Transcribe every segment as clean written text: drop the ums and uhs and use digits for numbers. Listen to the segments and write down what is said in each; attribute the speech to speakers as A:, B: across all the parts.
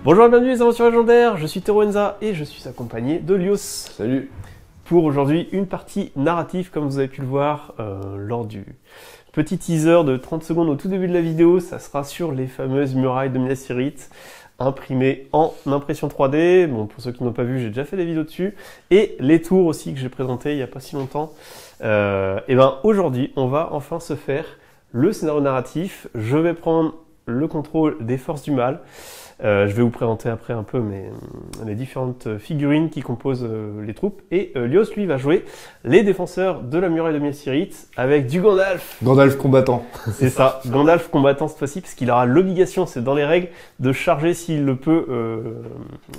A: Bonjour et bienvenue les aventures légendaires, je suis Teroenza et je suis accompagné de Lios.
B: Salut.
A: Pour aujourd'hui une partie narrative comme vous avez pu le voir lors du petit teaser de 30 secondes au tout début de la vidéo. Ça sera sur les fameuses murailles de Minas Tirith imprimées en impression 3D. Bon, pour ceux qui n'ont pas vu, j'ai déjà fait des vidéos dessus. Et les tours aussi que j'ai présentés il n'y a pas si longtemps. Et ben aujourd'hui on va enfin se faire le scénario narratif. Je vais prendre le contrôle des forces du mal. Je vais vous présenter après un peu les différentes figurines qui composent les troupes. Et Lios, lui, va jouer les défenseurs de la muraille de Minas Tirith avec du Gandalf.
B: Gandalf combattant.
A: C'est ça, Gandalf combattant cette fois-ci, parce qu'il aura l'obligation, c'est dans les règles, de charger s'il le peut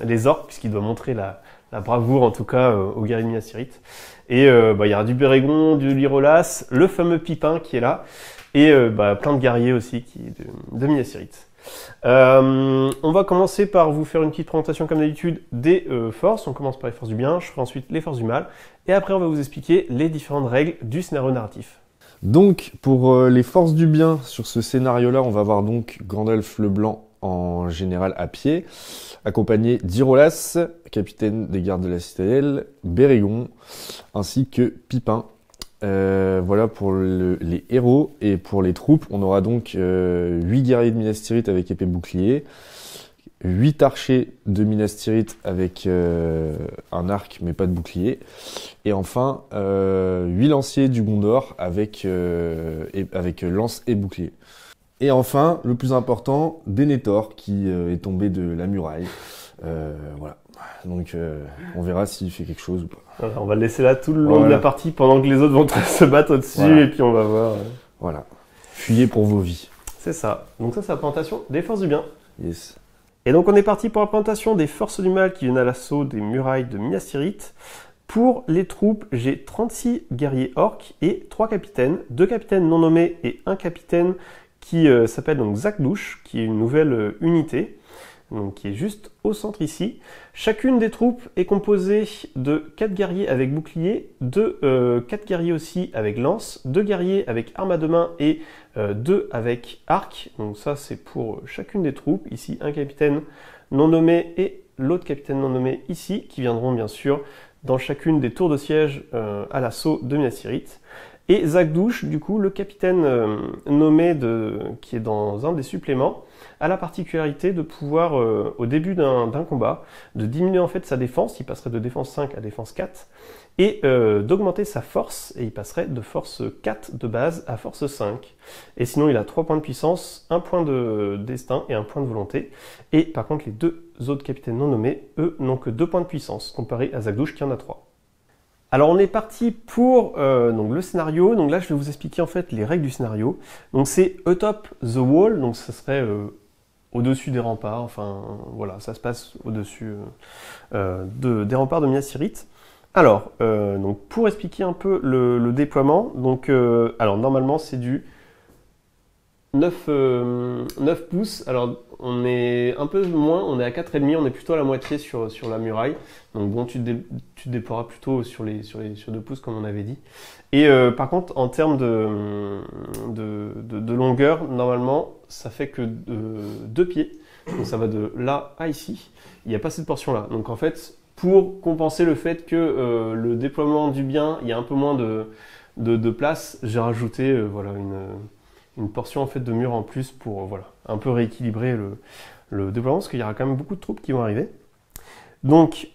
A: les orques, puisqu'il doit montrer la bravoure, en tout cas, aux guerriers de Minas Tirith. Et il y aura du Bérégon, du Lyrolas, le fameux Pipin qui est là, et plein de guerriers aussi de Minas Tirith. On va commencer par vous faire une petite présentation comme d'habitude des forces. On commence par les forces du bien, je ferai ensuite les forces du mal et après on va vous expliquer les différentes règles du scénario narratif.
B: Donc pour les forces du bien sur ce scénario là, on va avoir donc Gandalf le Blanc en général à pied, accompagné d'Irolas, capitaine des gardes de la citadelle, Bérégon, ainsi que Pipin. Voilà pour les héros. Et pour les troupes, on aura donc 8 guerriers de Minas Tirith avec épée bouclier, 8 archers de Minas Tirith avec un arc mais pas de bouclier, et enfin 8 lanciers du Gondor avec lance et bouclier. Et enfin, le plus important, Denethor qui est tombé de la muraille. Voilà. Donc on verra s'il fait quelque chose ou pas.
A: Alors, on va le laisser là tout le long de la partie pendant que les autres vont se battre au-dessus et puis on va voir.
B: Voilà. Fuyez pour vos vies.
A: C'est ça. Donc ça c'est la présentation des forces du bien.
B: Yes.
A: Et donc on est parti pour la présentation des forces du mal qui viennent à l'assaut des murailles de Minas Tirith. Pour les troupes, j'ai 36 guerriers orques et 3 capitaines, 2 capitaines non nommés et un capitaine qui s'appelle donc Zakdouche, qui est une nouvelle unité. Donc, qui est juste au centre ici. Chacune des troupes est composée de 4 guerriers avec bouclier, 4 guerriers aussi avec lance, 2 guerriers avec arme à deux mains et 2 avec arc. Donc ça c'est pour chacune des troupes. Ici un capitaine non nommé et l'autre capitaine non nommé ici, qui viendront bien sûr dans chacune des tours de siège à l'assaut de Minas Tirith. Et Zakdouche, du coup, le capitaine nommé qui est dans un des suppléments, a la particularité de pouvoir, au début d'un combat, de diminuer en fait sa défense, il passerait de défense 5 à défense 4, et d'augmenter sa force, et il passerait de force 4 de base à force 5. Et sinon, il a 3 points de puissance, 1 point de destin et 1 point de volonté. Et par contre, les 2 autres capitaines non nommés, eux, n'ont que 2 points de puissance, comparé à Zakdouche qui en a 3. Alors on est parti pour donc le scénario. Donc là je vais vous expliquer en fait les règles du scénario. Donc c'est atop the wall, donc ça serait au-dessus des remparts. Enfin voilà, ça se passe au-dessus des remparts de Minas Tirith. Alors donc pour expliquer un peu le déploiement, donc alors normalement c'est du 9 pouces. Alors on est un peu moins, on est à 4,5, on est plutôt à la moitié sur la muraille. Donc bon, tu te déploieras plutôt sur 2 pouces comme on avait dit. Et par contre, en termes de longueur, normalement, ça fait que 2 pieds. Donc ça va de là à ici. Il n'y a pas cette portion-là. Donc en fait, pour compenser le fait que le déploiement du bien, il y a un peu moins de place, j'ai rajouté voilà une portion en fait de mur en plus pour un peu rééquilibrer le déploiement, parce qu'il y aura quand même beaucoup de troupes qui vont arriver. Donc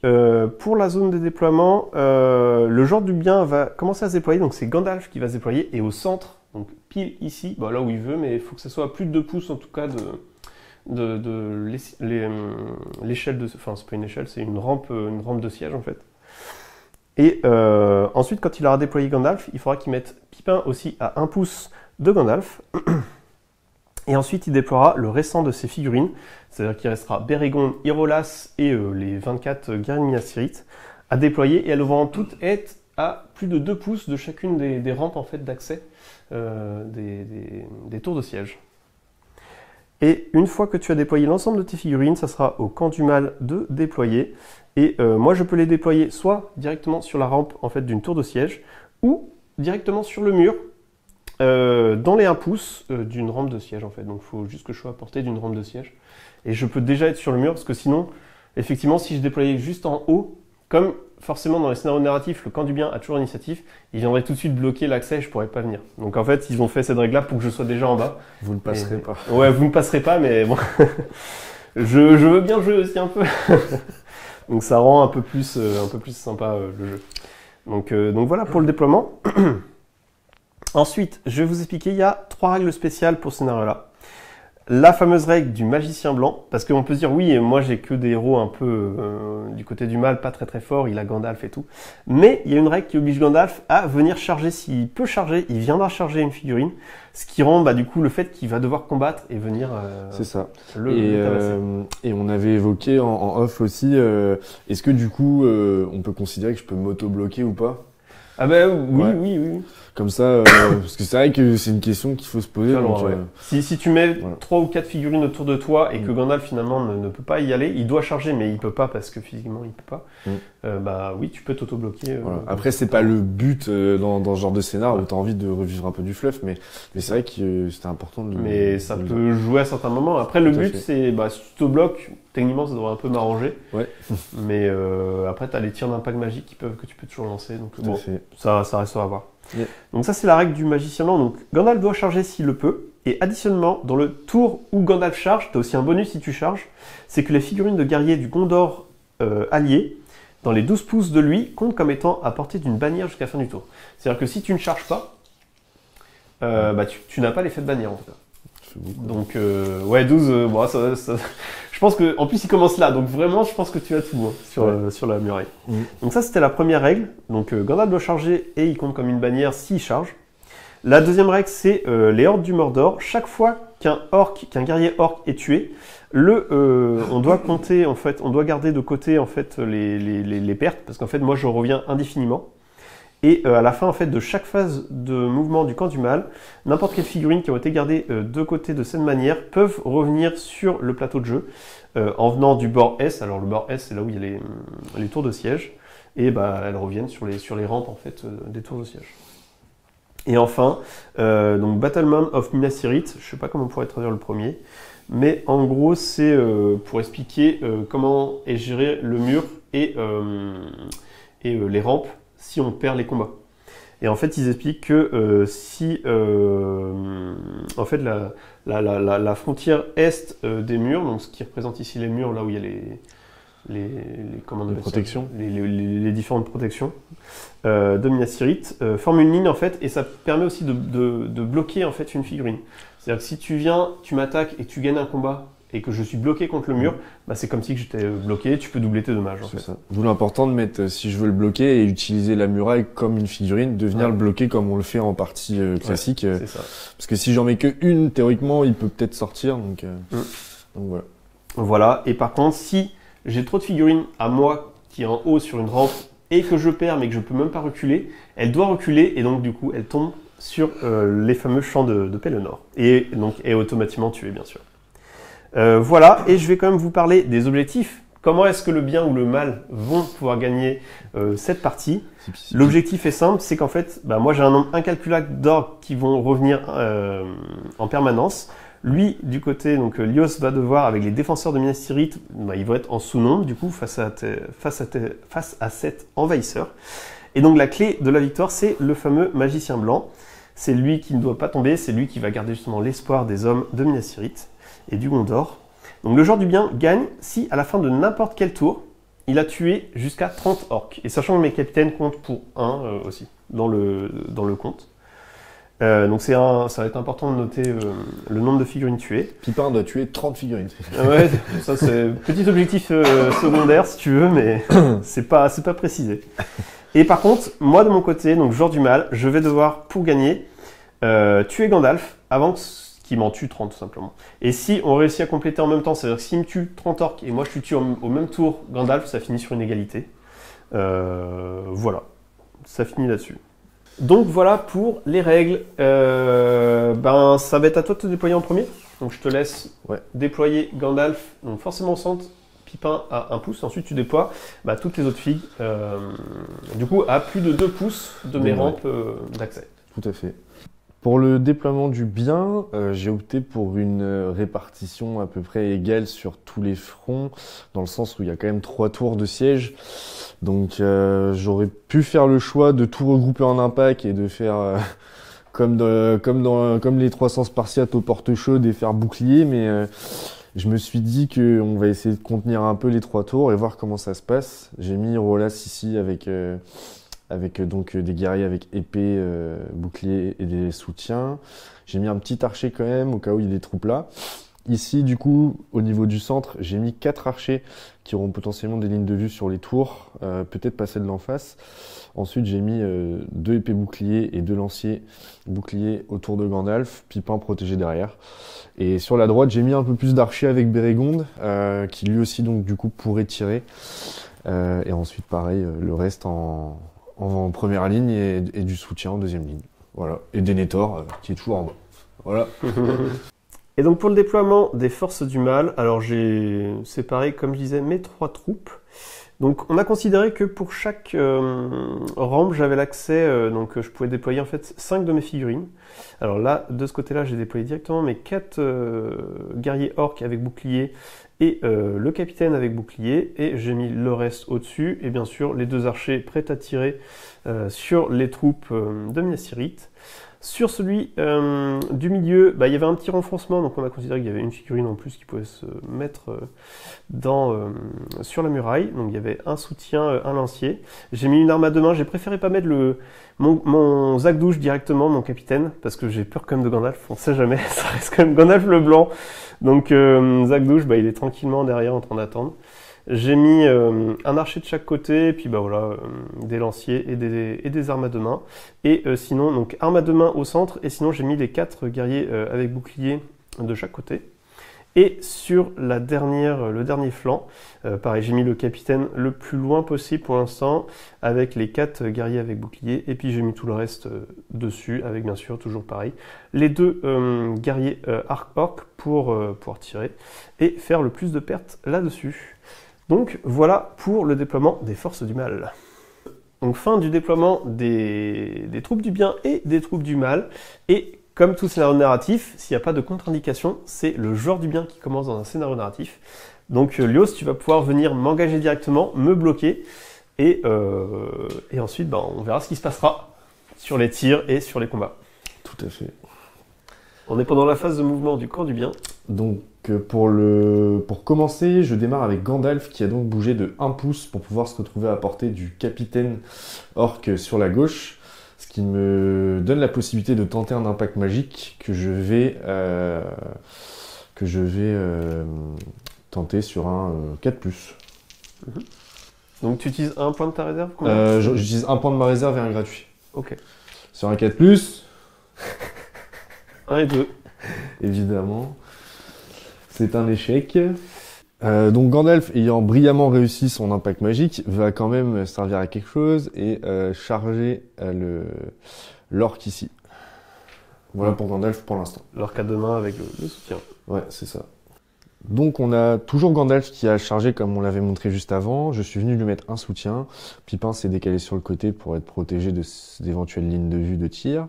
A: pour la zone de déploiement, le genre du bien va commencer à se déployer, donc c'est Gandalf qui va se déployer, et au centre, donc pile ici, là où il veut, mais il faut que ça soit à plus de 2 pouces en tout cas de l'échelle de... Enfin c'est pas une échelle, c'est une rampe de siège en fait. Et ensuite quand il aura déployé Gandalf, il faudra qu'il mette Pipin aussi à 1 pouce de Gandalf. Et ensuite, il déploiera le restant de ses figurines, c'est-à-dire qu'il restera Bérégon, Irolas et les 24 guerriers de Minas Tirith à déployer, et elles vont toutes être à plus de 2 pouces de chacune des rampes en fait d'accès des tours de siège. Et une fois que tu as déployé l'ensemble de tes figurines, ça sera au camp du mal de déployer. Et moi, je peux les déployer soit directement sur la rampe en fait d'une tour de siège, ou directement sur le mur dans les 1 pouce d'une rampe de siège en fait. Donc il faut juste que je sois à portée d'une rampe de siège. Et je peux déjà être sur le mur parce que sinon, effectivement, si je déployais juste en haut, comme forcément dans les scénarios narratifs, le camp du bien a toujours l'initiative, il viendrait tout de suite bloquer l'accès et je pourrais pas venir. Donc en fait, ils ont fait cette règle-là pour que je sois déjà en bas.
B: Vous ne passerez pas.
A: Ouais, vous ne passerez pas, mais bon, je veux bien jouer aussi un peu. Donc ça rend un peu plus sympa le jeu. Donc voilà pour le déploiement. Ensuite, je vais vous expliquer, il y a 3 règles spéciales pour ce scénario-là. La fameuse règle du magicien blanc, parce qu'on peut se dire oui, moi j'ai que des héros un peu du côté du mal, pas très très fort, il a Gandalf et tout. Mais il y a une règle qui oblige Gandalf à venir charger, s'il peut charger, il viendra charger une figurine, ce qui rend du coup le fait qu'il va devoir combattre et venir
B: c'est ça.
A: le tabasser.
B: Et on avait évoqué en off aussi, est-ce que du coup on peut considérer que je peux m'auto-bloquer ou pas?
A: Ah ben oui,
B: Ouais.
A: oui.
B: Comme ça, parce que c'est vrai que c'est une question qu'il faut se poser. Donc,
A: Ouais. Si tu mets
B: voilà.
A: 3 ou 4 figurines autour de toi et que Gandalf finalement ne peut pas y aller, il doit charger mais il peut pas parce que physiquement il peut pas, oui tu peux t'auto-bloquer.
B: Voilà. Après c'est pas le but dans ce genre de scénar où t'as envie de revivre un peu du fluff, mais c'est vrai que c'était important de
A: Mais ça peut jouer à certains moments. Après le
B: Tout à
A: but
B: fait.
A: c'est, si tu te bloques, techniquement ça devrait un peu m'arranger.
B: Ouais.
A: Mais après t'as les tirs d'impact magique que tu peux toujours lancer, donc
B: Tout à fait.
A: ça restera à voir.
B: Yeah.
A: Donc ça c'est la règle du magicien blanc. Donc Gandalf doit charger s'il le peut. Et additionnellement, dans le tour où Gandalf charge, tu as aussi un bonus si tu charges, c'est que les figurines de guerriers du Gondor alliés, dans les 12 pouces de lui, comptent comme étant à portée d'une bannière jusqu'à la fin du tour. C'est-à-dire que si tu ne charges pas, tu n'as pas l'effet de bannière en tout cas. Donc 12, je pense que en plus il commence là, donc vraiment je pense que tu as tout sur la muraille. Donc ça c'était la première règle. Donc Gandalf doit charger et il compte comme une bannière s'il charge. La deuxième règle c'est les hordes du Mordor. Chaque fois qu'un guerrier orc est tué, on doit compter en fait, on doit garder de côté en fait les pertes parce qu'en fait moi je reviens indéfiniment. Et à la fin en fait, de chaque phase de mouvement du camp du mal, n'importe quelle figurine qui a été gardée de côté de cette manière peuvent revenir sur le plateau de jeu en venant du bord S. Alors le bord S c'est là où il y a les tours de siège et elles reviennent sur les rampes en fait des tours de siège. Et enfin, donc Battleman of Minas Tirith, je sais pas comment on pourrait traduire le premier, mais en gros c'est pour expliquer comment est géré le mur et les rampes si on perd les combats. Et en fait, ils expliquent que si en fait la frontière est des murs, donc ce qui représente ici les murs, là où il y a les
B: protections,
A: les différentes protections de Minas Tirith, forme une ligne en fait, et ça permet aussi de bloquer en fait une figurine. C'est-à-dire que si tu viens, tu m'attaques et que tu gagnes un combat et que je suis bloqué contre le mur, c'est comme si j'étais bloqué, tu peux doubler tes dommages. En fait.
B: Ça. D'où l'important de mettre, si je veux le bloquer et utiliser la muraille comme une figurine, de venir le bloquer comme on le fait en partie classique.
A: C'est ça.
B: Parce que si j'en mets que une, théoriquement, il peut peut-être sortir. Donc voilà.
A: Voilà, et par contre, si j'ai trop de figurines à moi qui est en haut sur une rampe et que je perds mais que je peux même pas reculer, elle doit reculer et donc du coup elle tombe sur les fameux champs de Pelennor et donc est automatiquement tuée bien sûr. Voilà, et je vais quand même vous parler des objectifs. Comment est-ce que le bien ou le mal vont pouvoir gagner cette partie? L'objectif est simple, c'est qu'en fait, moi j'ai un nombre incalculable d'orques qui vont revenir en permanence. Lui, du côté, donc Lios va devoir, avec les défenseurs de Minas Tirith, ils vont être en sous-nombre, du coup, face à cet envahisseur. Et donc la clé de la victoire, c'est le fameux magicien blanc. C'est lui qui ne doit pas tomber, c'est lui qui va garder justement l'espoir des hommes de Minas Tirith et du Gondor. Donc le joueur du bien gagne si, à la fin de n'importe quel tour, il a tué jusqu'à 30 orques. Et sachant que mes capitaines comptent pour 1 aussi, dans le compte. Donc ça va être important de noter le nombre de figurines tuées.
B: Pipin doit tuer 30 figurines.
A: Ouais, ça c'est petit objectif secondaire si tu veux, mais c'est pas précisé. Et par contre, moi de mon côté, donc joueur du mal, je vais devoir, pour gagner, tuer Gandalf avant qu'il m'en tue 30 tout simplement. Et si on réussit à compléter en même temps, c'est-à-dire que s'il me tue 30 orques et moi je le tue au même tour Gandalf, ça finit sur une égalité. Voilà, ça finit là-dessus. Donc voilà pour les règles. Ça va être à toi de te déployer en premier. Donc je te laisse déployer Gandalf, donc forcément au centre, Pipin à 1 pouce. Ensuite tu déploies toutes les autres figues, du coup à plus de 2 pouces de mes rampes d'accès.
B: Tout à fait. Pour le déploiement du bien, j'ai opté pour une répartition à peu près égale sur tous les fronts, dans le sens où il y a quand même 3 tours de siège. Donc j'aurais pu faire le choix de tout regrouper en un pack et de faire comme les 300 Spartiates aux portes chaudes et faire bouclier, mais je me suis dit que on va essayer de contenir un peu les 3 tours et voir comment ça se passe. J'ai mis Rolas ici avec donc des guerriers avec épée, bouclier et des soutiens. J'ai mis un petit archer quand même au cas où il y a des troupes là. Ici, du coup, au niveau du centre, j'ai mis 4 archers qui auront potentiellement des lignes de vue sur les tours, peut-être pas celle d'en face. Ensuite, j'ai mis 2 épées boucliers et 2 lanciers boucliers autour de Gandalf, Pipin protégé derrière. Et sur la droite, j'ai mis un peu plus d'archers avec Bérégonde, qui lui aussi donc du coup pourrait tirer. Et ensuite, pareil, le reste en première ligne et du soutien en deuxième ligne. Voilà. Et Denethor qui est toujours en bas. Voilà.
A: Et donc pour le déploiement des forces du mal, alors j'ai séparé, comme je disais, mes 3 troupes. Donc on a considéré que pour chaque rampe, j'avais l'accès, donc je pouvais déployer en fait 5 de mes figurines. Alors là, de ce côté-là, j'ai déployé directement mes 4 guerriers orques avec bouclier et le capitaine avec bouclier, et j'ai mis le reste au-dessus, et bien sûr les 2 archers prêts à tirer sur les troupes de Minas Tirith. Sur celui du milieu, il y avait un petit renfoncement, donc on a considéré qu'il y avait une figurine en plus qui pouvait se mettre sur la muraille. Donc il y avait un soutien, un lancier. J'ai mis une arme à 2 mains, j'ai préféré pas mettre mon Zakdouche directement, mon capitaine, parce que j'ai peur quand même de Gandalf, on sait jamais, ça reste quand même Gandalf le blanc. Donc Zakdouche, il est tranquillement derrière en train d'attendre. J'ai mis un archer de chaque côté, et puis des lanciers et des armes à 2 mains. Et sinon, donc armes à 2 mains au centre, et sinon j'ai mis les 4 guerriers avec bouclier de chaque côté. Et sur le dernier flanc, pareil, j'ai mis le capitaine le plus loin possible pour l'instant, avec les 4 guerriers avec bouclier, et puis j'ai mis tout le reste dessus, avec bien sûr, toujours pareil, les 2 guerriers arc-orc pour pouvoir tirer, et faire le plus de pertes là-dessus. Donc voilà pour le déploiement des forces du mal. Donc fin du déploiement des troupes du bien et des troupes du mal. Et comme tout scénario narratif, s'il n'y a pas de contre-indication, c'est le joueur du bien qui commence dans un scénario narratif. Donc Lios, tu vas pouvoir venir m'engager directement, me bloquer, et ensuite on verra ce qui se passera sur les tirs et sur les combats.
B: Tout à fait.
A: On est pendant la phase de mouvement du camp du bien.
B: Donc pour commencer, je démarre avec Gandalf qui a donc bougé de 1 pouce pour pouvoir se retrouver à portée du capitaine orc sur la gauche, ce qui me donne la possibilité de tenter un impact magique que je vais tenter sur un 4+.
A: Donc tu utilises un point de ta réserve?
B: J'utilise un point de ma réserve et un gratuit.
A: Ok.
B: Sur un 4+.
A: 1 et 2.
B: Évidemment. C'est un échec. Donc Gandalf, ayant brillamment réussi son impact magique, va quand même servir à quelque chose et charger l'orc ici. Voilà pour Gandalf pour l'instant.
A: L'orc à 2 mains avec le soutien.
B: Ouais, c'est ça. Donc on a toujours Gandalf qui a chargé comme on l'avait montré juste avant. Je suis venu lui mettre un soutien. Pipin s'est décalé sur le côté pour être protégé d'éventuelles lignes de vue de tir.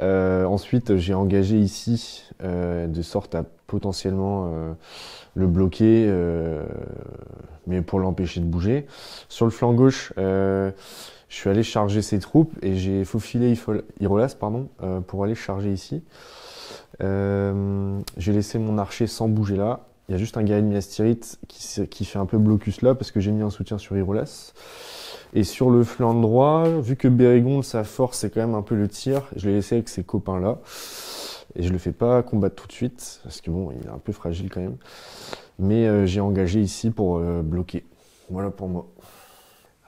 B: Ensuite j'ai engagé ici de sorte à potentiellement le bloquer, mais pour l'empêcher de bouger. Sur le flanc gauche, je suis allé charger ses troupes et j'ai faufilé Irolas pour aller charger ici. J'ai laissé mon archer sans bouger là. Il y a juste un guerrier de Minas Tirith qui fait un peu blocus là parce que j'ai mis un soutien sur Irolas. Et sur le flanc droit, vu que Bérégonde, sa force, c'est quand même un peu le tir, je l'ai laissé avec ses copains là. Et je le fais pas combattre tout de suite, parce que bon, il est un peu fragile quand même. Mais j'ai engagé ici pour bloquer. Voilà pour moi.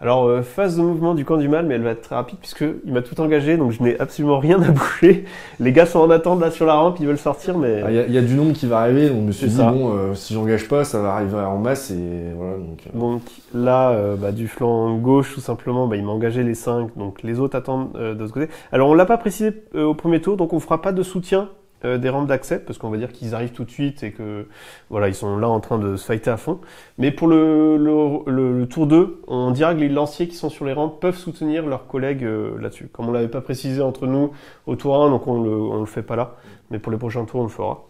A: Alors, phase de mouvement du camp du mal, mais elle va être très rapide puisqu'il m'a tout engagé, donc je n'ai absolument rien à bouger. Les gars sont en attente là sur la rampe, ils veulent sortir, mais...
B: Il y a du nombre qui va arriver, donc je me suis dit, si j'engage pas, ça va arriver en masse, et voilà.
A: Donc là, du flanc gauche, tout simplement, il m'a engagé les 5, donc les autres attendent de ce côté. Alors, on l'a pas précisé au premier tour, donc on fera pas de soutien des rampes d'accès, parce qu'on va dire qu'ils arrivent tout de suite et que voilà, ils sont là en train de se fighter à fond. Mais pour le tour 2, on dira que les lanciers qui sont sur les rampes peuvent soutenir leurs collègues là-dessus. Comme on l'avait pas précisé entre nous au tour 1, donc on le fait pas là, mais pour les prochains tours, on le fera.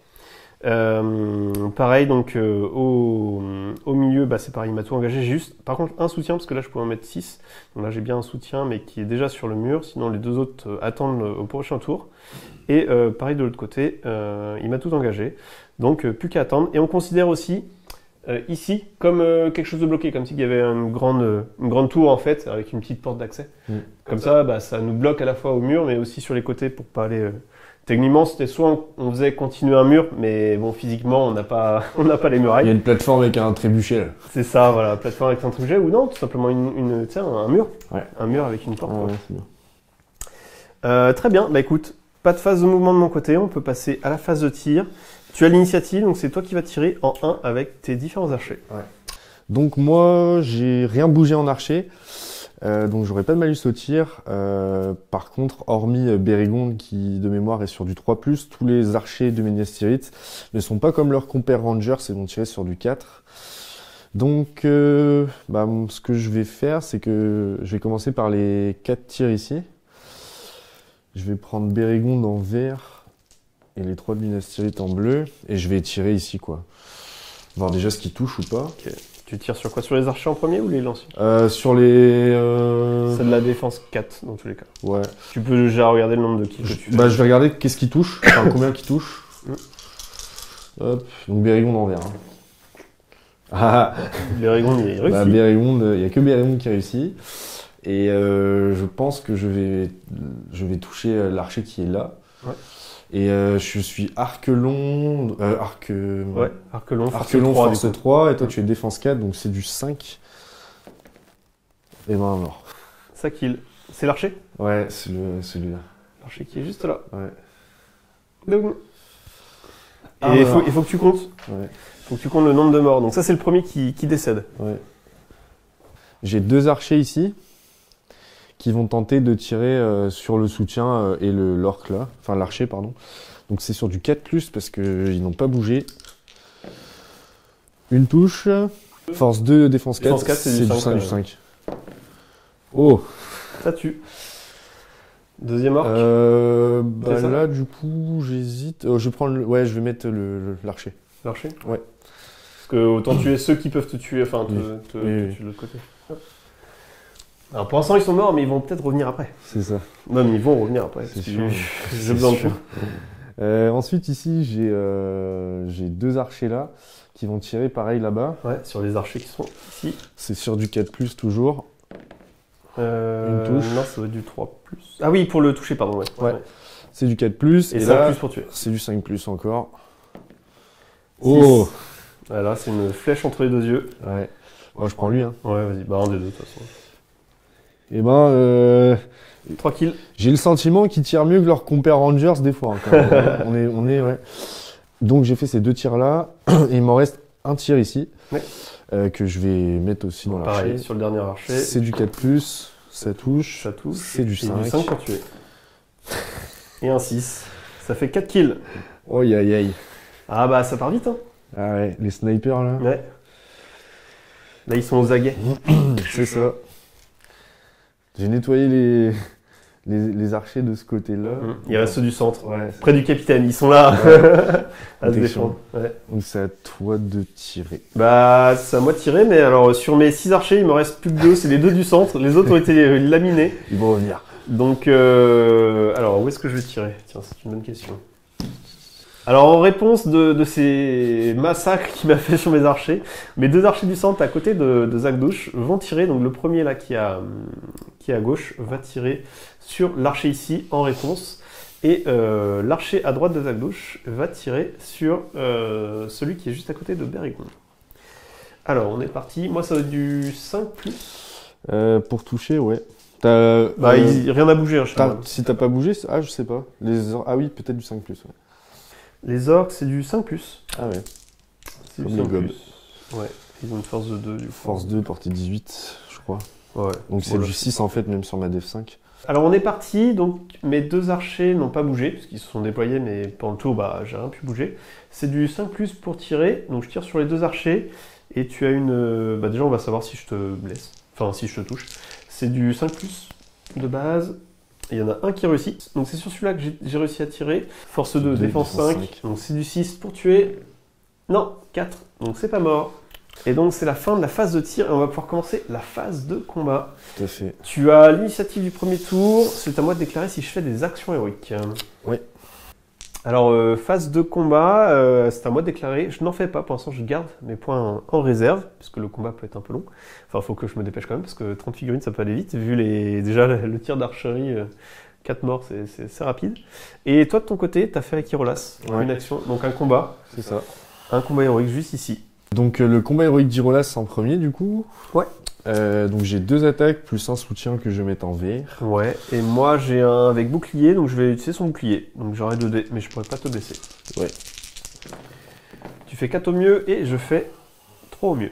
A: Pareil, donc au milieu, bah, c'est pareil, il m'a tout engagé. J'ai juste, par contre, un soutien, parce que là, je pouvais en mettre 6. Donc là, j'ai bien un soutien, mais qui est déjà sur le mur. Sinon, les deux autres attendent au prochain tour. Et pareil, de l'autre côté, il m'a tout engagé. Donc, plus qu'à attendre. Et on considère aussi ici comme quelque chose de bloqué, comme s'il y avait une grande tour, en fait, avec une petite porte d'accès. Comme ça, bah, ça nous bloque à la fois au mur, mais aussi sur les côtés pour pas aller... Techniquement, c'était soit on faisait continuer un mur, mais bon, physiquement, on n'a pas les murailles.
B: Il y a une plateforme avec un trébuchet là.
A: C'est ça, voilà, plateforme avec un trébuchet, ou non, tout simplement un mur.
B: Ouais.
A: Un mur avec une porte.
B: Ah ouais, c'est bien.
A: Très bien, bah écoute, pas de phase de mouvement de mon côté, on peut passer à la phase de tir. Tu as l'initiative, donc c'est toi qui vas tirer en 1 avec tes différents archers.
B: Ouais. Donc moi, j'ai rien bougé en archer. Donc j'aurai pas de malus au tir. Par contre, hormis Bérégonde qui de mémoire est sur du 3+, tous les archers de Minas Tirith ne sont pas comme leurs compères Rangers et vont tirer sur du 4. Donc ce que je vais faire, c'est que je vais commencer par les 4 tirs ici. Je vais prendre Bérégonde en vert et les 3 de Minas Tirith en bleu. Et je vais tirer ici quoi. Voir déjà ce qui touche ou pas.
A: Ok. Tu tires sur quoi? Sur les archers en premier ou les lanciers?
B: Sur les...
A: C'est de la défense 4 dans tous les cas.
B: Ouais.
A: Tu peux déjà regarder le nombre de kills que tu fais.
B: Bah je vais regarder qu'est-ce qui touche, enfin combien qui touche. Hop, donc Bérégonde en vert. Ah,
A: Bérégonde, il réussit.
B: bah, Bérégonde, il n'y a que Bérégonde qui réussit. Et je pense que je vais toucher l'archer qui est là.
A: Ouais.
B: Et je suis arc long,
A: Ouais, arc long,
B: arc long, force 3, et toi tu es défense 4, donc c'est du 5. Et ben alors.
A: Ça kill. C'est l'archer?
B: Ouais, c'est celui-là.
A: L'archer qui est juste là.
B: Ouais.
A: Boum.
B: Ah,
A: Et il
B: voilà.
A: faut que tu comptes.
B: Ouais.
A: Faut que tu comptes le nombre de morts. Donc ça, c'est le premier qui décède.
B: Ouais. J'ai 2 archers ici qui vont tenter de tirer sur le soutien et l'orc là, enfin l'archer pardon. Donc c'est sur du 4+, parce qu'ils n'ont pas bougé. Une touche, force 2, défense 4,
A: Défense 4, c'est du 5,
B: du 5. Oh.
A: Ça tue. Deuxième orc.
B: Bah
A: ça
B: là du coup j'hésite. Je vais prendre je vais mettre l'archer.
A: L'archer?
B: Ouais.
A: Parce que autant tuer ceux qui peuvent te tuer, enfin te
B: Oui.
A: tuer de l'autre côté. Alors pour l'instant ils sont morts, mais ils vont peut-être revenir après.
B: C'est ça.
A: Même ils vont revenir après.
B: C'est
A: parce que
B: sûr.
A: J'ai besoin de
B: sûr.
A: tout.
B: Ensuite ici j'ai 2 archers là qui vont tirer pareil là-bas.
A: Ouais, sur les archers qui sont ici.
B: C'est sur du 4+, toujours. Une touche.
A: Non, ça doit être du 3+. Ah oui, pour le toucher, pardon.
B: Ouais. C'est du 4+,
A: Et
B: et
A: 5
B: là
A: plus pour tuer.
B: c'est du 5+ encore.
A: Six.
B: Oh.
A: Voilà, c'est une flèche entre les deux yeux.
B: Ouais. Bon, je prends lui hein.
A: Ouais, vas-y, bah un des deux de toute façon.
B: Et ben
A: 3 kills.
B: j'ai le sentiment qu'ils tirent mieux que leurs compères Rangers des fois. Hein, quand même. on est ouais. Donc j'ai fait ces 2 tirs là et il m'en reste un tir ici.
A: Ouais.
B: Que je vais mettre aussi dans l'archer.
A: Pareil, sur le dernier archer.
B: C'est du 4+, ça touche.
A: Ça touche.
B: C'est du
A: Et
B: 5.
A: du 5 pour tuer. Et un 6. Ça fait 4 kills.
B: Oh aïe aïe.
A: Ah bah ça part vite, hein.
B: Ah ouais, les snipers là.
A: Ouais. Là ils sont aux aguets.
B: C'est ça. J'ai nettoyé les archers de ce côté-là.
A: Il reste ceux du centre.
B: Ouais.
A: Près du capitaine, ils sont là. À se
B: Protection.
A: défendre. Ouais.
B: Donc c'est à toi de tirer.
A: Bah c'est à moi de tirer, mais alors sur mes 6 archers, il me reste plus que 2, c'est les 2 du centre. Les autres ont été laminés.
B: Ils vont revenir.
A: Donc, alors où est-ce que je vais tirer? Tiens, c'est une bonne question. Alors en réponse de ces massacres qu'il m'a fait sur mes archers, mes 2 archers du centre à côté de Zagdouche vont tirer. Donc le premier là qui est à gauche va tirer sur l'archer ici en réponse. Et l'archer à droite de Zagdouche va tirer sur celui qui est juste à côté de Bérégonde. Alors on est parti. Moi ça va être du 5+.
B: Pour toucher, ouais.
A: Rien n'a bougé. Hein,
B: si t'as pas bougé, je sais pas. Ah oui, peut-être du 5+. Ouais.
A: Les orques, c'est du 5+.
B: Ah ouais.
A: C'est
B: Comme
A: du
B: les
A: 5+.
B: gobs.
A: Ouais, ils ont une force de 2 du coup.
B: Force 2, portée 18, je crois.
A: Ouais.
B: Donc c'est du 6 en fait, même sur ma def 5.
A: Alors on est parti, donc mes 2 archers n'ont pas bougé, parce qu'ils se sont déployés, mais pendant le tour, bah, j'ai rien pu bouger. C'est du 5+ pour tirer, donc je tire sur les 2 archers, et tu as une... Bah déjà on va savoir si je te blesse, enfin si je te touche. C'est du 5+ de base, et il y en a un qui réussit. Donc c'est sur celui-là que j'ai réussi à tirer. Force 2, défense 5, donc c'est du 6 pour tuer. Non, 4, donc c'est pas mort. Et donc c'est la fin de la phase de tir, et on va pouvoir commencer la phase de combat.
B: Tout à fait.
A: Tu as l'initiative du premier tour, c'est à moi de déclarer si je fais des actions héroïques.
B: Oui.
A: Alors, phase de combat, c'est à moi de déclarer. Je n'en fais pas, pour l'instant je garde mes points en réserve, puisque le combat peut être un peu long. Enfin, il faut que je me dépêche quand même, parce que 30 figurines ça peut aller vite, vu déjà le tir d'archerie, 4 morts c'est rapide. Et toi de ton côté, tu as fait avec Irolas, une action, donc un combat.
B: C'est ça.
A: Un combat héroïque juste ici.
B: Donc le combat héroïque d'Irolas en premier du coup.
A: Ouais.
B: Donc j'ai 2 attaques plus un soutien que je vais mettre en vert.
A: Ouais, et moi j'ai un avec bouclier, donc je vais utiliser son bouclier. Donc j'aurai 2 dés, mais je pourrais pas te blesser.
B: Ouais.
A: Tu fais 4 au mieux et je fais 3 au mieux.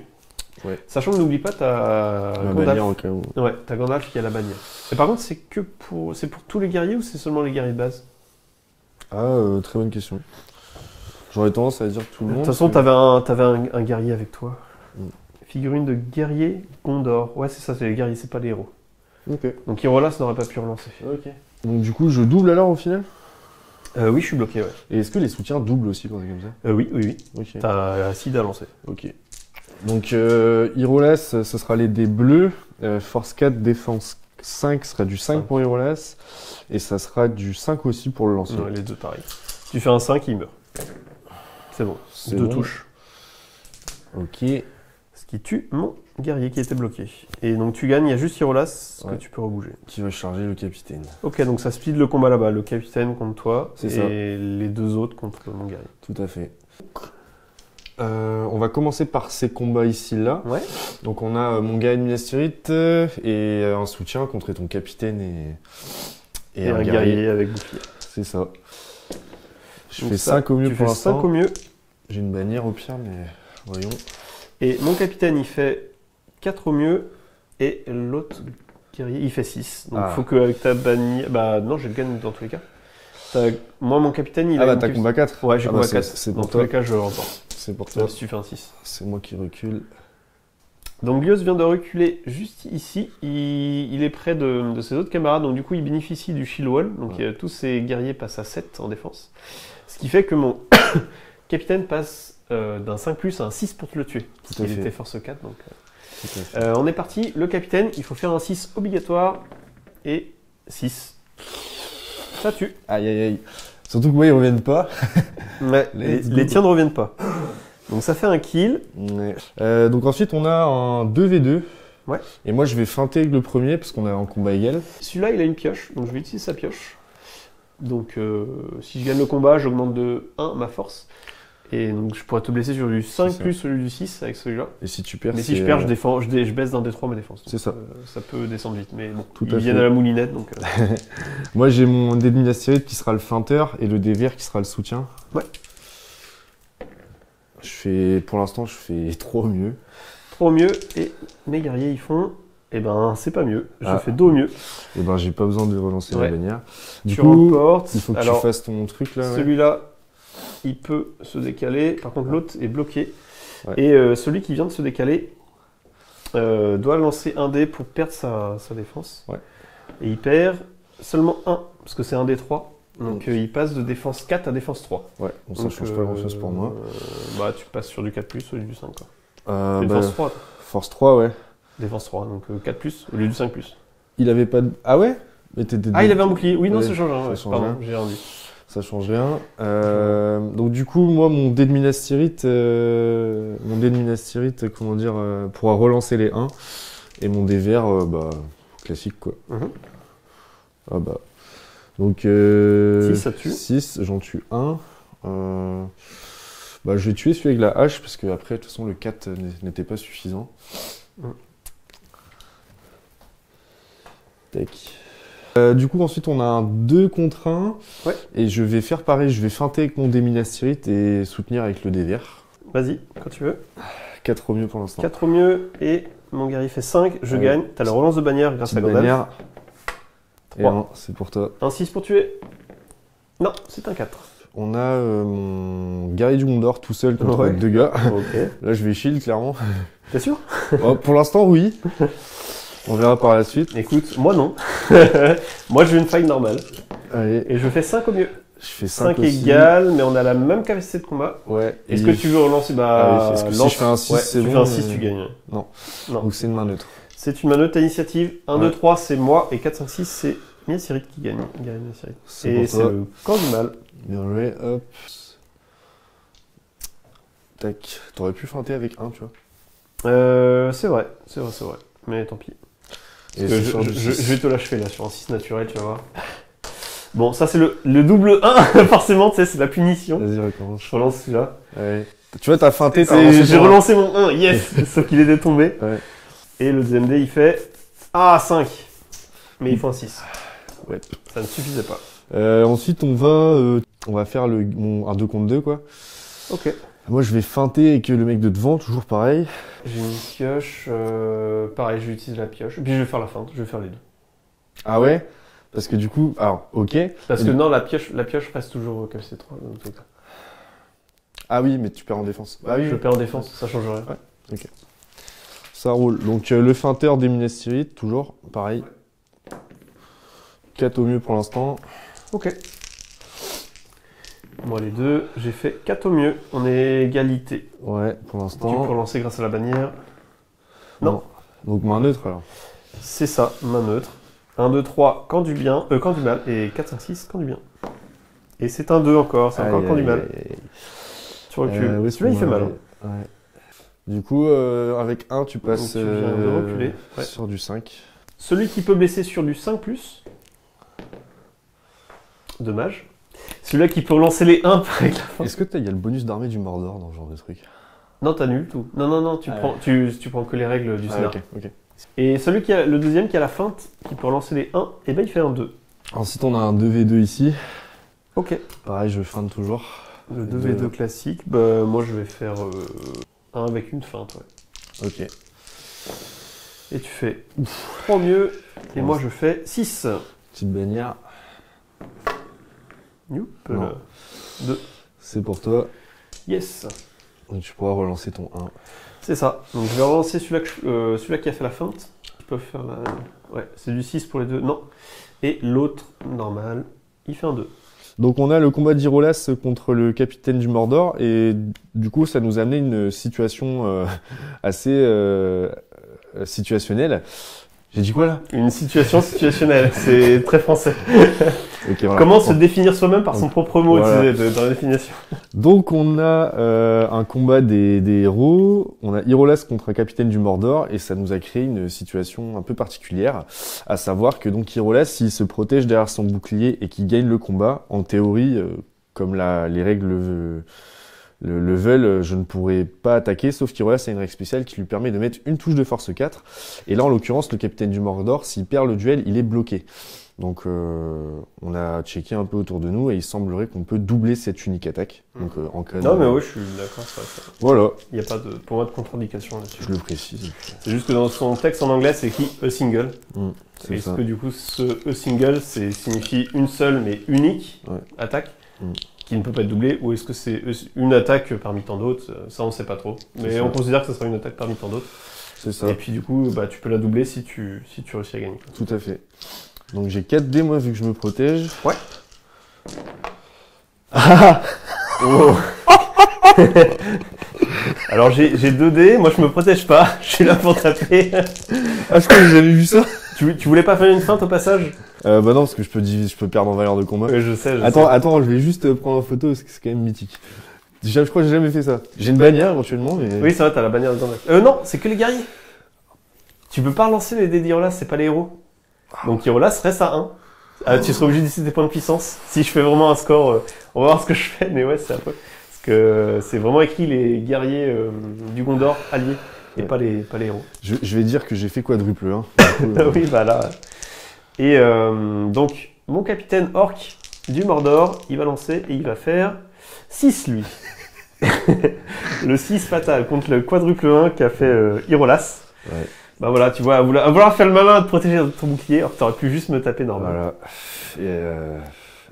B: Ouais.
A: Sachant que n'oublie pas ta
B: bannière au cas où.
A: Ouais, ta Gandalf qui a la bannière. Et par contre, c'est pour tous les guerriers ou c'est seulement les guerriers de base?
B: Ah, très bonne question. J'aurais tendance à dire tout le
A: De
B: monde.
A: toute façon, t'avais un guerrier avec toi. Figurine de guerrier Gondor. Ouais, c'est ça, c'est les guerriers, c'est pas les héros.
B: Ok.
A: Donc Irolas n'aurait pas pu relancer.
B: Ok. Donc du coup, je double alors au final?
A: Oui, je suis bloqué, ouais.
B: Et est-ce que les soutiens doublent aussi quand c'est comme ça?
A: Oui.
B: Ok.
A: T'as acide à lancer.
B: Ok. Donc Irolas, ce sera les dés bleus. Force 4, défense 5 sera du 5 pour Irolas. Et ça sera du 5 aussi pour le lancer.
A: Ouais, les deux pareil. Tu fais un 5, il meurt. C'est bon.
B: C'est
A: 2
B: bon.
A: touches.
B: Ok.
A: Ce qui tue mon guerrier qui était bloqué. Et donc tu gagnes, il y a juste Irolas que tu peux rebouger.
B: Qui va charger le capitaine.
A: Ok, donc ça speed le combat là-bas. Le capitaine contre toi
B: C'est
A: et
B: ça.
A: les 2 autres contre mon guerrier.
B: Tout à fait. On va commencer par ces combats ici-là.
A: Ouais.
B: Donc on a mon guerrier de Minas Tirith et un soutien contre ton capitaine et
A: un guerrier avec bouclier.
B: C'est ça. Je
A: Donc
B: fais
A: ça,
B: 5 au mieux
A: tu
B: pour
A: fais
B: l'instant.
A: 5 au mieux.
B: J'ai une bannière au pire, mais voyons.
A: Et mon capitaine, il fait 4 au mieux. Et l'autre guerrier, il fait 6. Donc il faut qu'avec ta bannière... Bah non, je le gagne dans tous les cas. Moi, mon capitaine, il a...
B: Ah bah t'as combat 4.
A: Ouais, j'ai combat 4.
B: C'est
A: Dans
B: pour
A: tous
B: toi.
A: les cas, je le remporte.
B: C'est pour toi.
A: Si tu fais un 6.
B: C'est moi qui recule.
A: Donc Lios vient de reculer juste ici. Il est près de ses autres camarades. Donc du coup, il bénéficie du shield wall. Donc tous ses guerriers passent à 7 en défense. Ce qui fait que mon capitaine passe d'un 5+ à un 6 pour te le tuer. Parce qu'il était force 4. Donc, on est parti. Le capitaine, il faut faire un 6 obligatoire. Et 6. Ça tue.
B: Aïe aïe aïe. Surtout que moi ils reviennent pas.
A: Ouais, les tiens ne reviennent pas. Donc ça fait un kill.
B: Ouais. Donc ensuite on a un 2v2.
A: Ouais.
B: Et moi je vais feinter le premier parce qu'on est en combat égal.
A: Celui-là il a une pioche, donc je vais utiliser sa pioche. Donc si je gagne le combat, j'augmente de 1 ma force. Et donc je pourrais te blesser sur du 5 plus celui du 6 avec celui-là.
B: Et si tu perds,
A: mais si je perds, je baisse d'un D3 ma défense.
B: C'est ça.
A: Ça peut descendre vite, mais bon,
B: Tout
A: ils
B: à
A: viennent
B: fait.
A: à la moulinette, donc...
B: Moi j'ai mon dé de Minas Tirith qui sera le feinteur et le dé vert qui sera le soutien.
A: Ouais.
B: Pour l'instant je fais 3 au mieux.
A: 3 au mieux, et mes guerriers ils font... Eh ben c'est pas mieux, je fais 2 au mieux.
B: Et ben j'ai pas besoin de relancer la bannière. Du
A: tu
B: coup,
A: remportes.
B: il faut que tu fasses ton truc là.
A: Celui-là, il peut se décaler. Par contre, l'autre est bloqué.
B: Ouais.
A: Et celui qui vient de se décaler doit lancer un dé pour perdre sa défense.
B: Ouais.
A: Et il perd seulement 1, parce que c'est un D3. Donc il passe de défense 4 à défense 3.
B: Ouais, donc ça change pas grand-chose pour moi.
A: Bah tu passes sur du 4+, au lieu du 5. Quoi. Défense 3.
B: Force 3, ouais.
A: Défense 3, donc 4+, au lieu du 5+.
B: Il avait pas de... Ah ouais mais
A: il avait un bouclier. Oui, non, ça change rien. Pardon, j'ai rien dit.
B: Ça change rien. Donc du coup, moi, mon dé de Minas Tirith, comment dire, pourra relancer les 1. Et mon dé vert, classique, quoi. Ah bah. Donc,
A: 6, ça tue.
B: 6, j'en tue 1. Je vais tuer celui avec la hache, parce que après, de toute façon, le 4 n'était pas suffisant. Tac. Du coup, ensuite, on a un 2 contre 1.
A: Ouais.
B: Et je vais faire pareil, je vais feinter avec mon dé Minas Tirith et soutenir avec le dé vert.
A: Vas-y, quand tu veux.
B: 4 au mieux pour l'instant.
A: 4 au mieux, et mon guerrier fait 5, je gagne. T'as la relance de bannière grâce à Gandalf.
B: Bannière. Et 1, c'est pour toi.
A: Un 6 pour tuer. Non, c'est un 4.
B: On a mon guerrier du Gondor tout seul contre 2 gars.
A: Ok.
B: Là, je vais shield, clairement.
A: T'es sûr?
B: Oh, pour l'instant, oui. On verra par la suite.
A: Écoute, moi non. Moi, je veux une faille normale.
B: Allez,
A: Et je fais 5 au mieux.
B: je fais
A: 5
B: 5 aussi.
A: égales, mais on a la même capacité de combat.
B: Ouais.
A: Est-ce que tu veux relancer?
B: Ah oui, est-ce que si je fais un 6,
A: ouais,
B: c'est
A: si tu
B: bon,
A: fais un 6, tu gagnes.
B: Non.
A: Non.
B: Donc c'est une main neutre.
A: C'est une main neutre, ta initiative. 1,
B: Ouais.
A: 2, 3, c'est moi. Et 4, 5, 6, c'est Miassirit qui gagne. Miassirit.
B: C'est
A: Et
B: pour
A: c'est
B: toi.
A: le camp du mal.
B: Bien joué, hop. Tac. T'aurais pu feinter avec 1, tu vois.
A: C'est vrai. Mais tant pis.
B: Et
A: Parce que
B: c'est sur du
A: je
B: 6.
A: vais te l'achever là sur un 6 naturel, tu vas voir. Bon, ça c'est le double 1, forcément, tu sais, c'est la punition.
B: Vas-y, recommence.
A: Je relance celui-là.
B: Ouais. Tu vois, t'as feinté, t'as relancé
A: J'ai
B: ton un.
A: relancé mon 1, yes, sauf qu'il était tombé.
B: Ouais.
A: Et le deuxième dé, il fait 5. Mais il faut un 6.
B: Ouais.
A: Ça ne suffisait pas.
B: Ensuite, on va faire un 2 contre 2, quoi.
A: Ok.
B: Moi, je vais feinter avec le mec de devant, toujours pareil.
A: J'ai une pioche. Pareil, je vais utiliser la pioche. Et puis je vais faire la feinte, je vais faire les deux.
B: Ah ouais? Parce que du coup, alors, ok.
A: Parce
B: Et
A: que
B: du-
A: non, la pioche reste toujours KFC 3. Donc,
B: Ah oui, mais tu perds en défense. Ah oui,
A: je perds en défense, ça change rien.
B: ça roule. Donc, le feinteur des Minas Tirith, toujours pareil. 4 au mieux pour l'instant.
A: Ok. Moi, les deux, j'ai fait 4 au mieux. On est égalité.
B: Ouais, pour
A: Tu peux
B: l'instant.
A: relancer grâce à la bannière. Non.
B: Donc, main neutre alors.
A: C'est ça, main neutre. 1, 2, 3, camp du bien, camp du mal. Et 4, 5, 6, camp du bien. Et c'est un 2 encore, c'est encore
B: Aïe,
A: camp du
B: aïe,
A: mal.
B: aïe, aïe.
A: Tu recules.
B: Ouais,
A: Celui-là, il fait mal.
B: Ouais. Du coup, avec 1, tu passes
A: Donc, tu viens de reculer. Ouais.
B: sur du 5.
A: Celui qui peut blesser sur du 5+. Dommage. Celui-là qui peut relancer les 1 avec la fin.
B: Est-ce que il y a le bonus d'armée du Mordor dans ce genre de truc?
A: Non, t'annules tout. Non, tu prends, tu prends que les règles du scénar.
B: ok.
A: Et celui le deuxième qui a la feinte, qui peut relancer les 1, et ben il fait un 2.
B: Ensuite, on a un 2v2 ici.
A: Ok.
B: Pareil, je feinte toujours.
A: Le 2v2 classique, bah, moi je vais faire 1 avec une feinte. Ouais.
B: Ok.
A: Et tu fais 3 mieux, et
B: Ouais.
A: moi je fais 6.
B: Petite bannière.
A: Youp,
B: Non.
A: là. 2.
B: C'est pour toi.
A: Yes.
B: Donc, tu pourras relancer ton 1.
A: C'est ça. Donc je vais relancer celui-là qui a fait la feinte. Ils peuvent faire la... Ouais, c'est du 6 pour les deux. Non. Et l'autre, normal, il fait un 2.
B: Donc on a le combat d'Irolas contre le capitaine du Mordor et du coup ça nous a amené une situation assez situationnelle. J'ai dit quoi là?
A: Une situation situationnelle, c'est très français.
B: Ok, voilà.
A: Comment se définir soi-même par son propre mot,
B: Voilà.
A: tu sais, dans la définition.
B: Donc on a un combat des héros, on a Irolas contre un capitaine du Mordor et ça nous a créé une situation un peu particulière, à savoir que donc Irolas s'il se protège derrière son bouclier et qu'il gagne le combat, en théorie, comme les règles le veulent, je ne pourrais pas attaquer, sauf qu'Irolas a une règle spéciale qui lui permet de mettre une touche de force 4, et là en l'occurrence le capitaine du Mordor, s'il perd le duel, il est bloqué. Donc on a checké un peu autour de nous et il semblerait qu'on peut doubler cette unique attaque. Donc en cas de...
A: Non, mais ouais, je suis d'accord, c'est vrai.
B: Voilà,
A: Il n'y a pas de, pour moi, de contre-indication là-dessus.
B: je le précise.
A: C'est juste que dans son texte en anglais, c'est écrit a single.
B: C'est
A: Est-ce
B: ça.
A: que du coup, ce a single, signifie une seule mais unique
B: Ouais.
A: attaque
B: Mm.
A: qui ne peut pas être doublée, ou est-ce que c'est une attaque parmi tant d'autres? Ça, on ne sait pas trop. Mais
B: ça.
A: on considère que ce sera une attaque parmi tant d'autres.
B: C'est ça,
A: Et puis du coup, bah, tu peux la doubler si tu réussis à gagner.
B: tout à fait. Donc j'ai 4 dés moi vu que je me protège.
A: Ouais. Oh. Alors j'ai 2 dés, moi je me protège pas, je suis là pour taper.
B: Ah je crois que j'ai jamais vu ça.
A: Tu voulais pas faire une feinte au passage?
B: Bah non parce que je peux perdre en valeur de combat.
A: Ouais, je sais.
B: Attends, je vais juste prendre en photo parce que c'est quand même mythique. Déjà, je crois que j'ai jamais fait ça. J'ai une bannière éventuellement, mais...
A: Oui, c'est vrai, t'as la bannière dedans. Non, c'est que les guerriers. Tu peux pas relancer les dés d'Irolas, c'est pas les héros. Donc Irolas reste à 1. Tu seras obligé d'utiliser tes points de puissance. Si je fais vraiment un score, on va voir ce que je fais, mais ouais, c'est un peu... Parce que c'est vraiment écrit les guerriers du Gondor alliés, et
B: Ouais.
A: pas les héros.
B: Je vais dire que j'ai fait quadruple, hein.
A: Oui, bah là... Et donc, mon capitaine orc du Mordor, il va lancer et il va faire 6, lui. Le 6 fatal contre le quadruple 1 qu'a fait Irolas.
B: Ouais.
A: Bah voilà, tu vois, à vouloir faire le malin à te protéger de ton bouclier, alors que t'aurais pu juste me taper normal.
B: Voilà.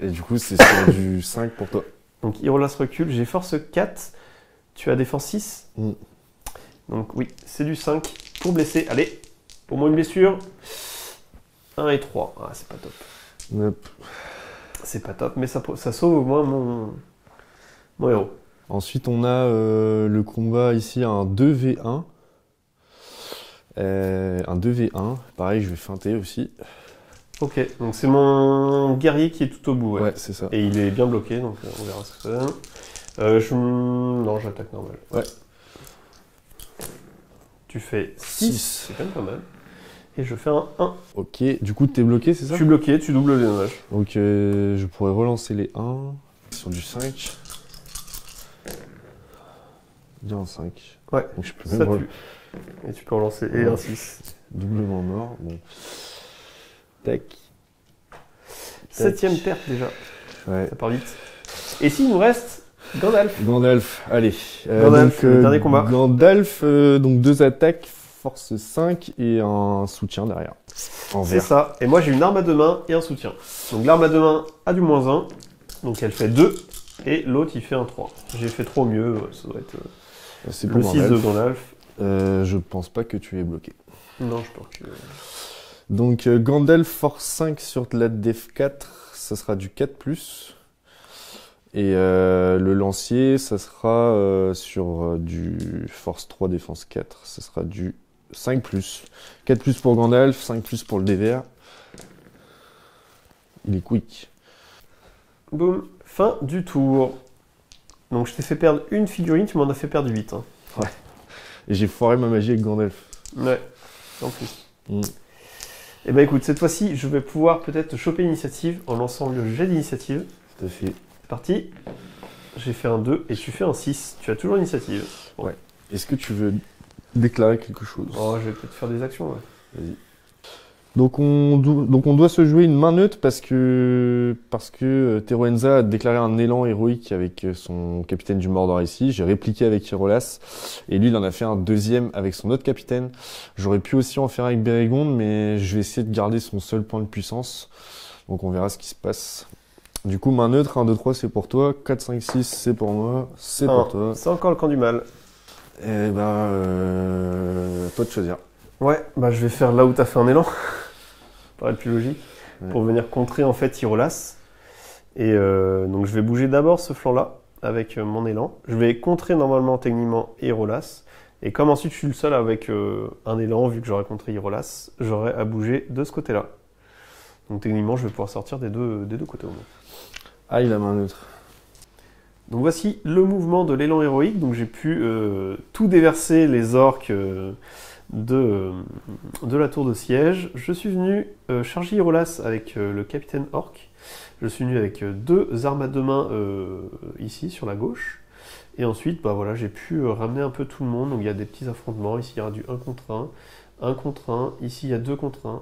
B: Et du coup, c'est sur du 5 pour toi.
A: Donc Irolas recule, j'ai force 4, tu as défense 6. Donc oui, c'est du 5 pour blesser. Allez, pour moi une blessure. 1 et 3. Ah, c'est pas top.
B: Hop.
A: C'est pas top, mais ça sauve au moins mon héros.
B: Ensuite, on a le combat ici, un 2v1. Un 2v1. Pareil, je vais feinter aussi.
A: Ok, donc c'est mon guerrier qui est tout au bout.
B: Ouais, c'est ça.
A: Et il est bien bloqué, donc on verra ce que ça donne. Non, j'attaque normal.
B: Ouais.
A: Tu fais 6, c'est quand même pas mal. Et je fais un 1.
B: Ok, du coup, t'es bloqué, c'est ça?
A: Je suis bloqué, tu doubles les dommages.
B: Donc, je pourrais relancer les 1 sur du 5. Bien un 5.
A: Ouais,
B: donc je peux
A: ça
B: même
A: tue. Et tu peux relancer et un 6.
B: doublement mort. Bon. Tac.
A: 7ème perte déjà.
B: Ouais.
A: Ça part vite. Et s'il nous reste Gandalf.
B: Gandalf, allez.
A: Gandalf, le dernier combat.
B: Gandalf, donc 2 attaques, force 5 et un soutien derrière. En
A: C'est
B: vert.
A: ça. Et moi j'ai une arme à deux mains et un soutien. Donc l'arme à deux mains a du -1. Donc elle fait 2. Et l'autre il fait un 3. J'ai fait trop mieux. Ça doit être
B: C'est
A: le
B: pour
A: 6 de
B: Gandalf.
A: Gandalf.
B: Je pense pas que tu es bloqué.
A: Non, je pense que...
B: Donc Gandalf, force 5 sur de la def 4, ça sera du 4+. Et le lancier, ça sera sur du force 3, défense 4, ça sera du 5+. 4+ pour Gandalf, 5+ pour le dévers. Il est quick.
A: Boum. Fin du tour. Donc je t'ai fait perdre une figurine, tu m'en as fait perdre 8. Hein.
B: Et j'ai foiré ma magie avec Gandalf.
A: Ouais, en plus. Et ben écoute, cette fois-ci, je vais pouvoir peut-être choper l'initiative en lançant le jet d'initiative.
B: Tout à fait.
A: C'est parti. J'ai fait un 2 et tu fais un 6. Tu as toujours l'initiative. Bon.
B: Ouais. Est-ce que tu veux déclarer quelque chose?
A: Oh, je vais peut-être faire des actions. Ouais.
B: Vas-y. Donc on doit se jouer une main neutre parce que Teroenza a déclaré un élan héroïque avec son capitaine du Mordor ici. J'ai répliqué avec Irolas et lui il en a fait un deuxième avec son autre capitaine. J'aurais pu aussi en faire avec Bérégonde, mais je vais essayer de garder son seul point de puissance. Donc on verra ce qui se passe. Du coup main neutre, 1, 2, 3 c'est pour toi, 4, 5, 6 c'est pour moi, c'est pour toi.
A: C'est encore le camp du mal.
B: Et ben toi de choisir.
A: Ouais, bah je vais faire là où t'as fait un élan. Ça paraît le plus logique.
B: Ouais.
A: Pour venir contrer en fait Irolas. Et donc je vais bouger d'abord ce flanc-là avec mon élan. Je vais contrer normalement techniquement Irolas. Et comme ensuite je suis le seul avec un élan, vu que j'aurais contré Irolas, j'aurai à bouger de ce côté-là. Donc techniquement je vais pouvoir sortir des deux côtés au moins.
B: Ah il a main neutre.
A: Donc voici le mouvement de l'élan héroïque. Donc j'ai pu tout déverser les orques de la tour de siège. Je suis venu charger Irolas avec le capitaine orc. Je suis venu avec 2 armes à deux mains ici sur la gauche. Et ensuite bah, voilà, j'ai pu ramener un peu tout le monde. Donc il y a des petits affrontements. Ici il y aura du 1 contre 1, 1 contre 1. Ici il y a 2 contre 1.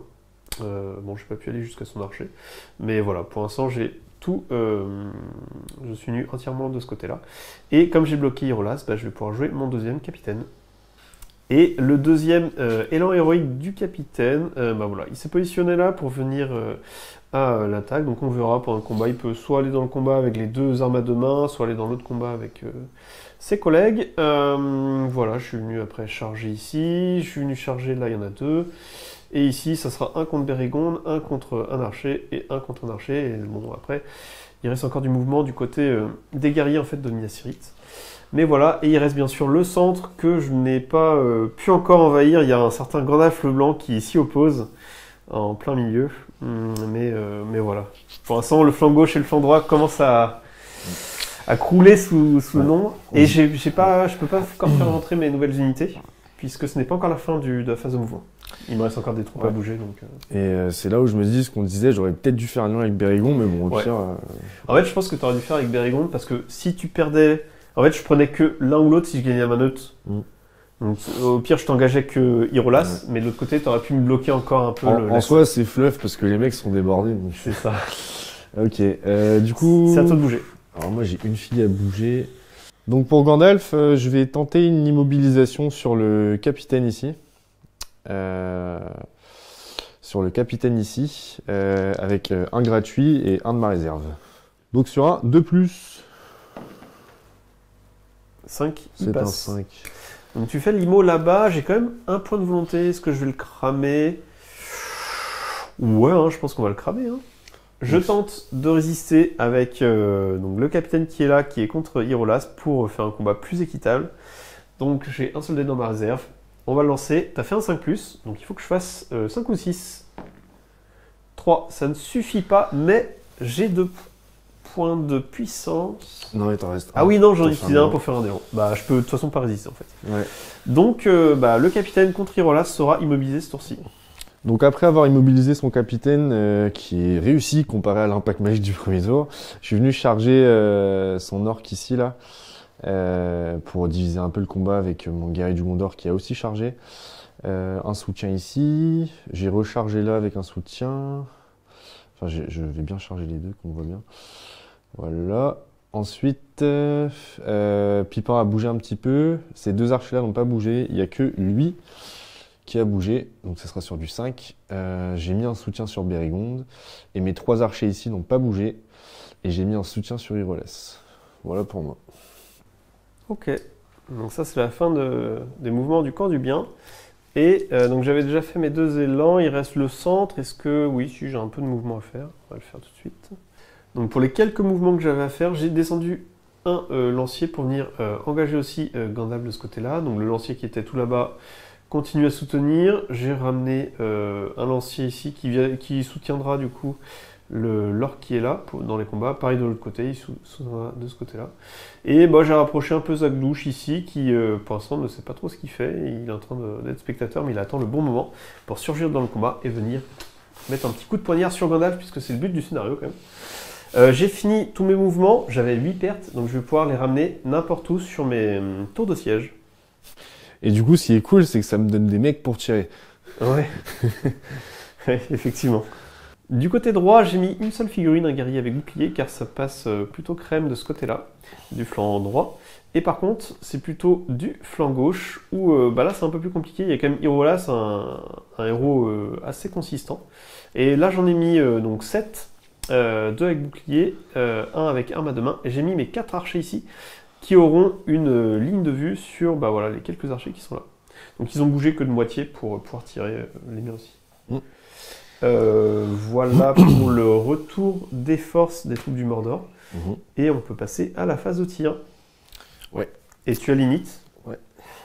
A: Bon, j'ai pas pu aller jusqu'à son archer. Mais voilà, pour l'instant j'ai tout. Je suis venu entièrement de ce côté-là. Et comme j'ai bloqué Irolas, bah, je vais pouvoir jouer mon deuxième capitaine. Et le deuxième élan héroïque du capitaine, bah voilà, il s'est positionné là pour venir à l'attaque. Donc on verra pendant le combat, il peut soit aller dans le combat avec les 2 armes à deux mains, soit aller dans l'autre combat avec ses collègues. Voilà, je suis venu après charger ici, je suis venu charger là, il y en a 2. Et ici, ça sera 1 contre Bérégonde, 1 contre un archer et 1 contre un archer. Et bon, après, il reste encore du mouvement du côté des guerriers en fait de Minas Tirith. Mais voilà, et il reste bien sûr le centre que je n'ai pas pu encore envahir. Il y a un certain Gandalf le Blanc qui s'y oppose en plein milieu. Mais voilà. Pour l'instant, le flanc gauche et le flanc droit commencent à crouler sous le nombre. Et je peux pas encore faire rentrer mes nouvelles unités, puisque ce n'est pas encore la fin de la phase de mouvement. Il me reste encore des troupes à bouger. Donc,
B: Et c'est là où je me dis ce qu'on disait, j'aurais peut-être dû faire un lien avec Bérégonde, mais bon, au pire...
A: En fait, je pense que tu aurais dû faire avec Bérégonde, parce que si tu perdais... En fait, je prenais que l'un ou l'autre si je gagnais à ma note. Donc, au pire, je t'engageais que Irolas, mais de l'autre côté, tu aurais pu me bloquer encore un peu.
B: En soi, c'est fluff parce que les mecs sont débordés. Donc...
A: C'est ça.
B: Ok, du coup...
A: C'est à toi de bouger.
B: Alors moi, j'ai une fille à bouger. Donc pour Gandalf, je vais tenter une immobilisation sur le capitaine ici. sur le capitaine ici, avec un gratuit et un de ma réserve. Donc sur un 2+,
A: 5, il
B: c'est un
A: passe.
B: 5.
A: Donc tu fais l'IMO là-bas, j'ai quand même un point de volonté, est-ce que je vais le cramer? Ouais, hein, je pense qu'on va le cramer. Hein. Je tente de résister avec donc le capitaine qui est là, qui est contre Irolas, pour faire un combat plus équitable. Donc j'ai un soldat dans ma réserve. On va le lancer. T'as fait un 5+, donc il faut que je fasse 5 ou 6. 3, ça ne suffit pas, mais j'ai 2 points de puissance.
B: Non, il t'en reste un.
A: Ah oui, non, j'en ai
B: Pour
A: utilisé
B: faire
A: un
B: un
A: pour faire un néant. Bah, je peux de toute façon pas résister en fait.
B: Ouais.
A: Donc, le capitaine contre Irolas sera immobilisé ce tour-ci.
B: Donc après avoir immobilisé son capitaine, qui est réussi comparé à l'impact magique du premier tour, je suis venu charger son orc ici là, pour diviser un peu le combat avec mon guerrier du Gondor qui a aussi chargé. Un soutien ici, j'ai rechargé là avec un soutien. Enfin, je vais bien charger les deux, qu'on voit bien. Voilà. Ensuite, Pipin a bougé un petit peu. Ces deux archers là n'ont pas bougé. Il n'y a que lui qui a bougé, donc ça sera sur du 5. J'ai mis un soutien sur Berigonde, et mes 3 archers ici n'ont pas bougé, et j'ai mis un soutien sur Irolas. Voilà pour moi.
A: Ok, donc ça c'est la fin des mouvements du camp du bien. Et donc j'avais déjà fait mes 2 élans, il reste le centre. Est-ce que, oui, si j'ai un peu de mouvement à faire, on va le faire tout de suite. Donc pour les quelques mouvements que j'avais à faire, j'ai descendu un lancier pour venir engager aussi Gandalf de ce côté-là. Donc le lancier qui était tout là-bas continue à soutenir. J'ai ramené un lancier ici qui soutiendra du coup l'orc qui est là dans les combats. Pareil de l'autre côté, il soutiendra de ce côté-là. Et j'ai rapproché un peu Zagdouche ici qui pour l'instant ne sait pas trop ce qu'il fait. Il est en train d'être spectateur, mais il attend le bon moment pour surgir dans le combat et venir mettre un petit coup de poignard sur Gandalf, puisque c'est le but du scénario quand même. J'ai fini tous mes mouvements, j'avais 8 pertes, donc je vais pouvoir les ramener n'importe où sur mes tours de siège.
B: Et du coup, ce qui est cool, c'est que ça me donne des mecs pour tirer.
A: Ouais, ouais, effectivement. Du côté droit, j'ai mis une seule figurine, un guerrier avec bouclier, car ça passe plutôt crème de ce côté-là, du flanc droit. Et par contre, c'est plutôt du flanc gauche, où là c'est un peu plus compliqué. Il y a quand même Irolas, un héros assez consistant. Et là j'en ai mis donc 7, 2 avec bouclier, 1 avec arme à 2 mains. Et j'ai mis mes 4 archers ici, qui auront une ligne de vue sur les quelques archers qui sont là. Donc ils ont bougé que de moitié pour pouvoir tirer les miens aussi. Voilà pour le retour des forces des troupes du Mordor. Et on peut passer à la phase de tir.
B: Ouais.
A: Et tu as l'init.
B: Ouais.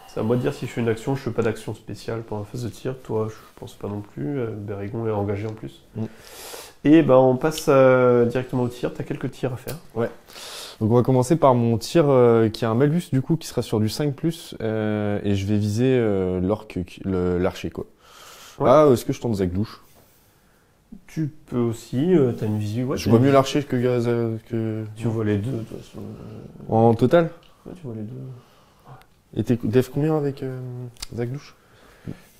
A: C'est à moi de dire si je fais une action. Je fais pas d'action spéciale pendant la phase de tir. Toi, je pense pas non plus. Berigon est engagé en plus. Et on passe directement au tir. Tu as quelques tirs à faire.
B: Ouais. Donc on va commencer par mon tir qui a un malus du coup qui sera sur du 5+, et je vais viser l'archer quoi. Ouais. Ah, est-ce que je tente Zagdouche?
A: Tu peux aussi, t'as une visu. Ouais,
B: je vois mieux l'archer que...
A: Tu vois les deux de toute façon.
B: En total?
A: Ouais, tu vois les deux.
B: Et t'es def combien avec Zagdouche?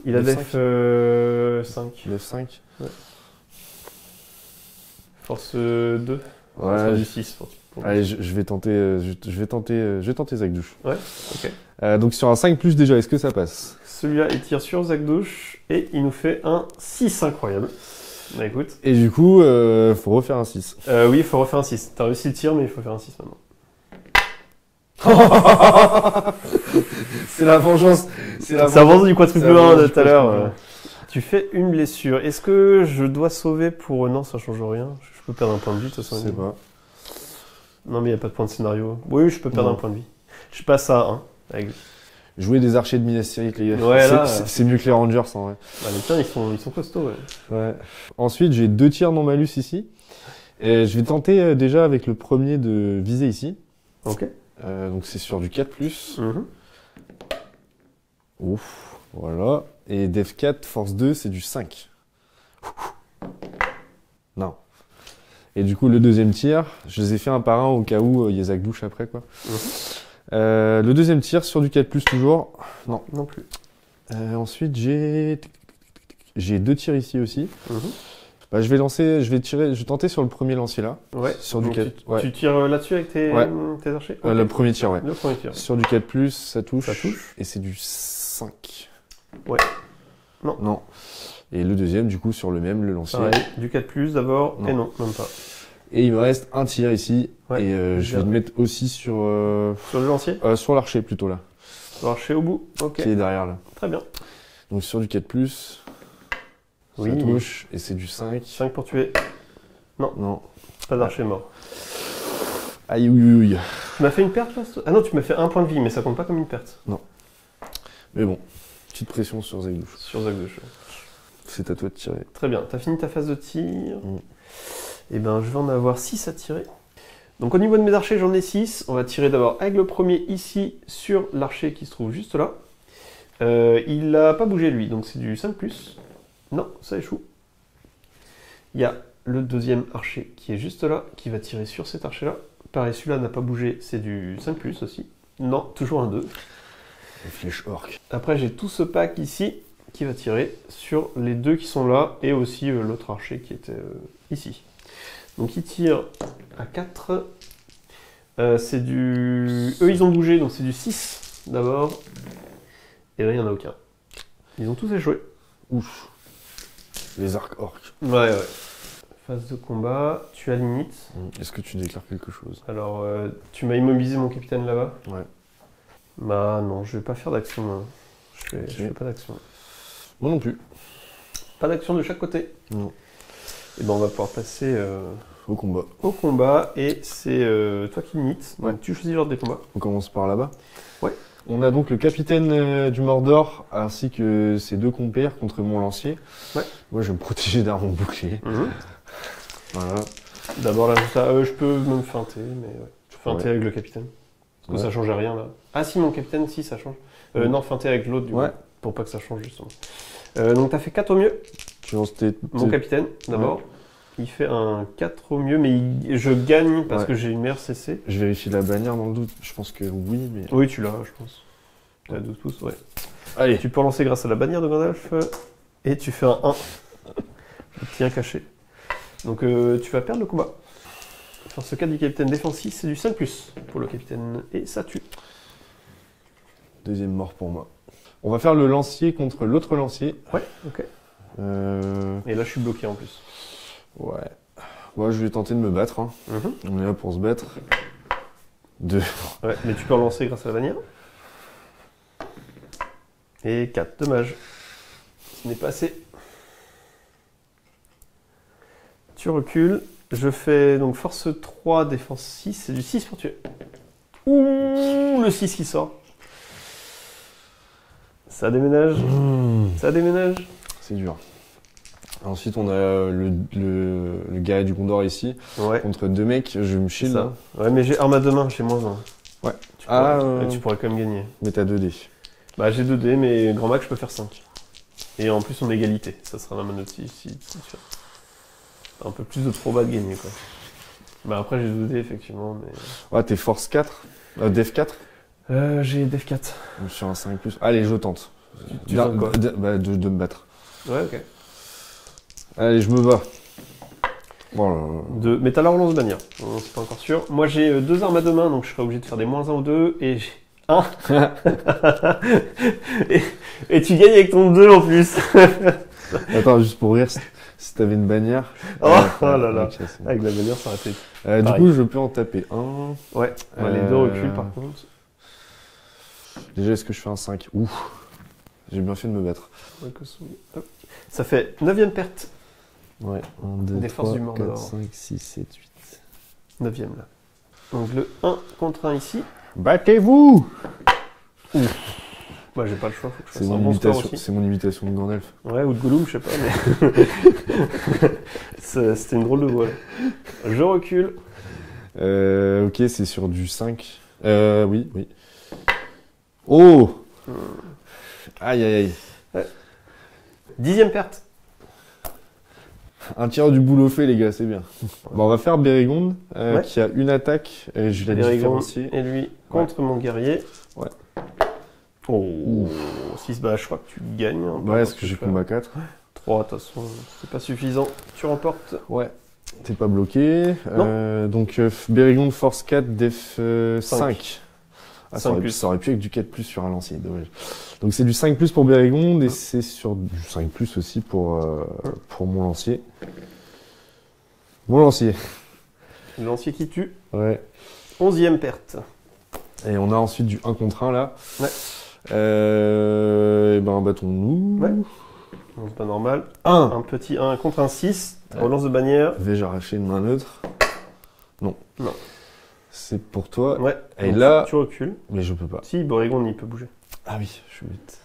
A: Il a def 5.
B: Def 5.
A: Ouais. Force 2.
B: Ouais,
A: du 6.
B: Allez, je vais tenter Zagdouche.
A: Ouais, ok.
B: Donc sur un 5+, déjà, est-ce que ça passe?
A: Celui-là, il tire sur Zagdouche et il nous fait un 6 incroyable. Bah écoute.
B: Et du coup, faut refaire un 6.
A: Oui, il faut refaire un 6. T'as réussi le tir, mais il faut faire un 6 maintenant.
B: C'est la vengeance.
A: C'est la vengeance du quadruple 1 de tout à l'heure. Tu fais une blessure. Est-ce que je dois sauver pour... Non, ça change rien. Je peux perdre un point de vie, de toute façon.
B: Je sais pas.
A: Non, mais il n'y a pas de point de scénario. Oui, je peux perdre un point de vie. Je passe à 1 avec lui.
B: Jouer des archers de Minas Tirith, les gars.
A: Ouais,
B: c'est mieux que les Rangers, en vrai.
A: Les tiens, ils sont costauds,
B: ouais. Ensuite, j'ai 2 tirs non malus ici. Et je vais tenter déjà avec le premier de viser ici.
A: Ok.
B: Donc c'est sur du 4+. Ouf, voilà. Et Def 4, force 2, c'est du 5. Non. Et du coup, le deuxième tir, je les ai fait un par un au cas où il y a Zagdouche après, quoi. Le deuxième tir sur du 4+, toujours. Non.
A: Non plus.
B: Ensuite, j'ai 2 tirs ici aussi. Je vais tenter sur le premier lancier là.
A: Ouais.
B: Sur du 4.
A: Tu tires là-dessus avec tes archers? Okay.
B: Le premier tir, ouais.
A: Le premier tir.
B: Sur du 4+, ça touche.
A: Ça touche.
B: Et c'est du 5.
A: Ouais.
B: Non. Et le deuxième, du coup, sur le même, le lancier.
A: Pareil, du 4+, d'abord,
B: Non.
A: et non, même pas.
B: Et il me reste un tir ici.
A: Ouais,
B: Et je vais le mettre aussi sur...
A: Sur le lancier
B: sur l'archer, plutôt, là.
A: L'archer au bout, ok.
B: Qui est derrière, là.
A: Très bien.
B: Donc sur du 4+,
A: Oui.
B: ça touche, et c'est du 5.
A: 5 pour tuer.
B: Non.
A: Pas d'archer mort.
B: Aïe, oui.
A: Tu m'as fait une perte là? Ah non, tu m'as fait 1 point de vie, mais ça compte pas comme une perte.
B: Mais bon, petite pression sur Zegdouche.
A: Sur Zagdouche.
B: C'est à toi de tirer.
A: Très bien, t'as fini ta phase de tir. Et ben, je vais en avoir 6 à tirer. Donc au niveau de mes archers, j'en ai 6. On va tirer d'abord avec le premier ici sur l'archer qui se trouve juste là. Il n'a pas bougé lui, donc c'est du 5+. Non, ça échoue. Il y a le deuxième archer qui est juste là, qui va tirer sur cet archer-là. Pareil, celui-là n'a pas bougé, c'est du 5+ aussi. Non, toujours un 2.
B: Une flèche orc.
A: Après, j'ai tout ce pack ici qui va tirer sur les deux qui sont là et aussi l'autre archer qui était ici. Donc il tire à 4. C'est du... Eux, ils ont bougé, donc c'est du 6 d'abord. Et là, il n'y en a aucun. Ils ont tous échoué.
B: Ouf. Les arcs orcs.
A: Ouais. Phase de combat, tu as limite.
B: Est-ce que tu déclares quelque chose?
A: Alors, tu m'as immobilisé mon capitaine là-bas?
B: Ouais.
A: Bah non, je vais pas faire d'action. Moi. Je fais pas d'action.
B: Moi non plus.
A: Pas d'action de chaque côté.
B: Non.
A: Et ben on va pouvoir passer
B: Au combat.
A: au combat et c'est toi qui limites.
B: Ouais.
A: Donc tu choisis l'ordre des combats.
B: On commence par là-bas.
A: Ouais.
B: On a donc le capitaine du Mordor ainsi que ses deux compères contre mon lancier.
A: Ouais.
B: Moi je vais me protéger d'armes en bouclier. Voilà.
A: D'abord là, je peux me feinter, mais ouais. Je vais feinter avec le capitaine. Parce que ça change rien là. Ah si, mon capitaine, si, ça change. Non, feinter avec l'autre du coup. Pour pas que ça change justement. Donc t'as fait 4 au mieux.
B: Tu lances tes...
A: Mon capitaine, d'abord. Il fait un 4 au mieux, mais je gagne parce que j'ai une meilleure CC.
B: Je vérifie la bannière dans le doute. Je pense que oui, mais...
A: Oui, tu l'as, je pense. Tu as 12 pouces, ouais.
B: Allez.
A: Tu peux relancer grâce à la bannière de Gandalf. Et tu fais un 1. Le petit 1 caché. Donc tu vas perdre le combat. Force 4 du capitaine défensif, c'est du 5+ pour le capitaine. Et ça tue.
B: Deuxième mort pour moi. On va faire le lancier contre l'autre lancier.
A: Ouais, ok. Et là, je suis bloqué en plus.
B: Ouais. Moi, je vais tenter de me battre. Hein. On est là pour se battre. 2.
A: Ouais, mais tu peux relancer grâce à la bannière. Et 4, dommage. Ce n'est pas assez. Tu recules. Je fais donc force 3, défense 6. C'est du 6 pour tuer. Ouh, le 6 qui sort. Ça déménage. Ça déménage.
B: C'est dur. Ensuite, on a le guerrier du Gondor ici.
A: Ouais.
B: Contre deux mecs, je vais me shield.
A: Ça. Ouais, mais j'ai arme à deux mains, j'ai moins 1.
B: Ouais.
A: Tu pourrais quand même gagner.
B: Mais t'as 2 dés.
A: Bah, j'ai 2 dés, mais grand max, je peux faire 5. Et en plus, on est égalité. Ça sera ma manotte ici. Un peu plus de trop bas de gagner, quoi. Bah, après, j'ai 2 dés, effectivement. Mais...
B: Ouais, t'es force 4. Def 4.
A: J'ai Def 4.
B: Sur un 5+. Allez, je tente.
A: Tu tentes quoi?
B: de me battre.
A: Ouais, ok.
B: Allez, je me bats. Bon,
A: Mais t'as la relance bannière. C'est pas encore sûr. Moi, j'ai 2 armes à deux mains, donc je serai obligé de faire des -1 ou 2. Et j'ai 1. et tu gagnes avec ton 2 en plus.
B: Attends, juste pour rire, si t'avais une bannière.
A: Oh là là.
B: Okay,
A: avec la bannière, ça aurait été.
B: du coup, je peux en taper un.
A: Ouais, les 2 reculent par contre.
B: Déjà, est-ce que je fais un 5? Ouh, j'ai bien fait de me battre.
A: Ça fait 9ème perte.
B: Ouais, 1, 2,
A: Des
B: 3,
A: forces du Mordor.
B: 4, 5, 6, 7, 8.
A: 9ème là. Donc le 1 contre 1 ici.
B: Battez-vous!
A: Moi j'ai pas le choix, faut que je fasse un bon score aussi.
B: C'est mon imitation de Gandalf.
A: Ouais, ou de Gollum, je sais pas, mais... C'était une drôle de voix là. Je recule.
B: Ok, c'est sur du 5. Oui. Oh! Aïe, aïe, aïe.
A: Ouais. 10ème perte.
B: Un tir du boulot fait, les gars, c'est bien. Bon, on va faire Bérégonde, qui a une attaque. Je vais la différencier.
A: Et lui, contre mon guerrier.
B: Ouais.
A: Oh, 6, bah je crois que tu gagnes. Hein,
B: ouais, est-ce que j'ai combat 4?
A: 3, de toute façon, c'est pas suffisant. Tu remportes.
B: Ouais. T'es pas bloqué. Donc, Bérégonde, force 4, def 5. Ah,
A: 5+.
B: ça aurait pu être du 4+ sur un lancier, dommage. Donc c'est du 5+ pour Bérégonde et c'est sur du 5+ aussi pour mon lancier. Mon lancier.
A: Le lancier qui tue.
B: Ouais.
A: 11e perte.
B: Et on a ensuite du 1 contre 1 là.
A: Ouais.
B: Et ben battons-nous.
A: Ouais. Donc, c'est pas normal.
B: 1.
A: Un petit 1 contre un 6.
B: Ouais.
A: Relance de bannière.
B: Vais-je arracher une main neutre? Non.
A: Non.
B: C'est pour toi.
A: Ouais.
B: Et
A: donc,
B: là.
A: tu recules.
B: Mais je peux pas.
A: Si, Bérégonde, il peut bouger.
B: Ah oui, je suis bête.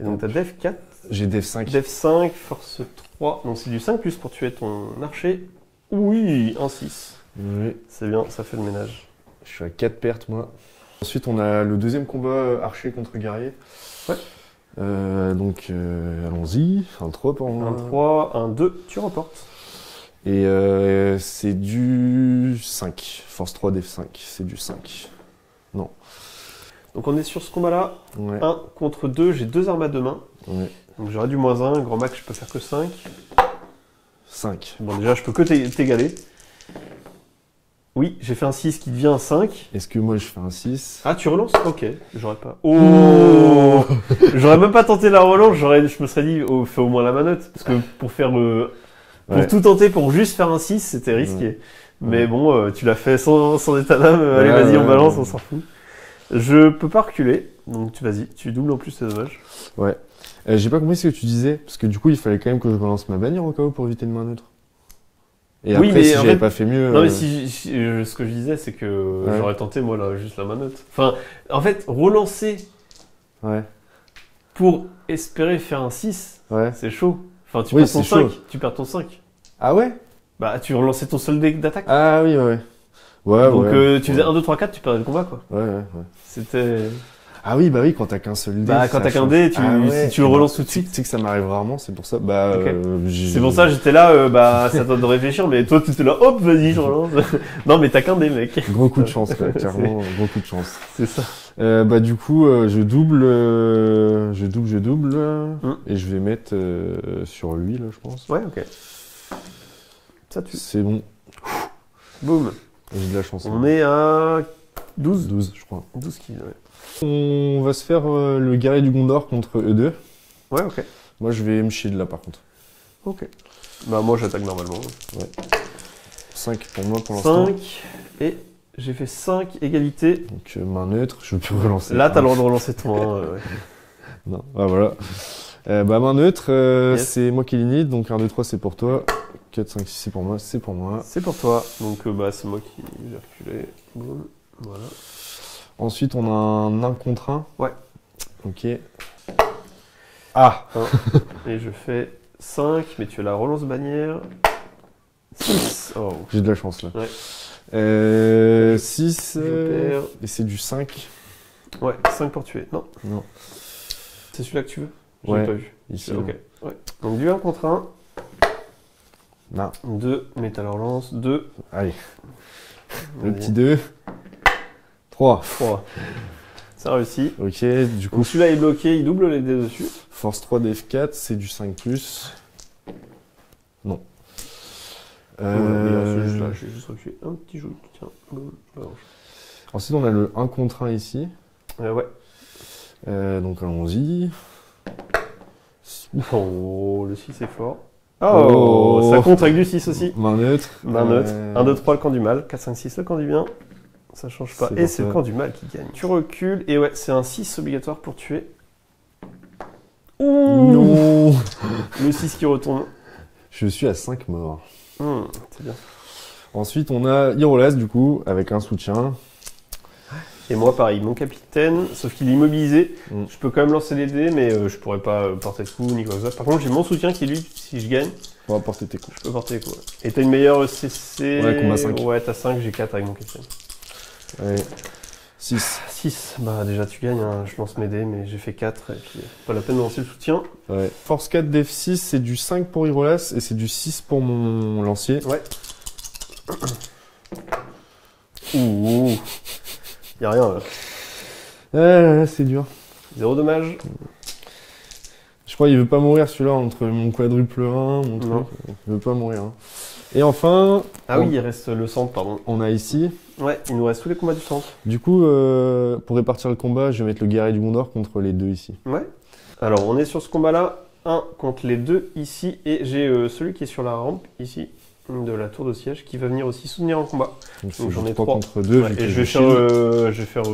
A: Et donc, t'as Def 4.
B: J'ai Def 5.
A: Def 5, force 3. Donc, c'est du 5+ pour tuer ton archer. Oui, un 6.
B: Oui.
A: C'est bien, ça fait le ménage.
B: Je suis à 4 pertes moi. Ensuite on a le deuxième combat archer contre guerrier.
A: Ouais.
B: Donc allons-y. Un 3 pour moi.
A: Un 3, un 2, tu reportes.
B: Et c'est du 5. Force 3 Def 5. C'est du 5. Non.
A: Donc on est sur ce combat-là.
B: Ouais.
A: 1 contre 2, j'ai 2 armes à 2 mains.
B: Ouais.
A: Donc j'aurai du -1, grand max je peux faire que 5.
B: 5.
A: Bon déjà je peux que t'égaler. Oui, j'ai fait un 6 qui devient un 5.
B: Est-ce que moi je fais un 6?
A: Ah tu relances? Ok, j'aurais pas. Oh J'aurais même pas tenté la relance, je me serais dit oh, fais au moins la manotte. Parce que pour faire pour
B: Ouais.
A: tout tenter pour juste faire un 6, c'était risqué.
B: Ouais.
A: Mais bon, tu l'as fait sans état d'âme, allez
B: Ouais,
A: vas-y on
B: ouais,
A: balance,
B: ouais.
A: on s'en fout. Je peux pas reculer, donc vas-y, tu doubles en plus, c'est dommage.
B: Ouais. J'ai pas compris ce que tu disais, parce que du coup il fallait quand même que je relance ma bannière au cas où pour éviter une main neutre. Et
A: Oui,
B: après
A: mais
B: si
A: en
B: j'avais
A: fait-
B: pas fait mieux.
A: Non mais ce que je disais c'est que
B: Ouais.
A: j'aurais tenté moi là juste la manotte. Enfin, en fait, relancer
B: Ouais.
A: pour espérer faire un 6,
B: Ouais.
A: c'est chaud. Enfin, tu
B: Oui,
A: perds ton
B: c'est chaud.
A: 5, tu perds ton 5.
B: Ah ouais?
A: Bah, tu relançais ton seul deck d'attaque.
B: Ah oui, ouais. Ouais,
A: Donc
B: ouais.
A: tu faisais 1, 2, 3, 4, tu perdais le combat quoi.
B: Ouais, ouais, ouais.
A: C'était...
B: Ah oui, bah oui, quand t'as qu'un seul dé.
A: Bah, quand
B: ça
A: t'as qu'un
B: change.
A: dé,
B: Ah ouais,
A: si tu le relances tout de suite.
B: Tu sais que ça m'arrive rarement, c'est pour ça. Bah,
A: Ok.
B: j'ai-
A: C'est pour ça j'étais là, bah ça doit de réfléchir, mais toi tu étais là, hop, vas-y, je relance. Non mais t'as qu'un dé mec.
B: Gros coup de chance, quoi, clairement, gros coup de chance.
A: C'est ça.
B: Bah du coup, je double,
A: Mm.
B: et je vais mettre sur lui là, je pense.
A: Ouais, ok. Ça tue.
B: C'est bon,
A: Boum.
B: j'ai de la chance.
A: On est à 12.
B: 12, je crois.
A: 12 kills, ouais.
B: On va se faire le guerrier du Gondor contre eux deux.
A: Ouais, ok.
B: Moi, je vais me shield là, par contre.
A: Ok. Bah moi j'attaque normalement.
B: 5 pour moi pour l'instant.
A: 5. Et j'ai fait 5 égalités.
B: Donc main neutre, je peux relancer.
A: Là t'as le droit de relancer ton 1. Ouais.
B: Non, ah voilà. Bah main neutre,
A: Yes.
B: c'est moi qui l'init, donc 1, 2, 3 c'est pour toi. 4, 5, 6 c'est pour moi, c'est pour moi.
A: C'est pour toi. Donc bah c'est moi qui vais reculer. Boum. Voilà.
B: Ensuite on a un 1 contre 1.
A: Ouais.
B: Ok. Ah.
A: Et je fais 5, mais tu as la relance bannière. 6. Oh.
B: J'ai de la chance là.
A: Ouais.
B: 6,
A: Je perds.
B: et c'est du 5.
A: Ouais, 5 pour tuer. Non.
B: Non.
A: C'est celui-là que tu veux? J'ai
B: Ouais,
A: pas vu.
B: ici.
A: Ok. Ouais. Donc du 1 contre 1.
B: Non.
A: 2, mais t'as la relance. 2.
B: Allez. Le petit 2. 3.
A: 3. Ça réussit.
B: Ok, du coup,
A: Donc celui-là est bloqué, il double les dés dessus.
B: force 3 d'F4, c'est du 5+. Non.
A: Et ensuite, juste là, j'ai juste reculé un petit jeu. Tiens, boum, balance.
B: Ensuite, on a le 1 contre 1 ici.
A: Ouais.
B: Donc allons-y.
A: Oh, le 6 est fort.
B: Oh.
A: Oh, ça compte avec du 6 aussi.
B: Main neutre.
A: Main neutre. 1, 2, 3, le camp du mal. 4, 5, 6, le camp du bien. Ça change pas.
B: C'est
A: Et
B: pour
A: c'est le
B: ça.
A: camp du mal qui gagne. Tu recules. Et ouais, c'est un 6 obligatoire pour tuer. Ouh.
B: Non.
A: Le 6 qui retourne.
B: Je suis à 5 morts.
A: C'est bien.
B: Ensuite, on a Irolas, du coup, avec un soutien.
A: Et moi, pareil, mon capitaine, sauf qu'il est immobilisé.
B: Mm.
A: Je peux quand même lancer les dés, mais je pourrais pas porter de coup ni quoi que ce soit. Par contre, j'ai mon soutien qui, lui, si je gagne,
B: On va porter tes coups.
A: je peux porter les coups. Ouais. Et t'as une meilleure CC.
B: Ouais, combat 5.
A: Ouais, t'as 5, j'ai 4 avec mon capitaine.
B: Allez. 6.
A: 6, bah déjà tu gagnes, hein. Je lance mes dés, mais j'ai fait 4, et puis pas la peine de lancer le soutien.
B: Ouais. Force 4 d'F6, c'est du 5 pour Irolas et c'est du 6 pour mon lancier.
A: Ouais. Ouh. Y'a rien là.
B: C'est dur.
A: 0 dommage.
B: Je crois qu'il veut pas mourir celui-là entre mon quadruple 1, mon truc.
A: Non.
B: Il veut pas mourir. Hein. Et enfin,
A: Ah oui, il reste le centre, pardon.
B: on a ici.
A: Ouais, il nous reste tous les combats du centre.
B: Du coup, pour répartir le combat, je vais mettre le guerrier du Gondor contre les deux ici.
A: Ouais. Alors, on est sur ce combat-là. 1 contre les deux ici. Et j'ai celui qui est sur la rampe ici, de la tour de siège, qui va venir aussi soutenir en combat.
B: Donc
A: j'en ai
B: 3
A: 3
B: contre 2.
A: Ouais, et je vais faire...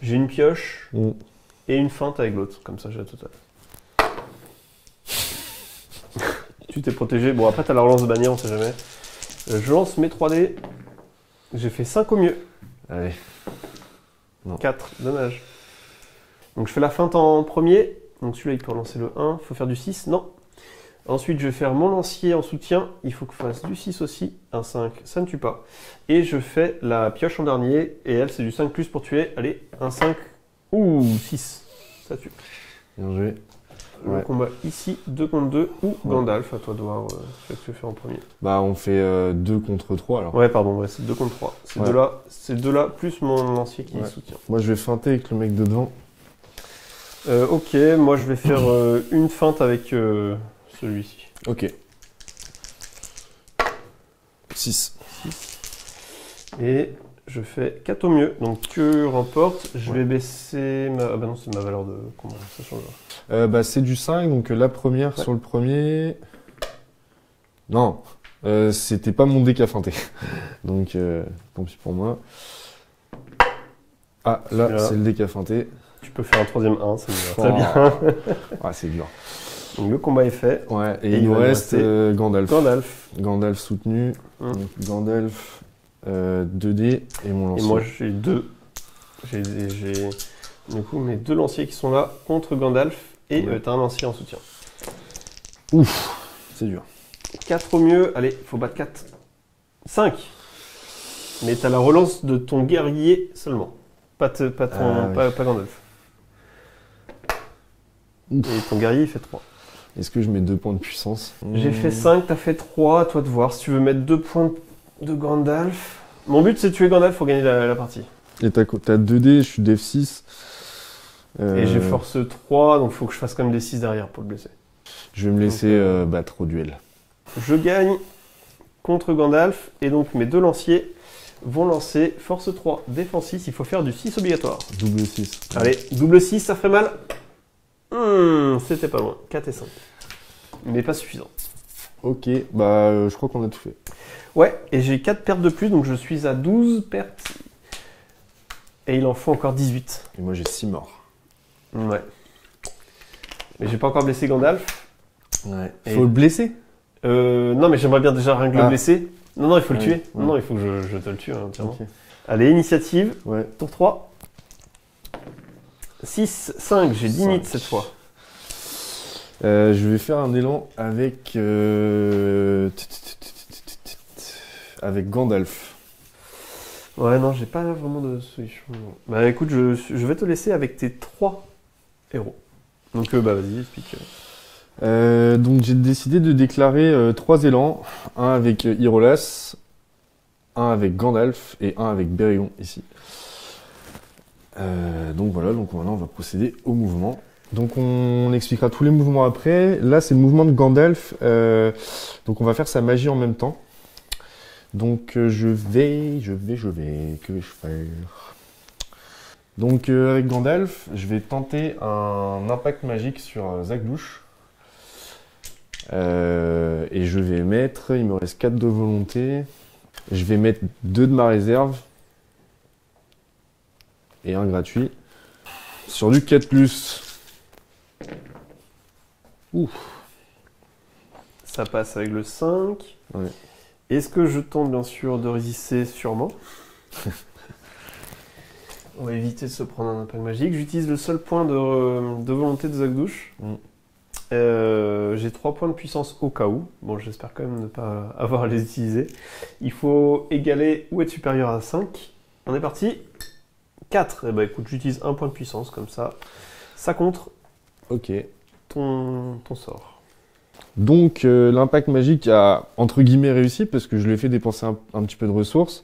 A: j'ai une pioche et une feinte avec l'autre. Comme ça, j'ai la totale. Tu t'es protégé. Bon, après, t'as la relance de bannière, on sait jamais. Je lance mes 3 dés. J'ai fait 5 au mieux.
B: Allez.
A: 4, dommage. Donc je fais la feinte en premier. Donc celui-là, il peut relancer le 1. Il faut faire du 6, non. Ensuite, je vais faire mon lancier en soutien. Il faut que je fasse du 6 aussi. Un 5, ça ne tue pas. Et je fais la pioche en dernier. Et elle, c'est du 5 plus pour tuer. Allez, un 5. Ouh, 6. Ça tue.
B: Bien joué.
A: Le combat ici, 2 contre 2. Ou Gandalf, à toi de voir ce que tu fais en premier.
B: Bah, on fait 2 contre 3 alors.
A: Ouais, pardon, ouais, c'est 2 contre 3. C'est deux-là, plus mon lancier qui soutient.
B: Moi, je vais feinter avec le mec de devant.
A: Ok, moi je vais faire une feinte avec celui-ci.
B: Ok. 6.
A: Et je fais 4 au mieux. Donc que remporte, je vais baisser ma... Ah bah non, c'est ma valeur de combat, ça change.
B: Bah, c'est du 5, donc la première sur le premier... Non, c'était pas mon dé qui a feinté. Donc, tant pis pour moi. Ah, là, c'est le dé qui a feinté.
A: Tu peux faire un troisième 1, ça me va très bien.
B: Ouais, c'est dur.
A: Donc le combat est fait.
B: Ouais, et il nous reste Gandalf.
A: Gandalf
B: soutenu. Donc, Gandalf, 2D et mon lancier.
A: Et moi j'ai 2. J'ai du coup mes 2 lanciers qui sont là contre Gandalf et t'as un lancier en soutien.
B: Ouf, c'est dur.
A: 4 au mieux, allez, faut battre 4. 5. Mais t'as la relance de ton guerrier seulement. Pas Gandalf.
B: Ouf.
A: Et ton guerrier il fait 3.
B: Est-ce que je mets 2 points de puissance?
A: J'ai fait 5, t'as fait 3, à toi de voir. Si tu veux mettre 2 points de Gandalf. Mon but c'est de tuer Gandalf pour gagner la partie.
B: Et t'as 2D, je suis def 6.
A: Et j'ai force 3, donc faut que je fasse quand même des 6 derrière pour le blesser.
B: Je vais me laisser battre au duel.
A: Je gagne contre Gandalf, et donc mes 2 lanciers vont lancer force 3, défense 6, il faut faire du 6 obligatoire.
B: Double 6.
A: Allez, double 6, ça ferait mal. C'était pas loin, 4 et 5. Mais pas suffisant.
B: Ok, bah je crois qu'on a tout fait.
A: Ouais, et j'ai 4 pertes de plus, donc je suis à 12 pertes. Et il en faut encore 18.
B: Et moi j'ai 6 morts.
A: Ouais. Mais j'ai pas encore blessé Gandalf.
B: Ouais. Faut le blesser?
A: Non, mais j'aimerais bien déjà rien que le blesser. Non, il faut le tuer.
B: Ouais.
A: Non, il faut que je te le tue, entièrement.
B: Okay.
A: Allez, initiative.
B: Ouais.
A: Tour 3. 6, 5, j'ai 10 mythes cette fois.
B: Je vais faire un élan avec Gandalf.
A: Ouais, non, j'ai pas vraiment de solution. Bah écoute, je vais te laisser avec tes 3 héros. Donc bah vas-y, explique.
B: Donc j'ai décidé de déclarer 3 élans. Un avec Irolas, un avec Gandalf et un avec Bérégon ici. Donc voilà, donc maintenant on va procéder au mouvement. Donc on expliquera tous les mouvements après. Là c'est le mouvement de Gandalf. Donc on va faire sa magie en même temps. Donc que vais-je faire? Donc avec Gandalf, je vais tenter un impact magique sur Zakdouche. Et je vais mettre, il me reste 4 de volonté. Je vais mettre 2 de ma réserve. Et un gratuit. Sur du 4+. Ouf.
A: Ça passe avec le 5.
B: Ouais.
A: Est-ce que je tente bien sûr de résister? Sûrement. On va éviter de se prendre un impact magique. J'utilise le seul point de volonté de Zakdouche. J'ai 3 points de puissance au cas où. Bon, j'espère quand même ne pas avoir à les utiliser. Il faut égaler ou être supérieur à 5. On est parti. 4. Eh ben écoute, j'utilise un point de puissance comme ça. Ça contre ton sort.
B: Donc l'impact magique a entre guillemets réussi parce que je lui ai fait dépenser un petit peu de ressources.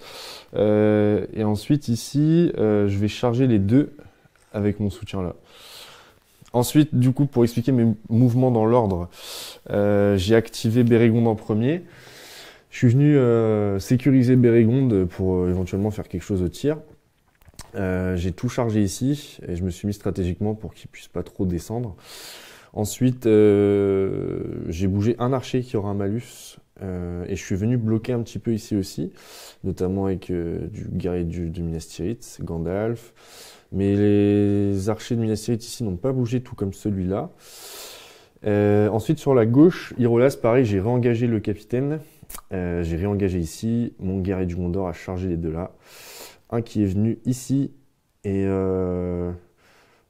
B: Et ensuite ici, je vais charger les 2 avec mon soutien là. Ensuite, du coup, pour expliquer mes mouvements dans l'ordre, j'ai activé Bérégon en premier. suis venu sécuriser Bérégonde pour éventuellement faire quelque chose au tir. J'ai tout chargé ici et je me suis mis stratégiquement pour qu'il puisse pas trop descendre. Ensuite, j'ai bougé un archer qui aura un malus et je suis venu bloquer un petit peu ici aussi, notamment avec du guerrier de Minas Tirith, Gandalf. Mais les archers de Minas Tirith ici n'ont pas bougé, tout comme celui-là. Ensuite, sur la gauche, Irolas, pareil, j'ai réengagé le capitaine. J'ai réengagé ici. Mon guerrier du Gondor a chargé les deux là. Un qui est venu ici et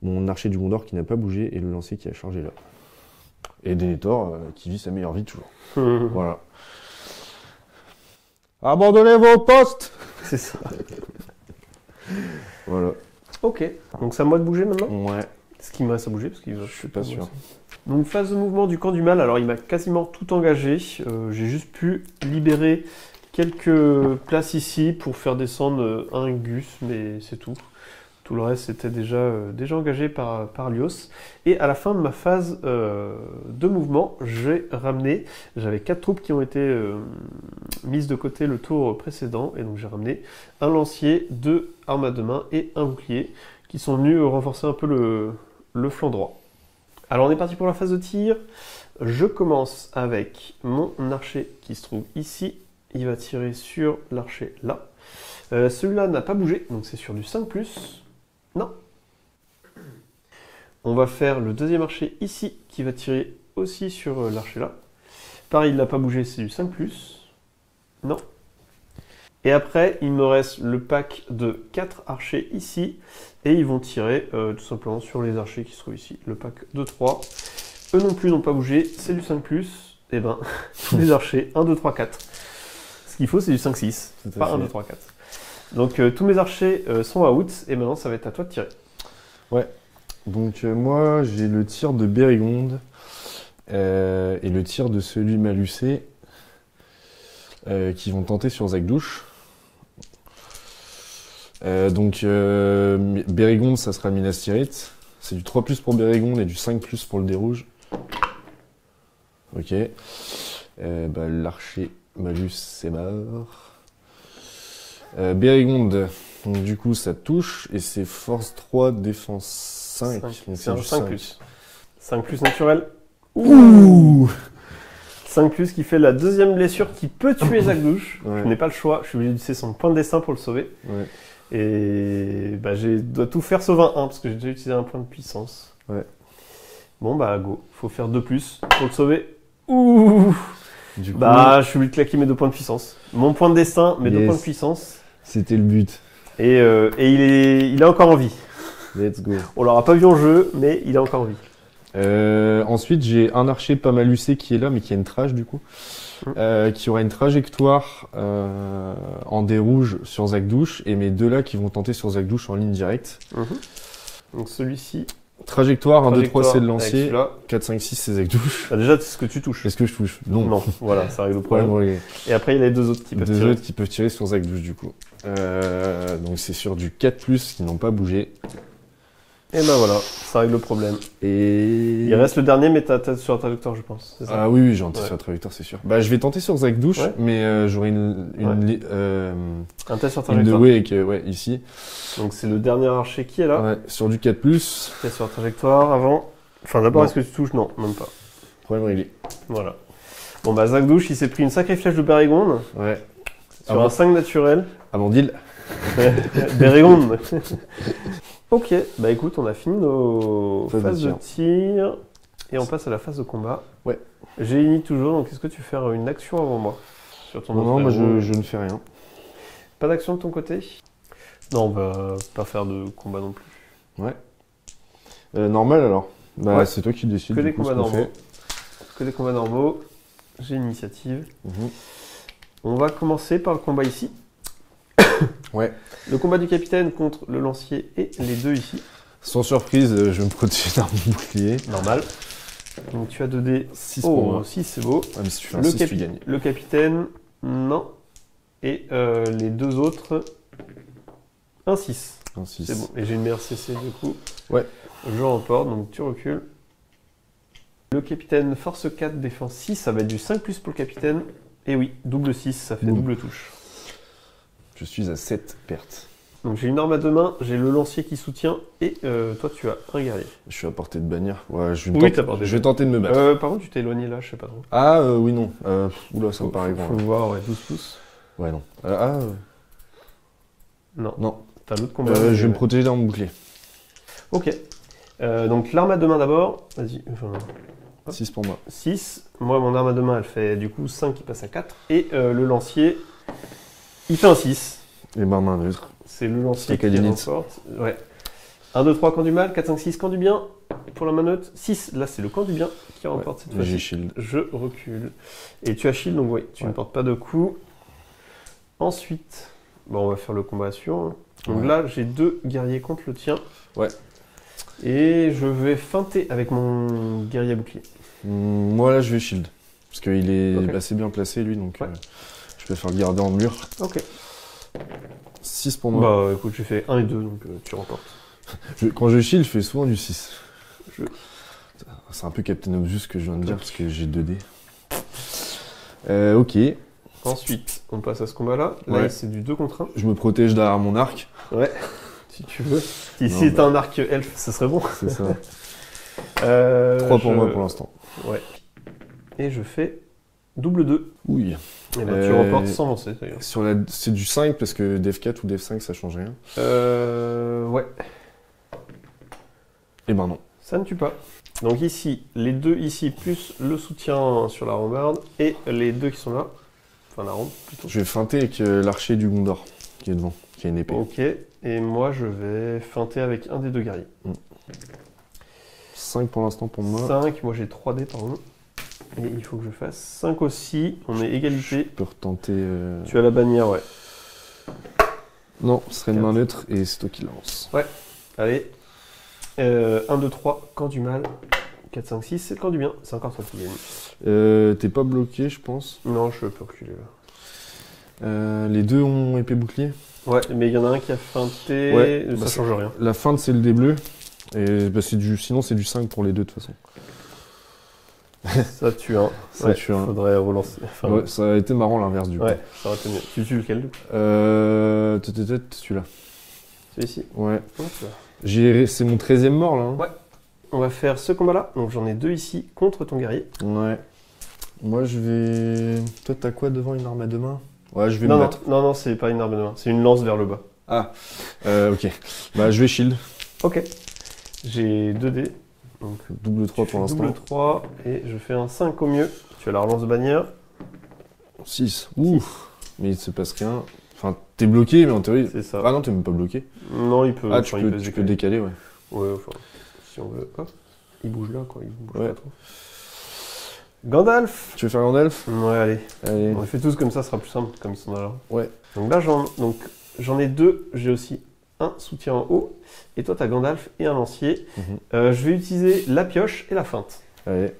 B: mon archer du Gondor qui n'a pas bougé et le lancier qui a chargé là. Et Denethor qui vit sa meilleure vie toujours. Voilà. Abandonnez vos postes!
A: C'est ça.
B: Voilà.
A: Ok, donc c'est à moi de bouger maintenant.
B: Ouais.
A: Ce qui me reste à bouger parce que
B: Je suis pas sûr.
A: Donc phase de mouvement du camp du mal, alors il m'a quasiment tout engagé. J'ai juste pu libérer quelques places ici pour faire descendre un Gus, mais c'est tout. Tout le reste était déjà engagé par Lios. Et à la fin de ma phase de mouvement, j'avais 4 troupes qui ont été mises de côté le tour précédent. Et donc j'ai ramené un lancier, 2 armes à deux mains et un bouclier qui sont venus renforcer un peu le flanc droit. Alors on est parti pour la phase de tir. Je commence avec mon archer qui se trouve ici. Il va tirer sur l'archer là. Celui-là n'a pas bougé, donc c'est sur du 5+. Non. On va faire le deuxième archer ici, qui va tirer aussi sur l'archer là. Pareil, il n'a pas bougé, c'est du 5+. Non. Et après, il me reste le pack de 4 archers ici, et ils vont tirer tout simplement sur les archers qui se trouvent ici. Le pack de 3. Eux non plus n'ont pas bougé, c'est du 5+. Et ben, les archers, 1, 2, 3, 4. Ce qu'il faut, c'est du 5-6, pas 1, 2, 3, 4. Donc tous mes archers sont out, et maintenant ça va être à toi de tirer.
B: Ouais. Donc moi j'ai le tir de Bérégonde et le tir de celui Malucé qui vont tenter sur Zakdouche. Donc Bérégonde ça sera Minas Tirith. C'est du 3+ pour Bérégonde et du 5+ pour le dé rouge. Ok. L'archer Malus c'est mort. Bérégonde, donc du coup ça touche et c'est force 3, défense 5.
A: C'est un 5+. 5+ naturel.
B: Ouh
A: 5+ qui fait la deuxième blessure qui peut tuer Zakdouche.
B: Ouais.
A: Je n'ai pas le choix, je suis obligé d'utiliser son point de destin pour le sauver.
B: Ouais.
A: Et je dois tout faire sauf un 1 parce que j'ai déjà utilisé un point de puissance.
B: Ouais.
A: Bon go, faut faire 2+ pour le sauver. Ouh
B: Du coup,
A: je suis obligé de claquer mes 2 points de puissance. Mon point de destin, mes 2 points de puissance.
B: c'était le but.
A: Et il est encore en vie.
B: Let's go.
A: On l'aura pas vu en jeu, mais il est encore en vie.
B: Ensuite, j'ai un archer pas malucé qui est là, mais qui a une trage du coup. Qui aura une trajectoire en dé rouge sur Zakdouche, et mes deux là qui vont tenter sur Zakdouche en ligne directe.
A: Donc celui-ci.
B: Trajectoire, 1, 2, 3 c'est le lancier,
A: avec
B: 4, 5, 6 c'est Zakdouche.
A: Déjà, c'est ce que tu touches.
B: Est-ce que je touche? Non.
A: Non, voilà, ça règle le problème.
B: Ouais.
A: Et après, il y a les 2 autres qui peuvent tirer.
B: Deux autres qui peuvent tirer sur Zakdouche du coup. Donc c'est sur du 4+ qui n'ont pas bougé.
A: Et ben voilà, ça règle le problème.
B: Et
A: Il reste le dernier, mais t'as sur la trajectoire, je pense. C'est ça.
B: Ah oui, j'ai tenté sur la trajectoire, c'est sûr. Je vais tenter sur Zakdouche, mais j'aurai
A: un test sur
B: une de
A: trajectoire.
B: ouais, ici.
A: Donc c'est le dernier archer qui est là.
B: Ouais, sur du 4+.
A: Test sur la trajectoire avant. Enfin, d'abord,
B: Non.
A: est-ce que tu touches? Non, même pas.
B: Problème réglé.
A: Voilà. Bon, Zakdouche, il s'est pris une sacrée flèche de Bérégonde.
B: Ouais.
A: Sur un 5 naturel.
B: Amandil.
A: Bérégonde. Ok, écoute, on a fini nos
B: Phase de
A: phases de tir. Et on passe à la phase de combat.
B: Ouais.
A: J'ai init toujours, donc est-ce que tu fais une action avant moi sur ton
B: Non,
A: autre
B: moi
A: héros?
B: je ne fais rien.
A: Pas d'action de ton côté? Non, on va pas faire de combat non plus.
B: Ouais. Normal alors.
A: Ouais.
B: C'est toi qui décides.
A: Que
B: du
A: des
B: coup,
A: combats
B: ce qu'on
A: normaux.
B: fait.
A: Que des combats normaux. J'ai l'initiative.
B: Mhm.
A: On va commencer par le combat ici.
B: Ouais.
A: Le combat du capitaine contre le lancier et les deux ici.
B: Sans surprise, je vais me protéger d'un bouclier.
A: Normal. Donc tu as 2 dés.
B: 6 pour moi.
A: 6, c'est beau.
B: Ah, mais si tu fais un 6, tu gagnes.
A: Le capitaine, non. Et les 2 autres, un 6.
B: Un 6.
A: C'est bon. Et j'ai une meilleure CC du coup.
B: Ouais.
A: Je remporte, donc tu recules. Le capitaine force 4, défense 6, ça va être du 5+ pour le capitaine. Et oui, double 6, ça fait double touche.
B: Je suis à 7 pertes.
A: Donc j'ai une arme à deux mains, j'ai le lancier qui soutient, et toi tu as un guerrier.
B: Je suis à portée de bannière. Ouais, je vais tenter de me battre.
A: Par contre, tu t'es éloigné là, je sais pas trop.
B: Ah, oui, non. Oula, ça me paraît grand.
A: Faut voir, ouais, 12 pouces.
B: Ouais, non.
A: Non.
B: Non.
A: T'as l'autre combat.
B: Je vais me protéger dans mon bouclier.
A: Ok. Donc l'arme à deux mains d'abord. Vas-y.
B: 6 pour moi.
A: 6. Moi, mon arme à deux mains, elle fait du coup 5 qui passe à 4. Et le lancier, il fait un 6.
B: Et ma main neutre.
A: C'est le lancier
B: qui
A: remporte. Ouais. 1, 2, 3, camp du mal. 4, 5, 6, camp du bien. Pour la main neutre. 6, là, c'est le camp du bien qui remporte cette fois-ci.
B: J'ai shield.
A: Je recule. Et tu as shield, donc oui, tu ne portes pas de coup. Ensuite, bon, on va faire le combat sûr. Donc là, j'ai 2 guerriers contre le tien.
B: Ouais.
A: Et je vais feinter avec mon guerrier bouclier.
B: Moi, là, je vais shield. Parce qu'il est assez bien placé, lui, donc je préfère le garder en mur.
A: Ok.
B: 6 pour moi.
A: Bah écoute, j'ai fait 1 et 2, donc tu remportes.
B: Quand je shield, je fais souvent du 6. C'est un peu Captain Obvious ce que je viens de dire, parce que j'ai 2 dés. Ok.
A: Ensuite, on passe à ce combat-là. Là, c'est du 2 contre 1.
B: Je me protège derrière mon arc.
A: Ouais, si tu veux. Si t'as un arc elfe, ça serait bon.
B: C'est ça. 3 pour moi pour l'instant.
A: Ouais. Et je fais double 2.
B: Oui.
A: Et là, tu remportes sans lancer, d'ailleurs.
B: C'est du 5 parce que Def 4 ou Def 5 ça change rien.
A: Ouais.
B: Et ben non.
A: Ça ne tue pas. Donc ici, les 2 ici, plus le soutien sur la rambarde, et les 2 qui sont là. Enfin, la rampe plutôt.
B: Je vais feinter avec l'archer du Gondor qui est devant, qui a une épée.
A: Ok. Et moi, je vais feinter avec un des 2 guerriers.
B: 5 pour l'instant pour moi.
A: 5, moi j'ai 3 dés, pardon. Et il faut que je fasse 5 aussi. On est égalité.
B: Je peux retenter.
A: Tu as la bannière, ouais.
B: Non, ce serait une main neutre et c'est toi qui lance.
A: Ouais. Allez. 1, 2, 3, camp du mal. 4, 5, 6, c'est le camp du bien. C'est encore toi qui gagne.
B: T'es pas bloqué, je pense.
A: Non, je peux reculer là.
B: Les deux ont épée bouclier.
A: Ouais, mais il y en a un qui a feinté.
B: Ouais,
A: ça change rien.
B: La feinte, c'est le dé bleu. Et sinon, c'est du 5 pour les deux de toute façon.
A: Ça tue un.
B: Ça tue un.
A: Faudrait relancer. Enfin,
B: ouais, ça a été marrant l'inverse du coup.
A: Ouais, ça aurait été mieux. Tu tues lequel du coup
B: celui-là.
A: Celui-ci.
B: Ouais. C'est mon 13e mort là. Hein.
A: Ouais. On va faire ce combat-là. Donc j'en ai 2 ici contre ton guerrier.
B: Ouais. Moi je vais. Toi t'as quoi devant, une arme à deux mains? Ouais, je vais me battre.
A: Non, c'est pas une arme de main. C'est une lance vers le bas.
B: Ah. Ok. Bah je vais shield.
A: Ok. J'ai 2 dés.
B: Donc double 3 pour l'instant.
A: Double 3 et je fais un 5 au mieux. Tu as la relance de bannière.
B: 6. Ouf. Mais il se passe rien. Enfin, t'es bloqué, mais en théorie.
A: C'est ça.
B: Ah non, t'es même pas bloqué.
A: Non, il peut.
B: Ah, tu peux décaler, ouais.
A: Ouais, enfin, si on veut. Hop. Il bouge là, quoi. Il bouge pas trop. Gandalf.
B: Tu veux faire Gandalf?
A: Ouais, allez.
B: On
A: les fait tous comme ça, ce sera plus simple, comme ils sont là.
B: Ouais.
A: Donc là, j'en ai 2. J'ai aussi un soutien en haut. Et toi, t'as Gandalf et un lancier. Je vais utiliser la pioche et la feinte.
B: Allez.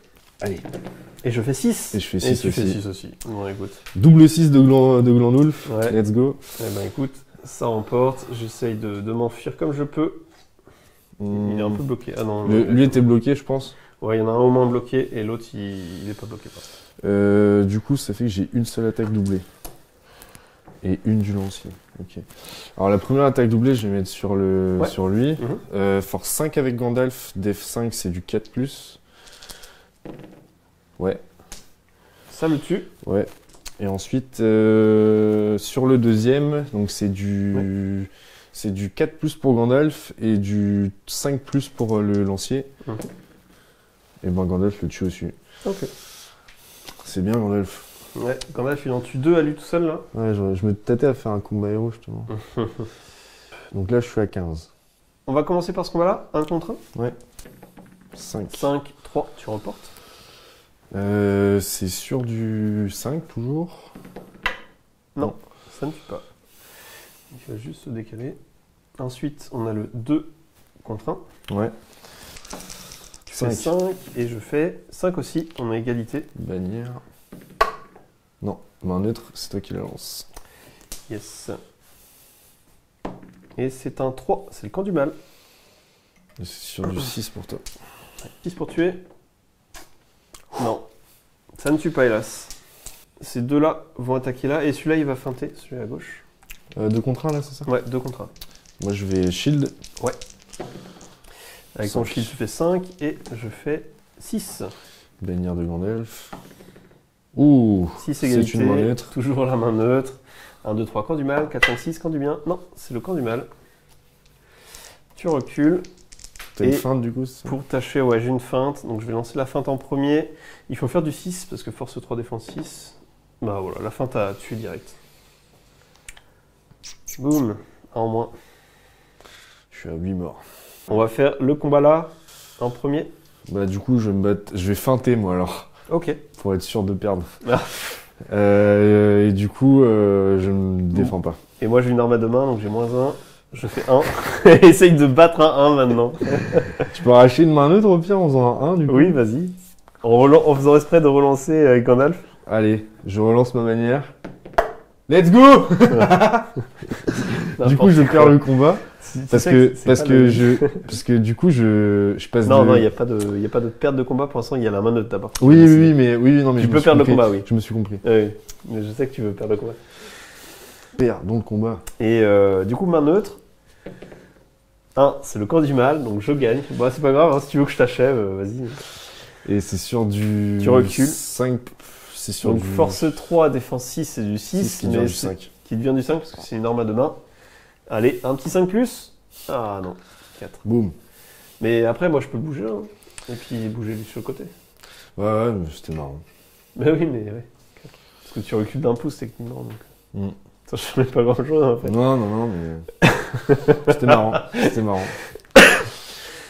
A: Et je fais 6.
B: Et je fais 6 aussi.
A: Tu fais 6 aussi. Bon, écoute.
B: Double 6 de Glandulf.
A: Ouais.
B: Let's go.
A: Eh ben écoute, ça remporte. J'essaye de m'enfuir comme je peux. Il est un peu bloqué. Ah non.
B: Lui était bloqué, je pense.
A: Ouais, il y en a un au moins bloqué et l'autre, il est pas bloqué.
B: Du coup, ça fait que j'ai une seule attaque doublée. Et une du lancier. Ok. Alors la première attaque doublée, je vais mettre sur lui. Force 5 avec Gandalf. Def 5, c'est du 4+. Ouais.
A: Ça le tue.
B: Ouais. Et ensuite, sur le deuxième, donc c'est du 4+ pour Gandalf et du 5+ pour le lancier. Et ben Gandalf le tue aussi.
A: Ok.
B: C'est bien Gandalf.
A: Ouais, Gandalf il en tue 2 à lui tout seul là.
B: Ouais, je me tâtais à faire un combat héros justement. Donc là je suis à 15.
A: On va commencer par ce combat-là, 1 contre 1.
B: Ouais. 5.
A: 5, 3, tu remportes.
B: C'est sur du 5 toujours.
A: Non, ça ne tue pas. Il va juste se décaler. Ensuite, on a le 2 contre 1.
B: Ouais.
A: Tu fais 5 et je fais 5 aussi, on a égalité.
B: Bannière. Non, main neutre, c'est toi qui la lance.
A: Yes. Et c'est un 3, c'est le camp du mal.
B: C'est sur du 6 pour toi.
A: 6 pour tuer. Non, ça ne tue pas hélas. Ces deux-là vont attaquer là, et celui-là, il va feinter, celui à gauche.
B: 2 contre 1 là, c'est ça?
A: Ouais, 2 contre 1.
B: Moi je vais shield.
A: Avec ton shield, tu fais 5, et je fais 6.
B: Bannière de Gandalf. Ouh,
A: 6
B: c'est
A: égalité,
B: une main neutre.
A: toujours la main neutre. 1, 2, 3, camp du mal, 4, 5, 6, camp du bien. Non, c'est le camp du mal. Tu recules.
B: T'as une
A: Et
B: feinte du coup, c'est ça?
A: Pour tâcher, ouais, j'ai une feinte, donc je vais lancer la feinte en premier. Il faut faire du 6, parce que force 3, défense 6. Bah voilà, la feinte a tué direct. Boum, 1 en moins.
B: Je suis à 8 morts.
A: On va faire le combat là, en premier.
B: Bah du coup je vais feinter moi alors,
A: Ok.
B: pour être sûr de perdre.
A: Ah.
B: Et du coup je me défends pas.
A: Et moi j'ai une arme à 2 mains, donc j'ai -1. Je fais 1. Essaye de battre un 1 maintenant.
B: Tu peux arracher une main neutre au pire en faisant un 1 du coup?
A: Oui, vas-y. En faisant exprès de relancer Gandalf.
B: Allez, je relance ma manière. Let's go! Du coup je perds le combat. Parce que du coup je passe
A: Non,
B: de...
A: non, il n'y a pas de perte de combat pour l'instant, il y a la main neutre d'abord.
B: Oui, non, mais
A: Tu
B: je
A: peux
B: me suis
A: perdre le
B: compris.
A: combat, oui.
B: Je me suis compris.
A: Oui, mais je sais que tu veux perdre le combat.
B: Perdons le combat.
A: Et du coup, main neutre. 1, c'est le camp du mal, donc je gagne. Bon, c'est pas grave, hein, si tu veux que je t'achève, vas-y.
B: Et c'est sur du...
A: Tu recules.
B: 5... C'est sur
A: Donc
B: du...
A: force 3, défense 6, c'est du 6,
B: qui
A: mais
B: devient du
A: c'est-
B: 5.
A: qui devient du 5 parce que c'est une arme à 2 mains. Allez, un petit 5 plus. Ah non, 4.
B: Boum.
A: Mais après, moi je peux bouger, hein. Et puis bouger lui sur le côté.
B: Ouais, mais c'était marrant.
A: Mais oui, mais ouais. 4. Parce que tu recules d'1 pouce techniquement, donc.
B: Mm.
A: Ça change pas grand chose en fait.
B: Non, mais... C'était marrant. C'était marrant.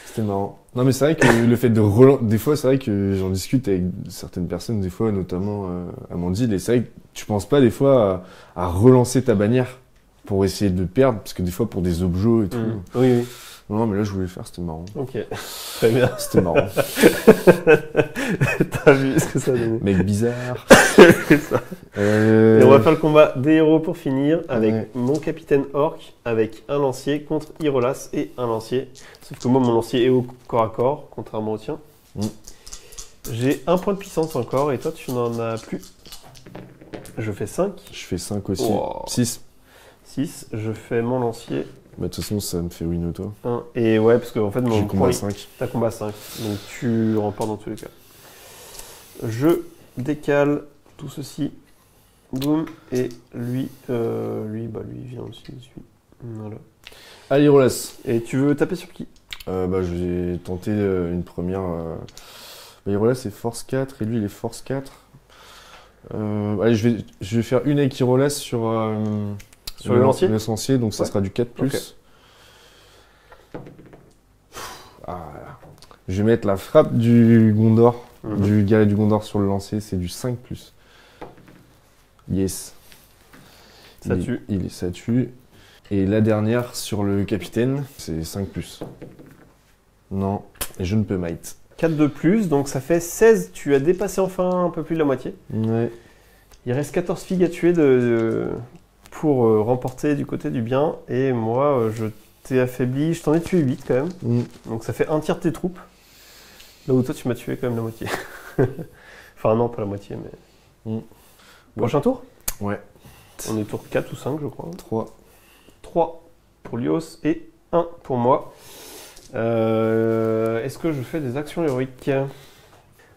B: C'était marrant. Non, mais c'est vrai que le fait de relancer... Des fois, c'est vrai que j'en discute avec certaines personnes, des fois, notamment Amandine, et c'est vrai que tu penses pas, des fois, à relancer ta bannière pour essayer de perdre, parce que des fois, pour des objets et tout...
A: Oui, oui.
B: Non, mais là, je voulais le faire, c'était marrant.
A: Ok. Très bien.
B: C'était marrant.
A: T'as vu ce que ça donne.
B: Mec bizarre.
A: C'est ça. Et on va faire le combat des héros pour finir avec
B: Ouais.
A: mon capitaine orc avec un lancier contre Irolas et un lancier. Sauf que moi mon lancier est au corps à corps, contrairement au tien.
B: Mm.
A: J'ai 1 point de puissance encore et toi tu n'en as plus. Je fais 5.
B: Je fais 5 aussi.
A: Wow.
B: 6.
A: 6. Je fais mon lancier
B: Bah, de toute façon, ça me fait win auto.
A: 1. Et ouais, parce que en fait mon
B: J'ai combat
A: point,
B: 5.
A: t'as combat 5. Donc tu remportes dans tous les cas. Je décale tout ceci. Boum. Et lui, lui vient aussi dessus. Voilà.
B: Allez, Rolas.
A: Et tu veux taper sur qui?
B: Bah, je vais tenter une première. Bah, Rolas, c'est force 4 et lui, il est force 4. Allez, je vais faire une avec Rolas sur
A: le lancier.
B: Le lancier, donc ça
A: Ouais.
B: sera du 4+.
A: Ok.
B: Ah, là. Je vais mettre la frappe du Gondor,
A: Mhm.
B: du galet du Gondor sur le lancer, c'est du 5+. Yes.
A: Ça tue.
B: Ça tue. Et la dernière sur le capitaine, c'est 5+. Non, et je ne peux mate.
A: 4 de plus, donc ça fait 16. Tu as dépassé enfin un peu plus de la moitié.
B: Ouais.
A: Il reste 14 figues à tuer pour remporter du côté du bien. Et moi, je t'ai affaibli. Je t'en ai tué 8 quand même.
B: Mm.
A: Donc ça fait un tiers de tes troupes. Là où toi, tu m'as tué quand même la moitié. Enfin, non, pas la moitié, mais.
B: Mm.
A: Prochain tour?
B: Ouais.
A: On est tour 4 ou 5, je crois.
B: 3.
A: 3 pour Lios et 1 pour moi. Est-ce que je fais des actions héroïques?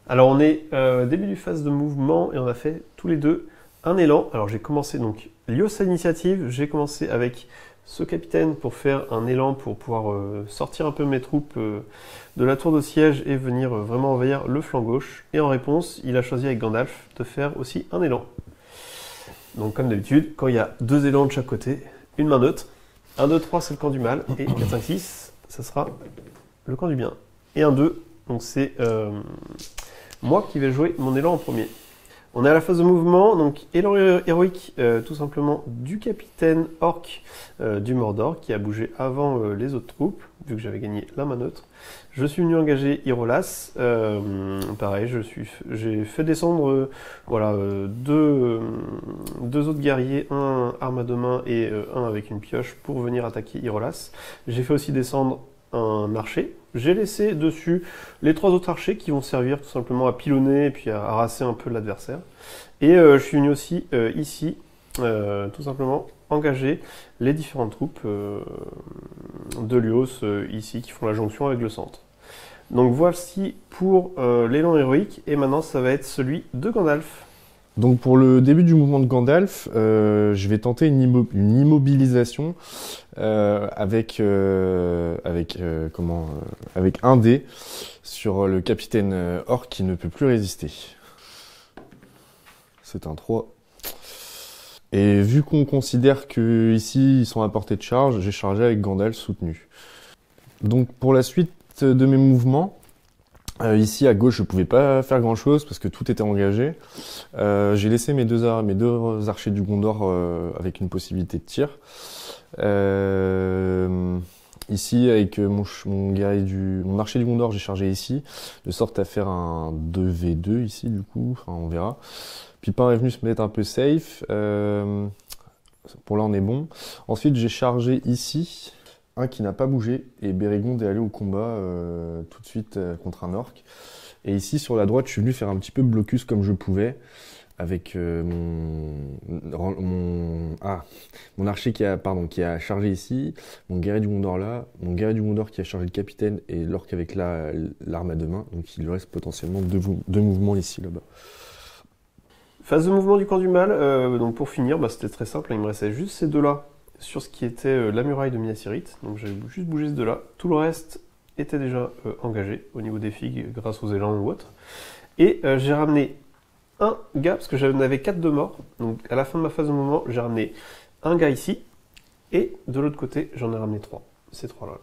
A: Alors on est début du phase de mouvement et on a fait tous les deux un élan. Alors j'ai commencé donc Lios à l'initiative, j'ai commencé avec ce capitaine pour faire un élan pour pouvoir sortir un peu mes troupes de la tour de siège et venir vraiment envahir le flanc gauche. Et en réponse, il a choisi avec Gandalf de faire aussi un élan. Donc comme d'habitude, quand il y a 2 élans de chaque côté, une main neutre. 1, 2, 3 c'est le camp du mal et 4, 5, 6 ça sera le camp du bien. Et 1, 2, donc c'est moi qui vais jouer mon élan en premier. On est à la phase de mouvement, donc élan héroïque tout simplement du capitaine orc du Mordor qui a bougé avant les autres troupes, vu que j'avais gagné la main neutre. Je suis venu engager Irolas, pareil, j'ai fait descendre deux autres guerriers, un arme à 2 mains et un avec une pioche pour venir attaquer Irolas. J'ai fait aussi descendre un archer j'ai laissé dessus les 3 autres archers qui vont servir tout simplement à pilonner et puis à harasser un peu l'adversaire. Et je suis venu aussi ici, tout simplement, engager les différentes troupes de Lios ici qui font la jonction avec le centre. Donc voici pour l'élan héroïque, et maintenant ça va être celui de Gandalf.
B: Donc pour le début du mouvement de Gandalf, je vais tenter une immobilisation avec un dé sur le capitaine Orc qui ne peut plus résister. C'est un 3. Et vu qu'on considère que ici ils sont à portée de charge, j'ai chargé avec Gandalf soutenu. Donc pour la suite de mes mouvements, ici à gauche je pouvais pas faire grand chose parce que tout était engagé. J'ai laissé mes deux archers du Gondor avec une possibilité de tir. Ici avec mon archer du Gondor j'ai chargé ici, de sorte à faire un 2v2 ici du coup, enfin on verra. Pipin est venu se mettre un peu safe. Pour là on est bon. Ensuite j'ai chargé ici un qui n'a pas bougé et Bérégonde est allé au combat tout de suite contre un orc. Et ici sur la droite je suis venu faire un petit peu blocus comme je pouvais avec mon archer qui a chargé ici, mon guerrier du Gondor là, mon guerrier du Gondor qui a chargé le capitaine et l'orc avec l'arme à deux mains. Donc il lui reste potentiellement deux mouvements ici là-bas.
A: Phase de mouvement du camp du mal, donc pour finir, c'était très simple, il me restait juste ces deux-là sur ce qui était la muraille de Minas Tirith, donc j'ai juste bougé ce deux-là. Tout le reste était déjà engagé au niveau des figues grâce aux élans ou autres. Et j'ai ramené un gars, parce que j'en avais 4 de morts, donc à la fin de ma phase de mouvement, j'ai ramené un gars ici, et de l'autre côté, j'en ai ramené 3, ces 3-là.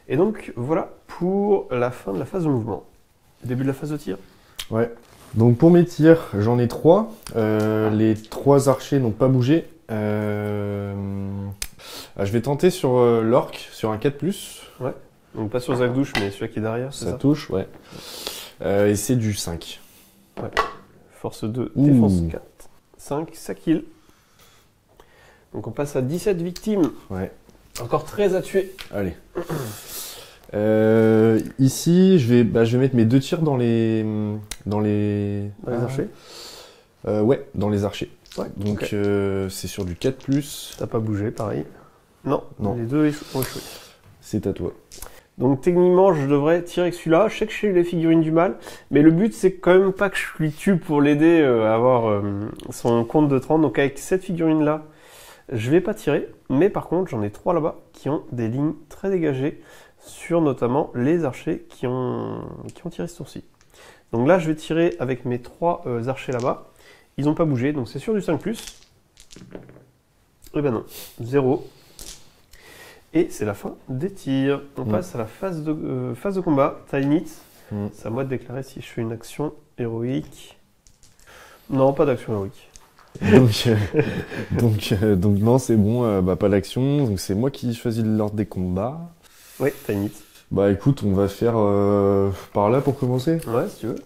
A: Et donc voilà pour la fin de la phase de mouvement. Début de la phase de tir.
B: Ouais. Donc pour mes tirs, j'en ai 3. Les 3 archers n'ont pas bougé. Je vais tenter sur l'orc, sur un 4+.
A: Ouais. Donc pas sur Zagdouche, mais celui qui est derrière, c'est ça?
B: Ça touche, ouais. Et c'est du 5.
A: Ouais. Force 2, défense 4. 5, ça kill. Donc on passe à 17 victimes.
B: Ouais.
A: Encore 13 à tuer.
B: Allez. Ici, je vais mettre mes 2 tirs dans les
A: archers.
B: Ouais, dans les archers.
A: Ouais,
B: donc okay. C'est sur du 4+.
A: T'as pas bougé, pareil. Non, les deux ont échoué.
B: C'est à toi.
A: Donc techniquement, je devrais tirer avec celui-là. Je sais que j'ai eu les figurines du mal, mais le but c'est quand même pas que je lui tue pour l'aider à avoir son compte de 30. Donc avec cette figurine-là, je vais pas tirer, mais par contre j'en ai 3 là-bas qui ont des lignes très dégagées sur notamment les archers qui ont tiré ce tour-ci. Donc là je vais tirer avec mes 3 archers là-bas. Ils n'ont pas bougé, donc c'est sur du 5+. Et ben non, 0. Et c'est la fin des tirs. On passe à la phase de combat. Time it. C'est à moi de déclarer si je fais une action héroïque. Non, pas d'action héroïque.
B: Donc non, c'est bon, pas d'action. Donc c'est moi qui choisis l'ordre des combats.
A: Oui, time it.
B: Bah écoute, on va faire par là pour commencer.
A: Ouais, si tu veux.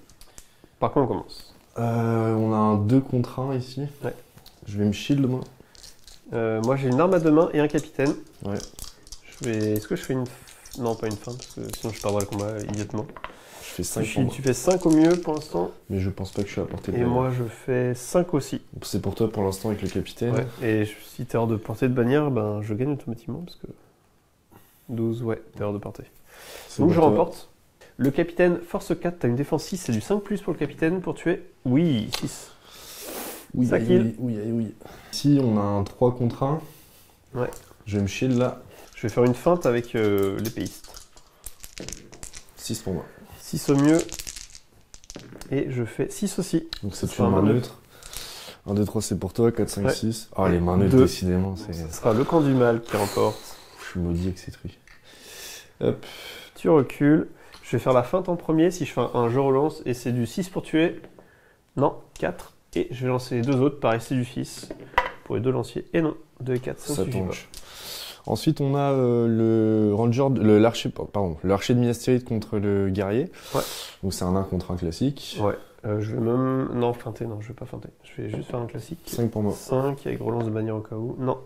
A: Par quoi on commence?
B: On a un 2 contre 1 ici.
A: Ouais.
B: Je vais me shield moi.
A: Moi j'ai une arme à deux mains et un capitaine.
B: Ouais.
A: Est-ce que je fais une... Non, pas une feinte, parce que sinon je perdrai le combat immédiatement.
B: Je fais 5
A: Tu fais 5 au mieux pour l'instant.
B: Mais je pense pas que je suis à portée de
A: Et
B: bannière.
A: moi je fais 5 aussi.
B: C'est pour toi pour l'instant avec le capitaine.
A: Ouais. Et si t'es hors de portée de bannière, ben je gagne automatiquement parce que 12, ouais, t'es hors de portée. Donc je remporte. Le capitaine, force 4, t'as une défense 6, c'est du 5+ pour le capitaine pour tuer. Oui, 6.
B: Oui,
A: ça kill.
B: Oui. Ici on a un 3 contre 1.
A: Ouais.
B: Je vais me shield là.
A: Je vais faire une feinte avec l'épéiste.
B: 6 pour moi.
A: 6 au mieux. Et je fais 6 aussi.
B: Donc c'est une main neutre. 1, 2, 3 c'est pour toi, 4, 5, 6. Ah les mains neutres
A: 2.
B: Décidément.
A: Ce sera le camp du mal qui remporte.
B: Je suis maudit avec ces trucs. Hop.
A: Tu recules. Je vais faire la feinte en premier. Si je fais un je relance et c'est du 6 pour tuer. Non, 4. Et je vais lancer les 2 autres. Pareil, c'est du 6 pour les 2 lanciers. Et non, 2 et 4, ça ne suffit pas.
B: Ensuite, on a l'archer de Minas Tirith contre le guerrier.
A: Ouais.
B: Donc c'est un 1 contre 1 classique.
A: Ouais. Je vais même... Non, feinter, non, je vais pas feinter. Je vais juste faire un classique.
B: 5 pour moi.
A: 5 avec relance de bannière au cas où. Non.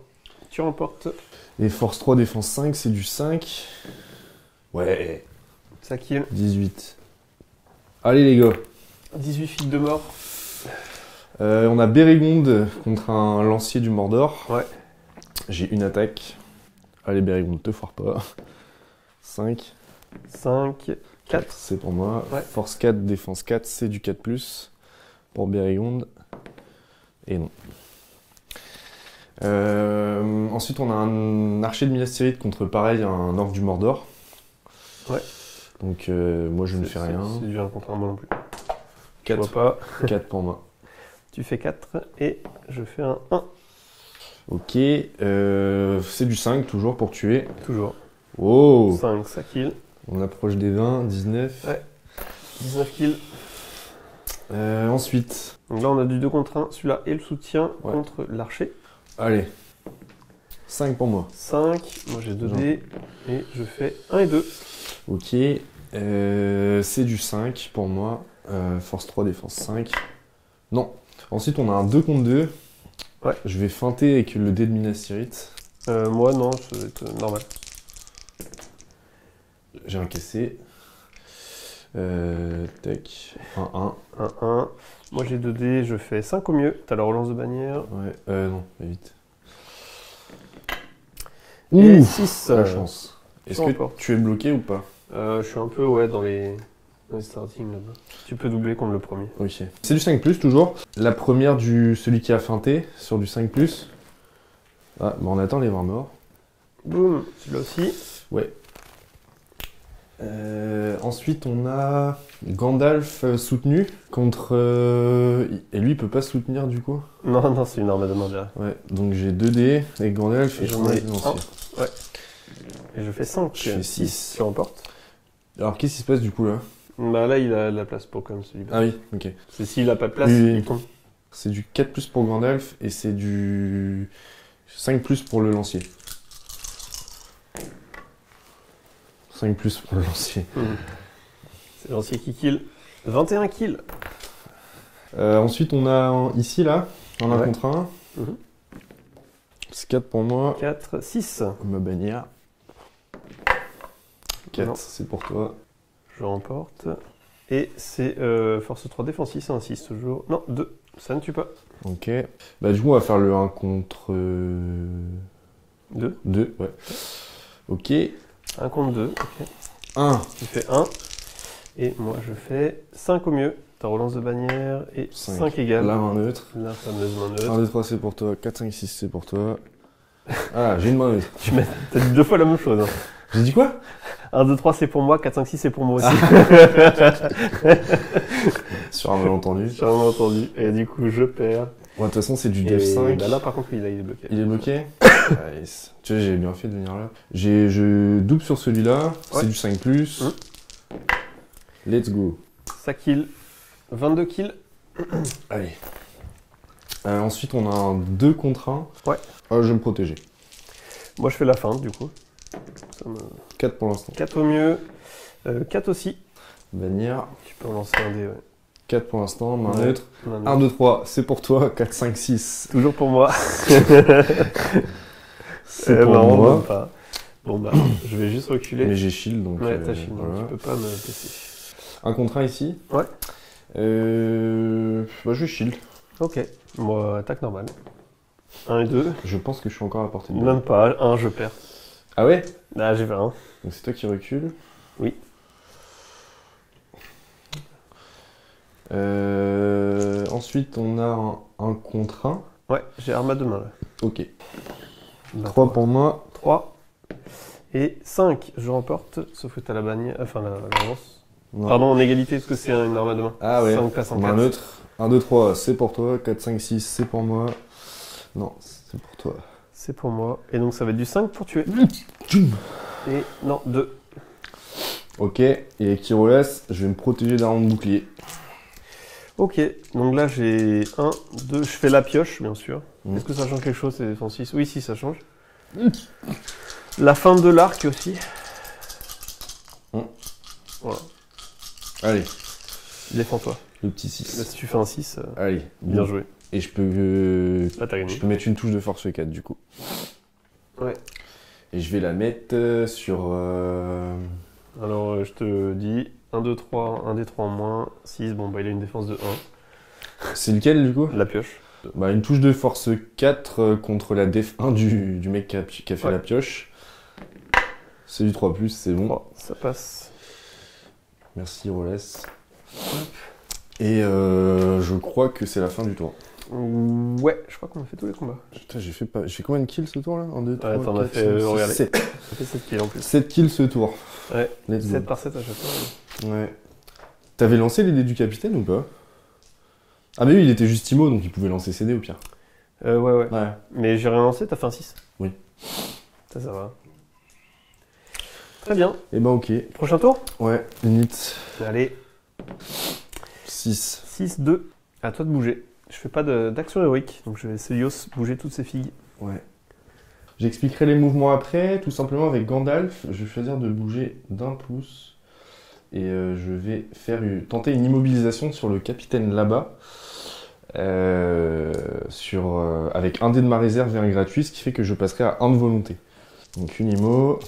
A: Tu remportes.
B: Et force 3, défense 5, c'est du 5. Ouais.
A: Ça kill.
B: 18. Allez les gars.
A: 18 fils de mort.
B: On a Bérégonde contre un lancier du Mordor.
A: Ouais.
B: J'ai une attaque. Allez Bérégonde, te foire pas. 5.
A: 5, 4.
B: C'est pour moi.
A: Ouais.
B: Force 4, défense 4, c'est du 4+. Pour Bérégonde. Et non. Ensuite, on a un archer de Minas Tirith contre pareil un orc du Mordor.
A: Ouais.
B: Donc, moi je ne fais rien.
A: C'est du 1 contre 1, moi non plus.
B: 4.
A: Je vois pas.
B: 4 pour moi.
A: Tu fais 4 et je fais un 1.
B: Ok. C'est du 5 toujours pour tuer.
A: Toujours.
B: Oh.
A: 5, ça kill.
B: On approche des 20, 19.
A: Ouais. 19 kills.
B: Ensuite.
A: Donc là, on a du 2 contre 1. Celui-là et le soutien
B: Ouais.
A: contre l'archer.
B: Allez. 5 pour moi.
A: 5. Moi, j'ai 2 dés. Et je fais 1 et 2.
B: Ok. C'est du 5 pour moi. Force 3, défense 5. Non. Ensuite, on a un 2 contre 2.
A: Ouais.
B: Je vais feinter avec le dé de Minas Tirith.
A: Moi, non, ça va être normal.
B: J'ai encaissé. Tac. 1-1.
A: 1, 1. Moi, j'ai 2 dés. Je fais 5 au mieux. T'as la relance de bannière.
B: Ouais. Non, mais vite.
A: Et
B: Ouh,
A: 6.
B: la chance. Est-ce
A: peu
B: que
A: importe.
B: tu es bloqué ou pas?
A: Je suis un peu dans les starting là-bas. Tu peux doubler contre le premier.
B: Ok. C'est du 5+, toujours. La première du celui qui a feinté sur du 5+. Ah, bah on attend les voir morts.
A: Boum, celui-là aussi.
B: Ouais. Ensuite, on a Gandalf soutenu contre... Et lui, il peut pas soutenir du coup.
A: Non, non, c'est une arme à deux mains déjà.
B: Ouais, donc j'ai 2 dés avec Gandalf et
A: J'en
B: j'en ai
A: ai
B: un aussi.
A: un. Ouais. Et je fais 5.
B: Je fais 6.
A: Tu remportes.
B: Alors, qu'est-ce qui se passe du coup là?
A: Bah là, il a de la place pour comme celui-là.
B: Ah oui, ok.
A: C'est s'il a pas de place,
B: Oui.
A: il tombe.
B: C'est du 4+ pour Gandalf et c'est du 5+ pour le lancier. 5+ pour le lancier.
A: C'est l'ancien qui kill. 21 kills.
B: Ensuite, on a ici, là, en 1
A: Ouais.
B: contre 1.
A: Mhm.
B: C'est 4 pour moi.
A: 4, 6.
B: Ma bannière. 4,
A: Non.
B: c'est pour toi.
A: Je remporte. Et c'est force 3 défensif, c'est un 6 toujours. Non, 2. Ça ne tue pas.
B: Ok. Bah, du coup, on va faire le 1 contre
A: 2.
B: 2. Ouais. Ok.
A: 1 contre 2. Ok.
B: 1.
A: Tu fais 1. Et moi, je fais 5 au mieux. Ta relance de bannière et 5 égales.
B: La main neutre.
A: La fameuse main
B: 1,
A: neutre.
B: 2, 3, c'est pour toi. 4, 5, 6, c'est pour toi. Ah, j'ai une main neutre.
A: T'as dit 2 fois la même chose. Hein.
B: J'ai dit quoi?
A: 1, 2, 3, c'est pour moi. 4, 5, 6, c'est pour moi aussi.
B: Sur un malentendu.
A: J'ai vraiment entendu. Et du coup, je perds.
B: Ouais, de toute façon, c'est du
A: Et
B: def 5.
A: bah là, par contre, il est bloqué.
B: Il est bloqué. Nice. Tu vois, j'ai bien fait de venir là. Je double sur celui-là.
A: Ouais.
B: C'est du 5+. Let's go.
A: Ça kill. 22 kills.
B: Allez. Ensuite, on a un 2 contre 1.
A: Ouais.
B: Je vais me protéger.
A: Moi, je fais la feinte, du coup. Ça me...
B: 4 pour l'instant.
A: 4 au mieux. 4 aussi.
B: Bannière.
A: Tu peux en lancer un dé, ouais.
B: 4 pour l'instant. Main
A: Ouais.
B: neutre.
A: Non,
B: 1, 2, 3. C'est pour toi. 4, 5, 6.
A: Toujours pour moi.
B: C'est pour
A: marrant,
B: moi.
A: même pas. Bon, bah, je vais juste reculer.
B: Mais j'ai shield, donc...
A: Ouais, t'as shield,
B: voilà.
A: tu peux pas me blesser.
B: Un contre 1 ici.
A: Ouais.
B: Bah, je vais shield.
A: Ok. Moi, attaque normale. 1 et 2.
B: Je pense que je suis encore à portée de balle.
A: Même pas. 1, je perds.
B: Ah ouais?
A: Là, j'ai fait 1.
B: Donc c'est toi qui recules.
A: Oui.
B: Ensuite, on a un contre 1.
A: Ouais, j'ai arme à deux mains, là.
B: Ok.
A: Bah,
B: 3 pour moi.
A: 3. Et 5, je remporte. Sauf que t'as la bannière. Enfin, la relance.
B: Non.
A: Pardon, en égalité, parce que c'est une arme à deux mains.
B: Ah ouais.
A: 5 passe en
B: Main
A: 4.
B: neutre. 1, 2, 3, c'est pour toi. 4, 5, 6, c'est pour moi. Non, c'est pour toi.
A: C'est pour moi. Et donc, ça va être du 5 pour tuer. Et non, 2.
B: Ok. Et Kyrolas, je vais me protéger d'un rang de bouclier.
A: Ok, donc là j'ai 1, 2, je fais la pioche bien sûr.
B: Mhm.
A: Est-ce que ça change quelque chose, c'est défense 6? Oui, si, ça change. La fin de l'arc aussi.
B: Mhm.
A: Voilà,
B: Allez,
A: défends-toi.
B: le petit
A: Là,
B: 6.
A: si tu fais un 6,
B: Allez,
A: bien
B: bon.
A: joué.
B: Et je peux
A: Là t'as gagné.
B: mettre une touche de force 4 du coup.
A: Ouais.
B: Et je vais la mettre sur
A: Alors, je te dis 1, 2, 3, 1 des 3 en moins, 6. Bon, bah, il a une défense de 1.
B: C'est lequel du coup?
A: La pioche.
B: Bah, une touche de force 4 contre la def 1 du mec qui a fait la pioche. C'est du 3+, c'est bon.
A: 3, ça passe.
B: Merci Rolès. Et je crois que c'est la fin du tour.
A: Ouais, je crois qu'on a fait tous les combats.
B: Putain, j'ai fait combien de kills ce tour là? 1, 2, 3,
A: Ouais, t'en as
B: 4,
A: fait,
B: 5, 6,
A: regardez.
B: 7.
A: Ça fait 7 kills en plus.
B: 7 kills ce tour.
A: Ouais,
B: Let's
A: 7
B: go.
A: par 7 à chaque fois.
B: Ouais. T'avais lancé les dés du capitaine ou pas? Ah mais oui, il était juste IMO, donc il pouvait lancer ses dés au pire.
A: Ouais.
B: Ouais.
A: Mais j'ai rien lancé, t'as fait un 6.
B: Oui.
A: Ça va. Très bien.
B: Et ben ok.
A: Prochain tour?
B: Ouais, limite.
A: Allez,
B: 6.
A: 6, 2. À toi de bouger. Je fais pas d'action héroïque, donc je vais laisser Yos bouger toutes ses figues.
B: Ouais. J'expliquerai les mouvements après. Tout simplement avec Gandalf, je vais choisir de bouger d'1 pouce. Et je vais tenter une immobilisation sur le capitaine là-bas. Avec un dé de ma réserve et un gratuit, ce qui fait que je passerai à 1 de volonté. Donc une immo.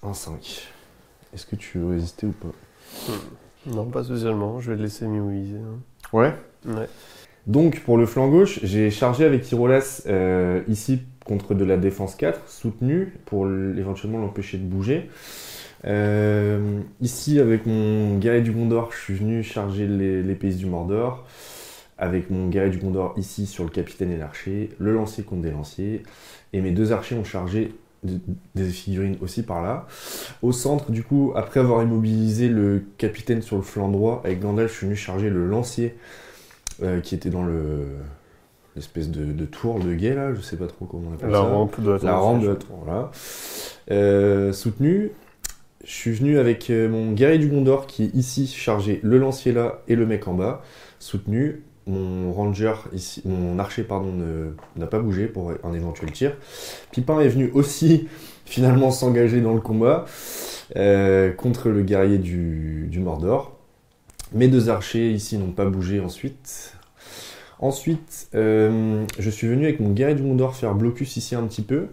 B: Un 5. Est-ce que tu veux résister ou pas?
A: Non, pas spécialement, je vais le laisser m'immobiliser.
B: Ouais.
A: Ouais.
B: Donc pour le flanc gauche, j'ai chargé avec Tyrolas ici contre de la défense 4, soutenu pour éventuellement l'empêcher de bouger. Ici avec mon guerrier du Gondor, je suis venu charger les pays du Mordor. Avec mon guerrier du Gondor ici sur le capitaine et l'archer, le lancier contre des lanciers. Et mes deux archers ont chargé des figurines aussi par là. Au centre, du coup, après avoir immobilisé le capitaine sur le flanc droit, avec Gandalf, je suis venu charger le lancier qui était dans l'espèce de tour de guet là, je sais pas trop comment on appelle
A: La
B: ça.
A: rampe de la tour.
B: La rampe de la tour, voilà. Soutenu. Je suis venu avec mon guerrier du Gondor qui est ici chargé le lancier là et le mec en bas. Soutenu. Mon ranger ici, mon archer pardon, n'a pas bougé pour un éventuel tir. Pipin est venu aussi finalement s'engager dans le combat contre le guerrier du Mordor. Mes deux archers ici n'ont pas bougé ensuite. Ensuite, je suis venu avec mon guerrier du Gondor faire blocus ici un petit peu.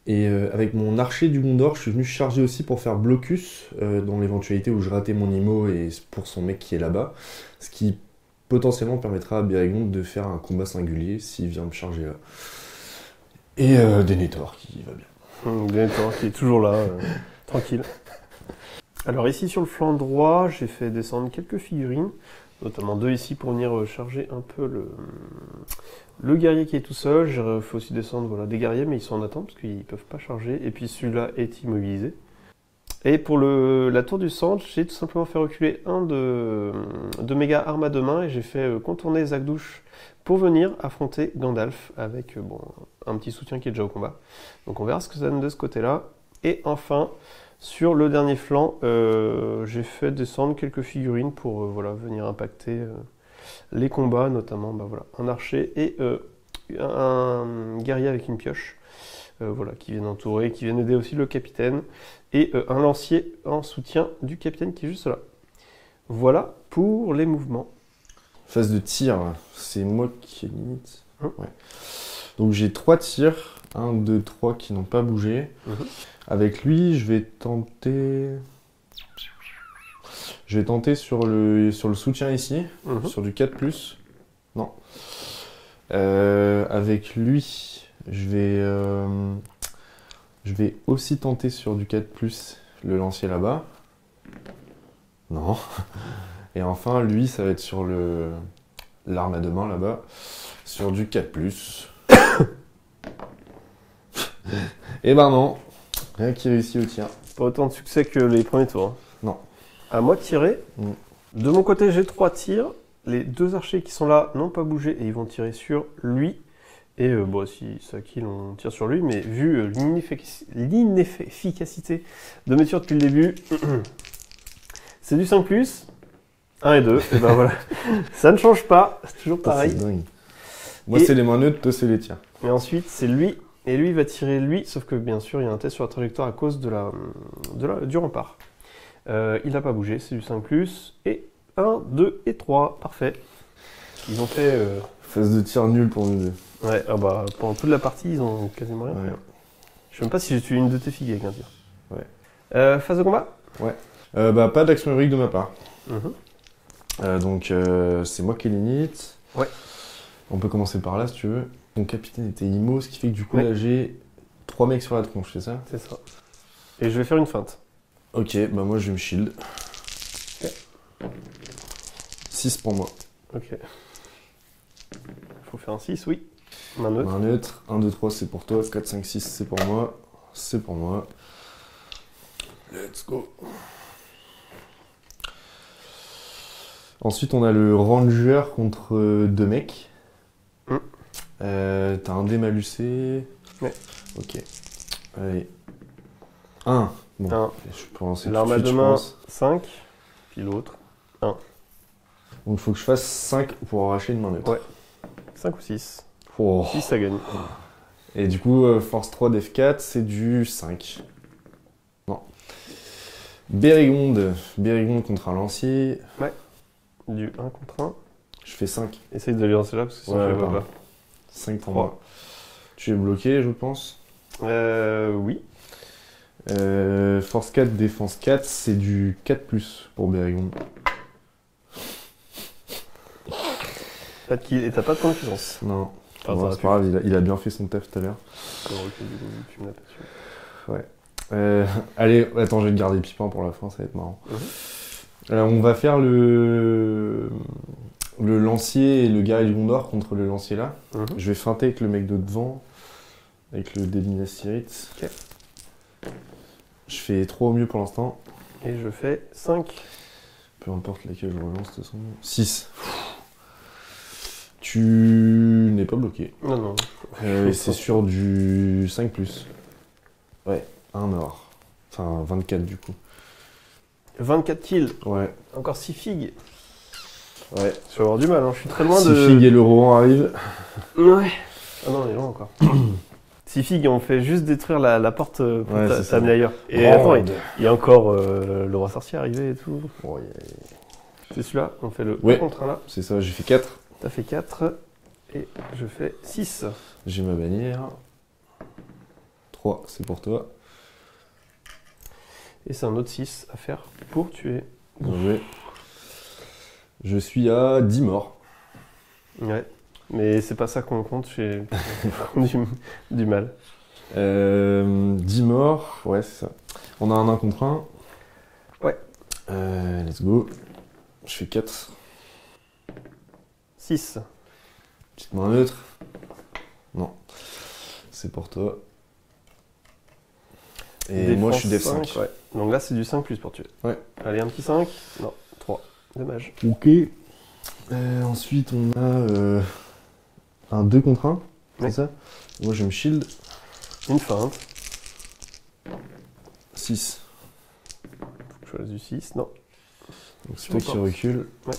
B: Et avec mon archer du Gondor, je suis venu charger aussi pour faire blocus dans l'éventualité où je ratais mon IMO et pour son mec qui est là-bas. Ce qui potentiellement permettra à Bérégonde de faire un combat singulier s'il vient me charger là. Et Denethor qui va bien.
A: Denethor qui est toujours là, tranquille. Alors ici sur le flanc droit, j'ai fait descendre quelques figurines, notamment 2 ici pour venir charger un peu le guerrier qui est tout seul. J'ai fait aussi descendre des guerriers, mais ils sont en attente parce qu'ils ne peuvent pas charger. Et puis celui-là est immobilisé. Et pour la tour du centre, j'ai tout simplement fait reculer un de méga armes à deux mains et j'ai fait contourner Zakdouche pour venir affronter Gandalf avec un petit soutien qui est déjà au combat. Donc on verra ce que ça donne de ce côté-là. Et enfin, sur le dernier flanc, j'ai fait descendre quelques figurines pour venir impacter les combats, notamment un archer et un guerrier avec une pioche. Qui viennent entourer, qui viennent aider aussi le capitaine, et un lancier en soutien du capitaine qui est juste là. Voilà pour les mouvements.
B: Phase de tir, c'est moi qui ai limite. Ouais. Donc j'ai 3 tirs, 1, 2, 3 qui n'ont pas bougé. Avec lui, je vais tenter sur le soutien ici, sur du 4+. Non. Avec lui, je vais aussi tenter sur du 4+, le lancier là-bas. Non. Et enfin, lui, ça va être sur l'arme à deux mains là-bas, sur du 4+. Et ben non, rien qui réussit au tir.
A: Pas autant de succès que les premiers tours.
B: Non.
A: À moi de tirer. De mon côté, j'ai 3 tirs. Les 2 archers qui sont là n'ont pas bougé et ils vont tirer sur lui. Et si ça kill, on tire sur lui, mais vu l'inefficacité de mes tirs depuis le début, c'est du 5+, 1 et 2, et ben voilà. Ça ne change pas, c'est toujours pareil.
B: C'est dingue. Moi, c'est les mains neutres, toi, c'est les tirs.
A: Et ensuite, c'est lui, et lui, il va tirer lui, sauf que bien sûr, il y a un test sur la trajectoire à cause du rempart. Il n'a pas bougé, c'est du 5+, et 1, 2 et 3, parfait. Ils ont fait...
B: Phase de tir nulle pour nous deux.
A: Ouais, pendant toute la partie, ils ont quasiment rien fait. Je sais même pas si j'ai tué une de tes figues avec un tir.
B: Ouais.
A: Phase de combat.
B: Bah, pas d'action héroïque de ma part.
A: Mhm.
B: Donc, c'est moi qui ai l'init.
A: Ouais.
B: On peut commencer par là si tu veux. Mon capitaine était IMO, ce qui fait que du coup,
A: Ouais.
B: là, j'ai 3 mecs sur la tronche, c'est ça?
A: C'est ça. Et je vais faire une feinte.
B: Ok, bah moi, je vais me shield.
A: Ok.
B: 6 pour moi.
A: Ok. Faut faire un 6, oui. Main neutre.
B: Un neutre, 1, 2, 3, c'est pour toi. 4, 5, 6, c'est pour moi. C'est pour moi. Let's go. Ensuite, on a le Ranger contre 2 mecs.
A: Mm.
B: T'as un dé malucé.
A: Ouais.
B: Ok. Allez. 1. Bon,
A: Un.
B: je peux lancer tout de
A: L'arme à
B: suite,
A: deux
B: je
A: mains,
B: pense.
A: 5. Puis l'autre.
B: Donc, il faut que je fasse 5 pour arracher une main neutre.
A: Ouais. 5 ou 6.
B: Oh.
A: 6, ça gagne.
B: Et du coup, force 3 d'F4, c'est du 5. Non. Bérigonde contre un lancier.
A: Du 1 contre 1.
B: Je fais 5.
A: Essaye de les lancer là parce que sinon
B: Ouais,
A: je les vois
B: pardon.
A: pas.
B: 5 pour
A: 3.
B: moi. Tu es bloqué, je pense.
A: Oui.
B: Force 4, défense 4, c'est du 4+, pour Bérigonde.
A: Pas de kill. Et t'as pas de point de puissance.
B: Non.
A: Enfin,
B: Bon,
A: ça
B: c'est
A: va
B: pas grave, il a bien fait son taf tout à l'heure.
A: plus. Ok, du coup, tu me l'as pas dessus.
B: Allez, attends, je vais te garder Pipin pour la fin, ça va être marrant.
A: Mhm.
B: Alors, on va faire le lancier et le guerrier du Gondor contre le lancier là.
A: Mhm.
B: Je vais feinter avec le mec de devant, avec le dé de Minas Tirith.
A: Ok.
B: Je fais 3 au mieux pour l'instant.
A: Et je fais 5.
B: Peu importe laquelle je relance de toute façon. 6. Tu n'es pas bloqué.
A: Non, non.
B: Et c'est sur du 5+. Ouais, un or. Enfin, 24 du coup.
A: 24 kills.
B: Ouais.
A: Encore 6 figues.
B: Ouais.
A: Je vais avoir du mal, hein. Je suis très loin
B: Si
A: de.
B: Fig et le Rohan arrivent.
A: Ouais. Ah non, il est loin encore. 6 figues, on fait juste détruire la porte pour
B: Ouais, c'est ça.
A: t'amener ailleurs. Et attends, il y a encore le roi sorcier arrivé et tout.
B: Oh,
A: C'est celui-là, on fait le
B: Ouais.
A: 1 contre 1 là.
B: c'est ça, j'ai fait 4.
A: T'as fait 4. Et je fais 6.
B: J'ai ma bannière. 3, c'est pour toi.
A: Et c'est un autre 6 à faire pour tuer.
B: Bien joué. Je suis à 10 morts.
A: Ouais. Mais c'est pas ça qu'on compte, j'ai du mal.
B: 10 morts, ouais, c'est ça. On a un 1 contre 1.
A: Ouais.
B: Let's go. Je fais 4.
A: 6.
B: Petite main neutre. Non. C'est pour toi. Et moi, je suis def 5.
A: Ouais. Donc là, c'est du 5 plus pour tuer.
B: Ouais.
A: Allez, un petit 5. Non, 3. Dommage.
B: Ok. Ensuite, on a un 2 contre 1. C'est
A: Ouais.
B: ça? Moi, je me shield.
A: Une feinte.
B: 6.
A: Faut que je fasse du 6. Non.
B: Donc, c'est toi qui
A: Encore.
B: recule.
A: Ouais.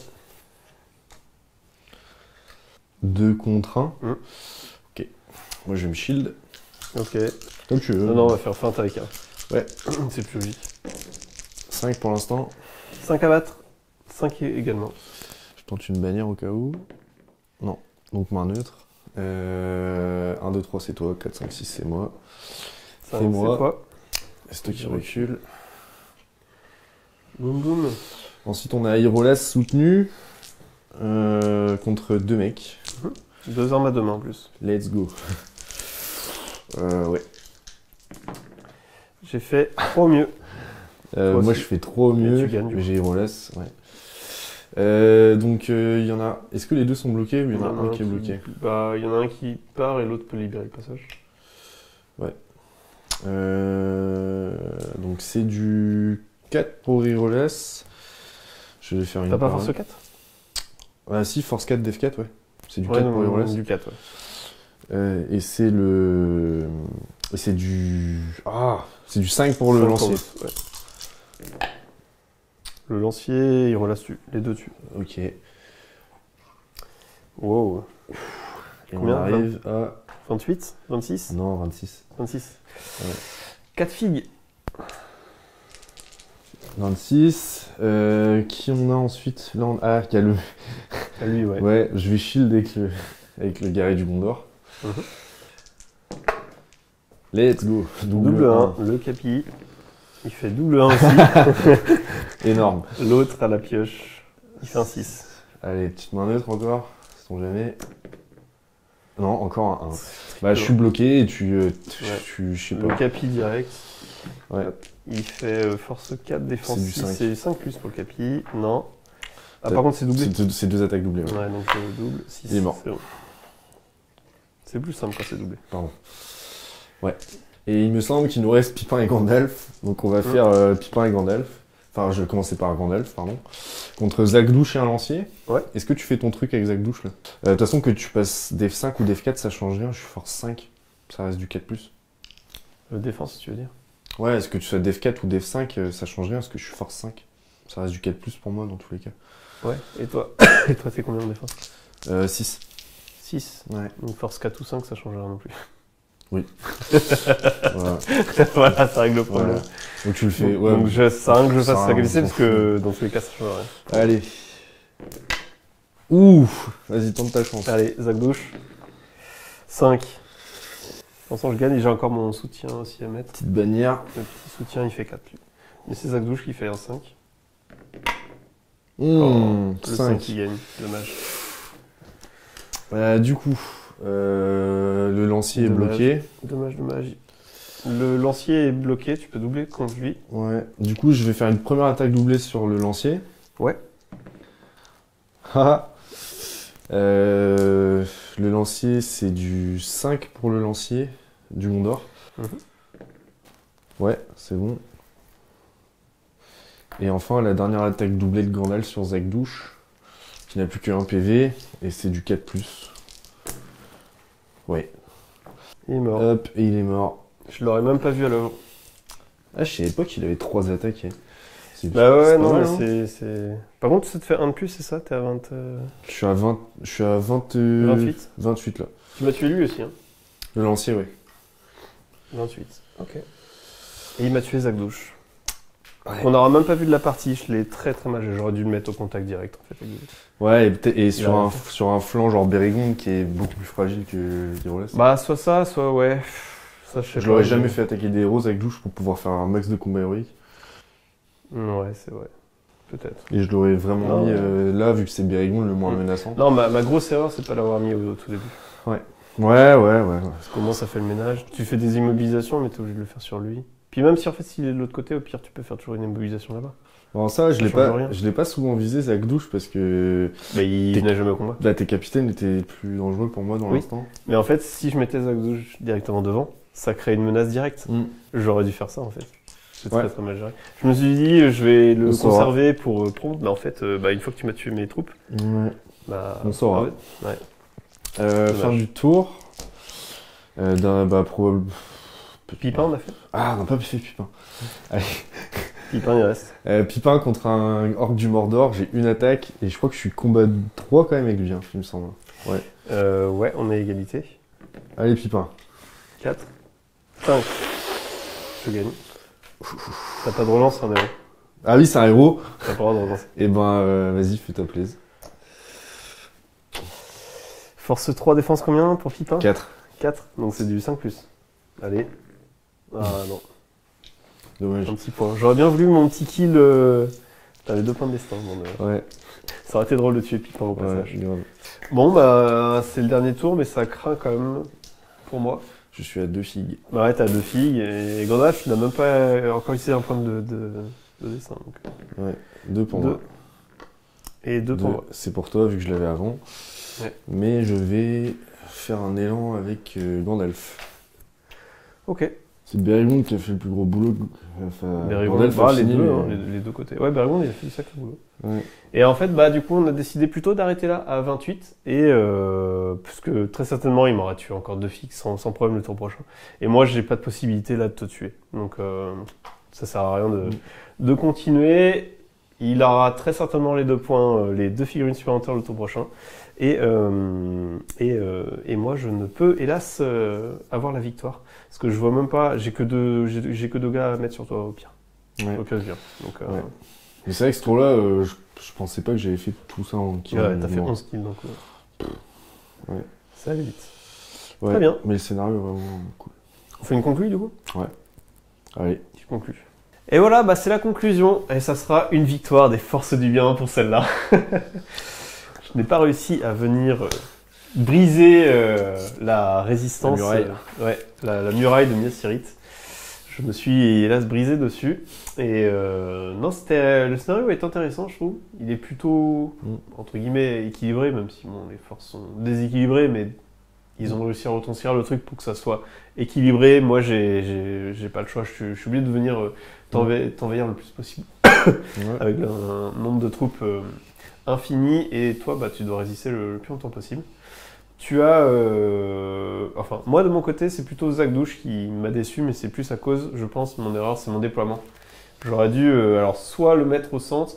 B: 2 contre 1.
A: Ok.
B: Moi, je me shield.
A: Ok.
B: Comme tu veux.
A: Non, non, on va faire feinte avec un.
B: Ouais.
A: C'est plus logique.
B: 5 pour l'instant.
A: 5 à battre. 5 également.
B: Je tente une bannière au cas où. Non. Donc main neutre. 1, 2, 3 c'est toi. 4, 5, 6 c'est moi.
A: 5,
B: Fais-moi.
A: c'est quoi?
B: C'est toi qui recule.
A: Boum boum.
B: Ensuite on a Hierolas soutenu contre 2 mecs.
A: 2 armes à 2 mains en plus.
B: Let's go. Ouais.
A: J'ai fait 3 au mieux.
B: Moi
A: aussi.
B: je fais 3 au mieux.
A: tu gagnes, du
B: Mais
A: coup.
B: j'ai Hierolas. Ouais. Donc il y en a. Est-ce que les deux sont bloqués ou il y en a un qui est bloqué?
A: Bah, il y en a un qui part et l'autre peut libérer le passage.
B: Donc c'est du 4 pour Hierolas. Je vais faire une.
A: T'as pas
B: par
A: force
B: un.
A: 4?
B: Ah si, force 4, def 4, ouais. C'est du
A: Ouais,
B: 4
A: non,
B: pour Hierolas.
A: du 4, ouais.
B: Et c'est le. Et c'est du. Ah, c'est du 5 pour le
A: 5 pour
B: lancier.
A: l'autre, ouais. Le lancier, il relâche dessus. Les deux dessus.
B: Ok. Et
A: Wow.
B: on
A: Combien,
B: arrive à.
A: 28? 26?
B: Non, 26.
A: 26.
B: Ouais.
A: 4 figues.
B: 26. Qui on a ensuite? Là, ah, il y a le.
A: À lui, ouais.
B: Ouais, je vais shield avec le guerrier du Gondor.
A: Mhm.
B: Let's go.
A: Double 1, le capi. Il fait double 1 aussi.
B: Énorme.
A: L'autre à la pioche, il fait un 6.
B: Allez, petite main neutre encore, si jamais. Non, encore un 1. Bah, je suis bloqué et je sais
A: Le
B: pas.
A: capi direct.
B: Ouais.
A: Il fait force 4, défense
B: C'est du
A: 6,
B: 5.
A: c'est 5 plus pour le capi. Non. Ah, par contre, c'est doublé.
B: C'est 2 attaques doublées. Ouais.
A: Ouais, donc double, 6.
B: Il est mort.
A: C'est bon. C'est plus simple quand c'est doublé.
B: Pardon. Ouais. Et il me semble qu'il nous reste Pipin et Gandalf. Donc on va faire Pipin et Gandalf. Enfin, je vais commencer par Gandalf, pardon. Contre Zagdouche et un lancier.
A: Ouais.
B: Est-ce que tu fais ton truc avec Zagdouche là? De toute façon, que tu passes Def 5 ou Def 4, ça change rien. Je suis force 5. Ça reste du 4+.
A: Défense, si tu veux dire.
B: Ouais, est-ce que tu sois Def 4 ou Def 5, ça change rien parce que je suis force 5. Ça reste du 4+, pour moi dans tous les cas.
A: Ouais. Et toi Et toi, t'es combien en défense?
B: 6.
A: 6.
B: Ouais.
A: Donc force 4 ou 5, ça change rien non plus.
B: Oui. Voilà.
A: Voilà, ça règle le problème.
B: Voilà. Donc tu le fais.
A: Donc,
B: Ouais.
A: donc ça sert à rien que je
B: Ça
A: fasse
B: sert à rien,
A: sacrifier
B: on
A: parce
B: s'en
A: que dans tous les cas, ça change rien.
B: Allez. Ouh. Vas-y, tente ta chance.
A: Allez, Zagdouche. 5. De toute façon, je gagne et j'ai encore mon soutien aussi à mettre.
B: Petite bannière.
A: Le petit soutien, il fait 4. Mais c'est Zagdouche qui fait un 5.
B: Le
A: 5 qui gagne, dommage.
B: Du coup, le lancier est
A: Dommage.
B: bloqué.
A: Dommage. Le lancier est bloqué, tu peux doubler contre lui.
B: Ouais. Du coup, je vais faire une première attaque doublée sur le lancier.
A: Ouais.
B: Haha. Le lancier, c'est du 5 pour le lancier du Gondor.
A: Mhm.
B: Ouais, c'est bon. Et enfin, la dernière attaque doublée de Gandalf sur Zagdouche, qui n'a plus que 1 PV, et c'est du 4+. Ouais.
A: Il est mort.
B: Hop, et il est mort.
A: Je l'aurais même pas vu à l'œuvre.
B: Ah, je savais pas qu'il avait 3 attaques.
A: Bah ouais,
B: c'est
A: non,
B: pas
A: mais
B: mal, hein.
A: c'est... Par contre, ça te fait 1 de plus, c'est ça? T'es à 20...
B: Je suis à 20... Je suis à
A: 28.
B: 28 là.
A: Tu m'as tué lui aussi, hein?
B: Le lancier, ouais.
A: 28. Ok. Et il m'a tué Zagdouche.
B: Ouais.
A: On n'aura même pas vu de la partie, je l'ai très très mal. J'aurais dû le mettre au contact direct en fait.
B: Ouais, et sur,
A: a
B: un, sur un flanc genre Bérégonde qui est beaucoup plus fragile que Hyrule.
A: Bah, soit ça, soit ouais. Ça, je sais
B: Je
A: pas.
B: l'aurais jamais fait attaquer des héros avec douche pour pouvoir faire un max de combat héroïque.
A: Ouais, c'est vrai. Peut-être.
B: Et je l'aurais vraiment
A: Non,
B: mis là, vu que c'est Bérégonde le moins menaçant.
A: Non, ma grosse erreur, c'est pas l'avoir mis au tout début.
B: Ouais.
A: Parce que comment ça fait le ménage? Tu fais des immobilisations, mais t'es obligé de le faire sur lui. Puis même si en fait, s'il est de l'autre côté, au pire, tu peux faire toujours une immobilisation là-bas.
B: Bon, ça,
A: Ça change rien.
B: je l'ai pas souvent visé Zagdouche parce que
A: Bah, il venait jamais au combat.
B: là, tes capitaines étaient plus dangereux pour moi dans
A: Oui.
B: l'instant.
A: Mais en fait, si je mettais Zagdouche directement devant, ça crée une menace directe. J'aurais dû faire ça en fait. C'est
B: Ouais.
A: très très mal géré. Je me suis dit, je vais le
B: On saura.
A: conserver pour prompt, mais en fait, une fois que tu m'as tué mes troupes,
B: Ouais.
A: bah.
B: On saura.
A: Ouais.
B: Fin du tour. Probablement.
A: Pipin, on a fait.
B: Ah, on n'a pas fait Pipin. Allez.
A: Pipin, il reste.
B: Pipin contre un orc du Mordor, j'ai une attaque et je crois que je suis combat 3 quand même avec lui, hein, il me semble. Ouais.
A: Ouais, on est égalité.
B: Allez, Pipin.
A: 4, 5. Je gagne. T'as pas de relance, hein, mais bon.
B: Ah oui, c'est un héros.
A: T'as pas le droit de relancer.
B: Eh ben, vas-y, fais-toi plaisir.
A: Force 3, défense combien pour Pipin?
B: 4.
A: 4, donc c'est du 5+. Allez. Ah non,
B: Dommage.
A: un petit point. J'aurais bien voulu mon petit kill. T'avais 2 points de destin. Bon,
B: Ouais,
A: ça aurait été drôle de tuer Pipin au passage.
B: grave.
A: Bon, bah, c'est le dernier tour, mais ça craint quand même pour moi.
B: Je suis à 2 figues.
A: Bah ouais, t'as 2 figues et Gandalf, il n'a même pas encore utilisé un point de dessin. Donc.
B: Ouais, 2 pour
A: Deux.
B: moi.
A: Et 2 pour
B: Deux,
A: moi.
B: c'est pour toi, vu que je l'avais avant.
A: Ouais.
B: Mais je vais faire un élan avec Gandalf.
A: Ok.
B: C'est Bérégonde qui a fait le plus gros boulot.
A: Bérégonde,
B: Gandalf
A: bah,
B: a
A: les
B: fini,
A: deux,
B: mais-
A: hein, les deux côtés. Ouais, Bérégonde, il a fait du sacré boulot.
B: Ouais.
A: Et en fait, bah, du coup, on a décidé plutôt d'arrêter là à 28. Et puisque très certainement, il m'aura tué encore 2 fixes sans problème le tour prochain. Et moi, j'ai pas de possibilité là de te tuer. Donc, ça sert à rien de continuer. Il aura très certainement les 2 points, les 2 figurines supplémentaires le tour prochain. Et moi, je ne peux, hélas, avoir la victoire. Parce que je vois même pas, j'ai que 2 gars à mettre sur toi au pire.
B: Ouais.
A: Au pire, je viens. Donc,
B: Ouais. Mais c'est vrai que ce tour-là, je pensais pas que j'avais fait tout ça en kill.
A: ouais, t'as fait 11 kills, donc
B: Ouais.
A: ça allait vite.
B: Ouais.
A: Très bien.
B: Mais le scénario est vraiment cool.
A: On fait une conclue du coup?
B: Allez.
A: Tu conclus. Et voilà, bah, c'est la conclusion. Et ça sera une victoire des forces du bien pour celle-là. Je n'ai pas réussi à venir briser la résistance.
B: La muraille.
A: La muraille de Minas Tirith. Je me suis hélas brisé dessus. Et non, le scénario est intéressant, je trouve. Il est plutôt, entre guillemets, équilibré, même si bon, les forces sont déséquilibrées, mais ils ont réussi à retranscrire le truc pour que ça soit équilibré. Moi, j'ai pas le choix. Je suis obligé de venir t'envahir le plus possible. Avec un nombre de troupes infini. Et toi, bah, tu dois résister le plus longtemps possible. Tu as... Enfin, moi, de mon côté, c'est plutôt Zagdouche qui m'a déçu, mais c'est plus à cause, je pense, mon erreur, c'est mon déploiement. J'aurais dû, alors, soit le mettre au centre,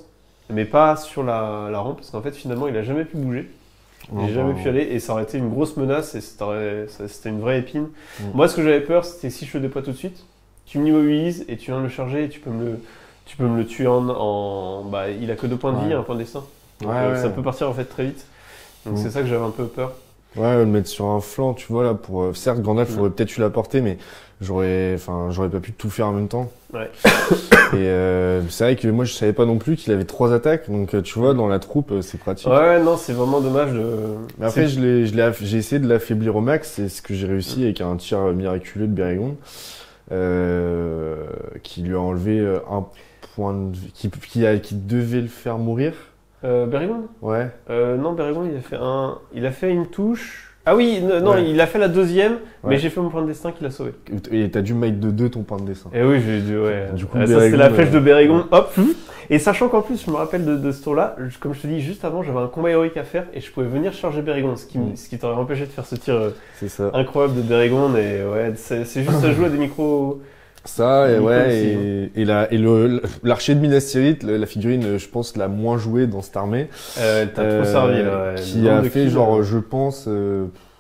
A: mais pas sur la rampe, parce qu'en fait, finalement, il a jamais pu bouger. Il n'a jamais pu aller, et ça aurait été une grosse menace, et c'était une vraie épine. Moi, ce que j'avais peur, c'était si je le déploie tout de suite, tu m'immobilises, et tu viens de le charger, et tu peux me le tuer bah, il a que 2 points de vie, 1 point de destin. Donc, ça peut partir, en fait, très vite. Donc, c'est ça que j'avais un peu peur.
B: Ouais, le mettre sur un flanc, tu vois, là, pour... certes, Gandalf aurait peut-être eu la portée, mais j'aurais pas pu tout faire en même temps.
A: Ouais.
B: Et c'est vrai que moi, je savais pas non plus qu'il avait 3 attaques, donc tu vois, dans la troupe, c'est pratique.
A: Ouais, non, c'est vraiment dommage de...
B: Mais après, j'ai essayé de l'affaiblir au max, c'est ce que j'ai réussi avec un tir miraculeux de Bérégonde, qui lui a enlevé un point de vie, qui devait le faire mourir.
A: Bérégonde ?
B: Ouais.
A: Non, Bérégonde, il a fait une touche. Ah oui, non,
B: Ouais.
A: il a fait la 2e, mais
B: Ouais.
A: j'ai fait mon point de destin qui l'a sauvé.
B: Et t'as dû mettre de 2 ton point de dessin.
A: Et oui, j'ai dû, ouais.
B: Du coup,
A: Ça, c'était la
B: Bérégonde,
A: flèche de Bérégonde, hop. Et sachant qu'en plus, je me rappelle de ce tour-là, comme je te dis, juste avant, j'avais un combat héroïque à faire et je pouvais venir charger Bérégonde, ce qui t'aurait empêché de faire ce tir
B: C'est ça.
A: incroyable de Bérégonde. Et ouais, c'est juste à jouer à des micros.
B: Ça, et
A: Nico
B: ouais,
A: aussi,
B: l'archer de Minas Tirith, la figurine, je pense, la moins jouée dans cette armée.
A: T'as trop servi, là. Ouais.
B: Qui a fait, genre, je pense,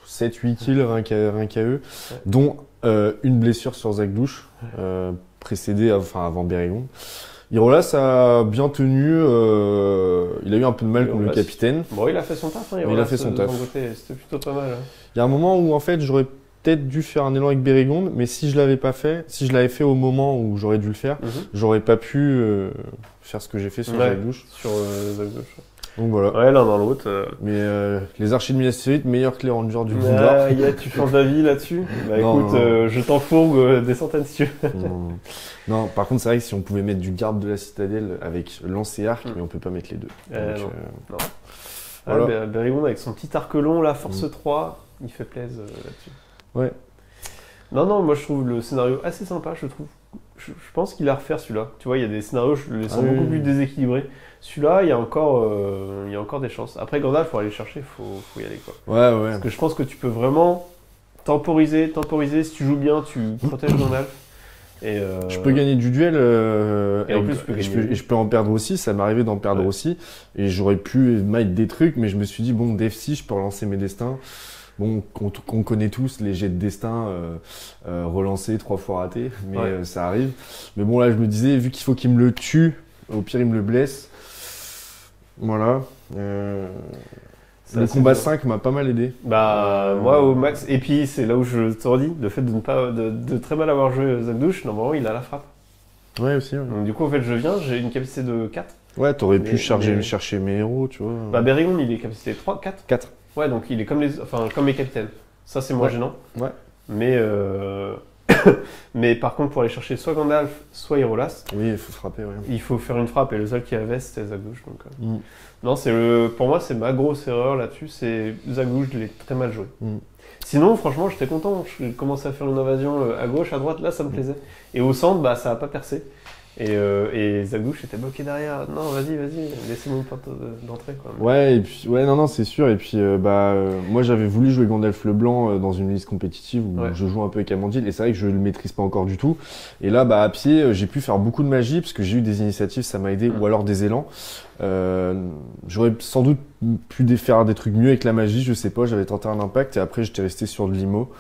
B: 7-8 kills rien qu'à eux, dont une blessure sur Zagdouche, précédée, avant Bérégonde. Irolas a bien tenu, il a eu un peu de mal contre le capitaine.
A: Bon, il a fait son taf, hein,
B: il a fait son taf.
A: C'était plutôt pas mal. Hein.
B: Il y a un moment où, en fait, j'aurais peut-être dû faire un élan avec Bérégonde, mais si je l'avais pas fait, si je l'avais fait au moment où j'aurais dû le faire, j'aurais pas pu faire ce que j'ai fait sur Zagdouche.
A: Sur Zagdouche.
B: Donc voilà.
A: Ouais, l'un dans l'autre.
B: Mais les archers de Minas Tirith, meilleurs que les rangers du Gondor.
A: Tu changes d'avis là-dessus? Bah non, écoute, non. Je t'enfourgue des centaines si tu veux.
B: Non, par contre, c'est vrai que si on pouvait mettre du garde de la citadelle avec lance et arc, mais on peut pas mettre les deux. Donc,
A: non.
B: Voilà.
A: Bérégonde avec son petit arc long, là, force 3, il fait plaisir là-dessus.
B: Ouais.
A: Non, moi je trouve le scénario assez sympa, je trouve. Je pense qu'il a à refaire celui-là. Tu vois, il y a des scénarios, je les sens beaucoup plus déséquilibrés. Celui-là, il y a encore des chances. Après, Gandalf, faut aller chercher, faut y aller, quoi.
B: Ouais.
A: Parce que je pense que tu peux vraiment temporiser. Si tu joues bien, tu protèges Gandalf.
B: Je peux gagner du duel.
A: Et en plus,
B: je peux en perdre aussi. Ça m'est arrivé d'en perdre aussi. Et j'aurais pu mettre des trucs, mais je me suis dit, bon, Def6, je peux relancer mes destins. Bon, qu'on connaît tous, les jets de destin relancés 3 fois ratés, mais ça arrive. Mais bon, là, je me disais, vu qu'il faut qu'il me le tue, au pire, il me le blesse. Voilà. Le combat 5 m'a pas mal aidé.
A: Bah, moi, au max. Et puis, c'est là où je te redis, le fait de très mal avoir joué Zagdouche, normalement, il a la frappe.
B: Ouais, aussi. Ouais.
A: Donc, du coup, en fait, j'ai une capacité de 4.
B: Ouais, t'aurais pu chercher mes héros, tu vois.
A: Bah, Bérégonde, il est capacité 3, 4.
B: 4.
A: Ouais, donc il est comme mes capitaines. Ça, c'est moins gênant.
B: Ouais.
A: Mais par contre, pour aller chercher soit Gandalf, soit Irolas,
B: oui, il faut frapper. Ouais.
A: Il faut faire une frappe. Et le seul qui avait, c'était Zagdouche. Donc, non, pour moi, c'est ma grosse erreur là-dessus. C'est Zagdouche, je l'ai très mal joué. Sinon, franchement, j'étais content. Je commençais à faire une invasion à gauche, à droite. Là, ça me plaisait. Et au centre, bah, ça n'a pas percé. Et Zagdouche était bloqué derrière. Non, vas-y, laissez-moi une porte d'entrée. Quoi.
B: Ouais, et puis, non, c'est sûr. Et puis, moi, j'avais voulu jouer Gandalf le Blanc dans une liste compétitive où je joue un peu avec Amandine. Et c'est vrai que je le maîtrise pas encore du tout. Et là, bah, à pied, j'ai pu faire beaucoup de magie parce que j'ai eu des initiatives, ça m'a aidé, ou alors des élans. J'aurais sans doute pu faire des trucs mieux avec la magie, je sais pas. J'avais tenté un impact et après, j'étais resté sur de l'IMO.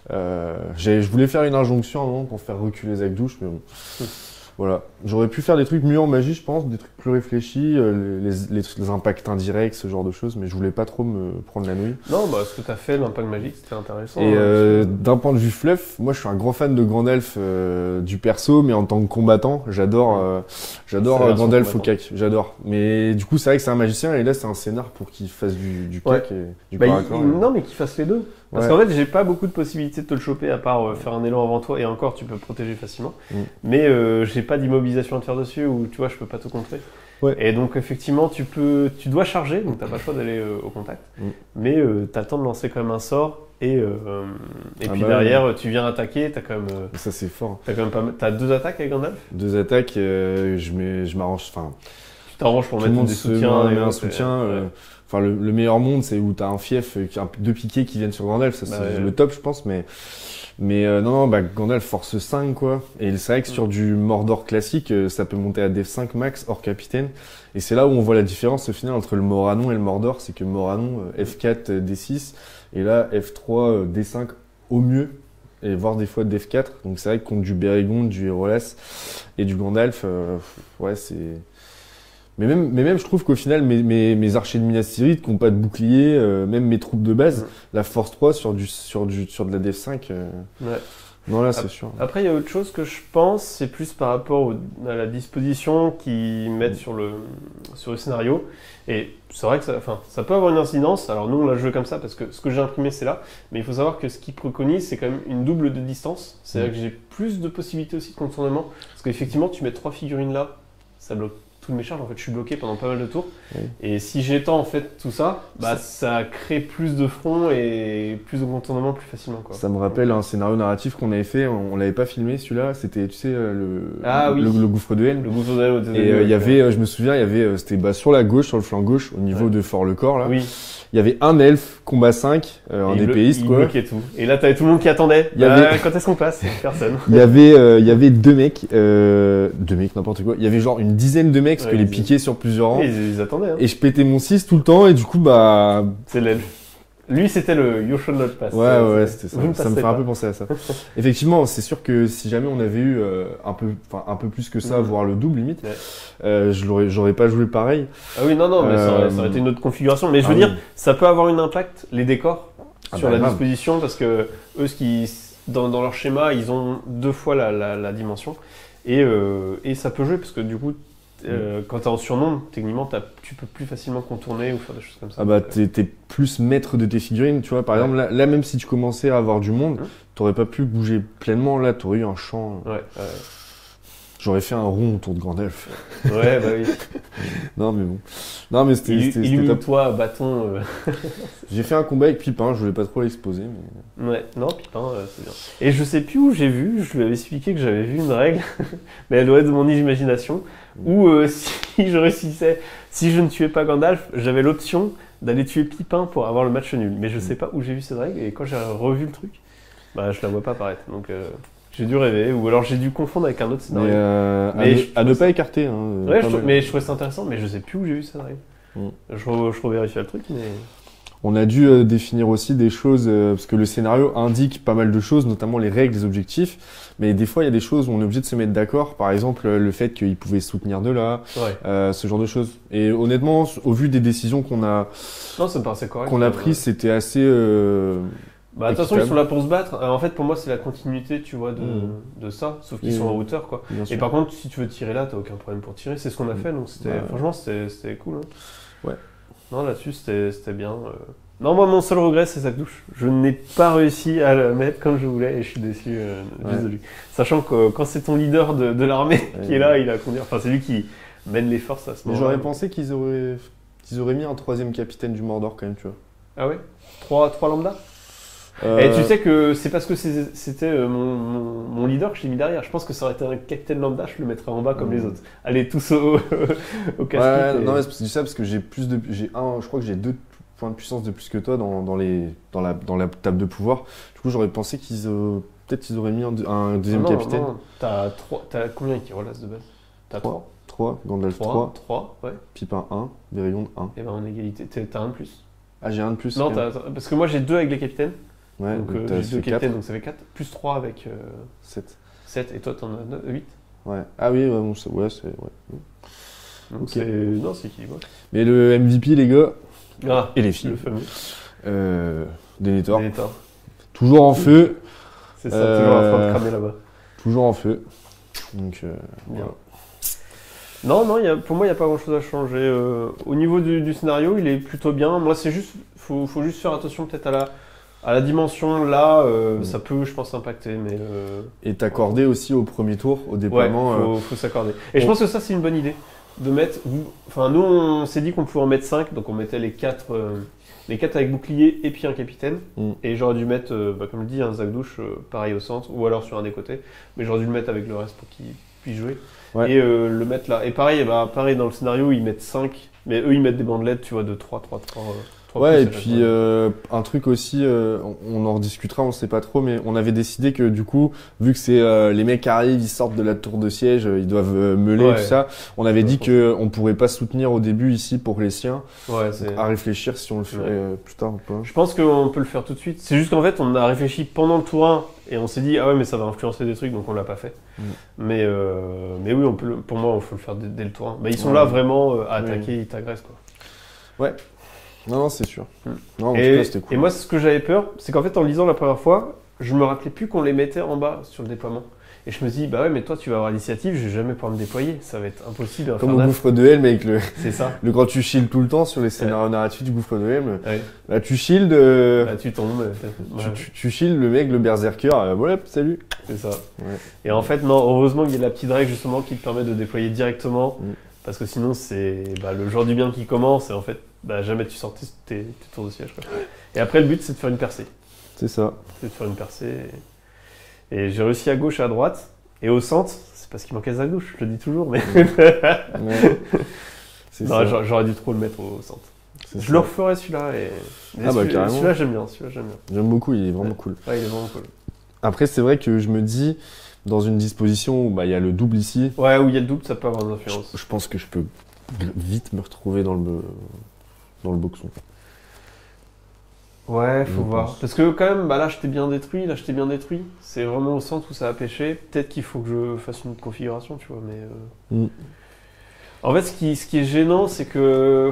B: Je voulais faire une injonction à un moment pour faire reculer Zagdouche, mais bon. Voilà. J'aurais pu faire des trucs mieux en magie, je pense, des trucs plus réfléchis, les impacts indirects, ce genre de choses, mais je voulais pas trop me prendre la nouille.
A: Non, bah ce que t'as fait, l'impact magique, c'était intéressant.
B: Et d'un point de vue fluff, moi je suis un grand fan de Gandalf du perso, mais en tant que combattant, j'adore Gandalf au cac, j'adore. Mais du coup, c'est vrai que c'est un magicien, et là c'est un scénar pour qu'il fasse du cac et du corps à corps.
A: Non, mais qu'il fasse les deux. Parce qu'en fait, j'ai pas beaucoup de possibilités de te le choper à part faire un élan avant toi, et encore, tu peux protéger facilement. Mais j'ai pas d'immobilisation à te faire dessus, ou tu vois, je peux pas tout contrer.
B: Ouais.
A: Et donc, effectivement, tu dois charger, donc t'as pas le choix d'aller au contact. Mais t'as le temps de lancer quand même un sort, et puis derrière, tu viens attaquer, t'as quand même.
B: Ça, c'est fort.
A: T'as quand même pas mal. T'as 2 attaques avec Gandalf ?
B: 2 attaques, je m'arrange. Enfin,
A: tu t'arranges pour mettre des soutiens.
B: Met un soutien. Enfin, le meilleur monde, c'est où t'as un fief, 2 piquets qui viennent sur Gandalf, ça c'est le top, je pense, mais non, Gandalf force 5, quoi. Et c'est vrai que sur du Mordor classique, ça peut monter à Def5 max, hors capitaine. Et c'est là où on voit la différence, au final, entre le Moranon et le Mordor, c'est que Moranon, F4, D6, et là, F3, D5 au mieux, et voire des fois Def4. Donc c'est vrai que contre du Bérégonde, du Hérolas et du Gandalf, c'est... Mais même, je trouve qu'au final, mes archers de Minas Tirith qui n'ont pas de bouclier, même mes troupes de base, la force 3 sur de la Def5, non là c'est sûr.
A: Après, il y a autre chose que je pense, c'est plus par rapport à la disposition qu'ils mettent sur le scénario. Et c'est vrai que ça peut avoir une incidence. Alors nous, on l'a joué comme ça parce que ce que j'ai imprimé, c'est là. Mais il faut savoir que ce qu'ils préconisent, c'est quand même une double de distance. C'est-à-dire que j'ai plus de possibilités aussi de contournement. Parce qu'effectivement, tu mets 3 figurines là, ça bloque toutes mes charges, en fait je suis bloqué pendant pas mal de tours. Et si j'étends en fait tout ça, ça crée plus de front et plus de contournement plus facilement, quoi.
B: Ça me rappelle un scénario narratif qu'on avait fait, on l'avait pas filmé celui-là, c'était tu sais le gouffre de haine.
A: Le gouffre de haine au début.
B: Et il y avait, je me souviens, il y avait c'était sur la gauche, sur le flanc gauche, au niveau de Fort-le-Corps là.
A: Oui.
B: Il y avait un elfe, combat 5, un épéiste, quoi.
A: Il bloquait tout. Et là, t'avais tout le monde qui attendait. Quand est-ce qu'on passe ? Personne.
B: Il y avait 2 mecs, n'importe quoi. Il y avait genre une dizaine de mecs, parce que les piquaient sur plusieurs rangs.
A: Ils attendaient, hein.
B: Et je pétais mon 6 tout le temps, et du coup,
A: c'est l'elfe. Lui, c'était le You Shall Not Pass.
B: Ouais, c'était ça. Ça me fait un peu penser à ça. Effectivement, c'est sûr que si jamais on avait eu un peu plus que ça, voire le double limite, j'aurais pas joué pareil.
A: Ah oui, non, mais ça aurait été une autre configuration. Mais je veux dire, ça peut avoir un impact, les décors, sur la disposition, parce que eux, dans leur schéma, ils ont 2 fois la dimension. Et ça peut jouer, parce que du coup, quand t'es en surnombre, techniquement, tu peux plus facilement contourner ou faire des choses comme ça.
B: Ah bah, t'es plus maître de tes figurines, tu vois. Par exemple, là, même si tu commençais à avoir du monde, t'aurais pas pu bouger pleinement. Là, t'aurais eu un champ. J'aurais fait un rond autour de Gandalf.
A: Ouais, bah oui.
B: Non, mais bon. Non, mais c'était
A: illumine-toi, bâton.
B: J'ai fait un combat avec Pipin, je voulais pas trop l'exposer. Mais...
A: Ouais, non, Pipin, c'est bien. Et je sais plus où j'ai vu, je lui avais expliqué que j'avais vu une règle, mais elle doit être de mon imagination, où si je réussissais, si je ne tuais pas Gandalf, j'avais l'option d'aller tuer Pipin pour avoir le match nul. Mais je sais pas où j'ai vu cette règle, et quand j'ai revu le truc, je la vois pas apparaître. Donc j'ai dû rêver, ou alors j'ai dû confondre avec un autre scénario.
B: Mais à ne pas écarter. Hein,
A: ouais, mais je trouvais ça intéressant, mais je sais plus où j'ai vu cette règle. Je revérifie le truc, mais...
B: On a dû définir aussi des choses, parce que le scénario indique pas mal de choses, notamment les règles, les objectifs, mais des fois il y a des choses où on est obligé de se mettre d'accord, par exemple le fait qu'ils pouvaient soutenir de là, ce genre de choses. Et honnêtement, au vu des décisions qu'on a,
A: ça me paraissait correct,
B: qu'on a prises, c'était assez...
A: de toute façon, ils sont là pour se battre. En fait, pour moi, c'est la continuité, tu vois, de ça, sauf qu'ils sont en hauteur, quoi. Et par contre, si tu veux tirer là, t'as aucun problème pour tirer. C'est ce qu'on a fait, donc franchement, c'était cool. Hein.
B: Ouais.
A: Non, là-dessus, c'était bien. Non, moi, mon seul regret, c'est sa douche. Je n'ai pas réussi à le mettre comme je voulais et je suis déçu de lui. Sachant que quand c'est ton leader de l'armée qui est là, il a conduire. Enfin, c'est lui qui mène les forces à ce moment-là.
B: J'aurais pensé qu'ils auraient mis un 3e capitaine du Mordor quand même, tu vois.
A: Ah ouais 3 lambda. Et tu sais que c'est parce que c'était mon leader que je l'ai mis derrière. Je pense que ça aurait été un capitaine lambda, je le mettrais en bas comme les autres. Allez, tous au casque.
B: Ouais, non, mais je dis ça parce que je crois que j'ai 2 points de puissance de plus que toi dans la table de pouvoir. Du coup, j'aurais pensé peut-être qu'ils auraient mis un 2e capitaine.
A: Non, t'as combien qui relasse de base? T'as
B: 3, Gandalf 3,
A: ouais.
B: Pipin 1, Bérégonde 1.
A: Et en égalité, t'as un de plus.
B: Ah, j'ai un de plus.
A: Non, parce que moi j'ai 2 avec les capitaines.
B: Ouais,
A: donc j'ai 2 capitaines, donc ça fait 4. Plus 3 avec
B: 7.
A: 7. Et toi, t'en as 8.
B: Ouais. Ah oui, ouais, bon, ouais, c'est... Ouais.
A: Donc
B: Ok.
A: Non, c'est qui, ouais.
B: Mais le MVP, les gars,
A: Ah,
B: et les filles,
A: le fameux.
B: Denethor,
A: Denethor.
B: toujours en feu,
A: C'est ça, toujours en train de
B: Euh,
A: cramer là-bas.
B: toujours en feu. Donc,
A: Bien.
B: voilà.
A: Non, pour moi, il n'y a pas grand-chose à changer. Au niveau du scénario, il est plutôt bien. Moi, c'est juste, faut juste faire attention peut-être à la dimension. Là, ça peut, je pense, impacter. Mais
B: Et t'accorder aussi au premier tour, au
A: ouais,
B: déploiement.
A: faut s'accorder. Et je pense que ça, c'est une bonne idée. De mettre. Enfin, nous, on s'est dit qu'on pouvait en mettre 5, donc on mettait les 4 avec bouclier et puis un capitaine.
B: Mm.
A: Et j'aurais dû mettre, comme je dis, un Zagdouche pareil au centre, ou alors sur un des côtés. Mais j'aurais dû le mettre avec le reste pour qu'il puisse jouer.
B: Ouais.
A: Et le mettre là. Et pareil, pareil dans le scénario, ils mettent 5, mais eux ils mettent des bandelettes, tu vois, de 3.
B: Ouais, et puis un truc aussi, on en rediscutera, on sait pas trop, mais on avait décidé que du coup, vu que c'est les mecs arrivent, ils sortent de la tour de siège, ils doivent meuler,
A: Ouais.
B: tout ça, on avait
A: Ouais,
B: dit
A: franchement.
B: qu'on pourrait pas soutenir au début ici pour les siens,
A: Ouais, c'est.
B: à réfléchir si on le ferait plus tard ou pas.
A: Je pense qu'on peut le faire tout de suite. C'est juste qu'en fait, on a réfléchi pendant le tour 1 et on s'est dit, ah ouais, mais ça va influencer des trucs, donc on l'a pas fait.
B: Mm.
A: Mais oui, pour moi, il faut le faire dès le tour 1. Mais ils sont
B: Ouais.
A: là vraiment à
B: Oui.
A: attaquer, ils t'agressent quoi.
B: Non, c'est sûr.
A: Mm.
B: Non, en tout
A: Et,
B: cas, c'était cool.
A: et moi, ce que j'avais peur, c'est qu'en fait, en lisant la première fois, je me rappelais plus qu'on les mettait en bas sur le déploiement. Et je me dis, bah ouais, mais toi, tu vas avoir l'initiative, je vais jamais pouvoir me déployer. Ça va être impossible.
B: Comme au
A: infernal.
B: gouffre de Helm avec le
A: C'est ça.
B: quand tu shields tout le temps sur les scénarios narratifs du gouffre de Helm,
A: Ouais.
B: là tu shield,
A: Bah, tu tombes. Ouais,
B: tu shield le mec, le berserker, voilà, salut.
A: c'est ça.
B: Ouais.
A: Et en fait, non, heureusement qu'il y a la petite règle justement qui te permet de déployer directement.
B: Mm.
A: Parce que sinon, c'est le jour du bien qui commence et en fait, jamais tu sors tes tours de siège. Quoi. Et après, le but, c'est de faire une percée.
B: C'est ça.
A: C'est de faire une percée. Et j'ai réussi à gauche et à droite. Et au centre, c'est parce qu'il manquait à gauche, je le dis toujours, mais.
B: Ouais. C'est
A: Non,
B: ça.
A: j'aurais dû trop le mettre au centre.
B: C'est
A: Je
B: ça.
A: le referai celui-là. Mais
B: Ah bah, carrément.
A: celui-là, j'aime bien.
B: J'aime beaucoup, il est vraiment cool.
A: Ouais, il est vraiment cool.
B: Après, c'est vrai que je me dis, dans une disposition où il y a le double ici,
A: Ouais, où il y a le double, ça peut avoir une influence.
B: je pense que je peux vite me retrouver dans le boxon.
A: Ouais,
B: Je
A: faut voir.
B: pense.
A: Parce que quand même, là, je t'ai bien détruit. C'est vraiment au centre où ça a pêché. Peut-être qu'il faut que je fasse une configuration, tu vois. Mais
B: Mm.
A: en fait, ce qui est gênant, c'est que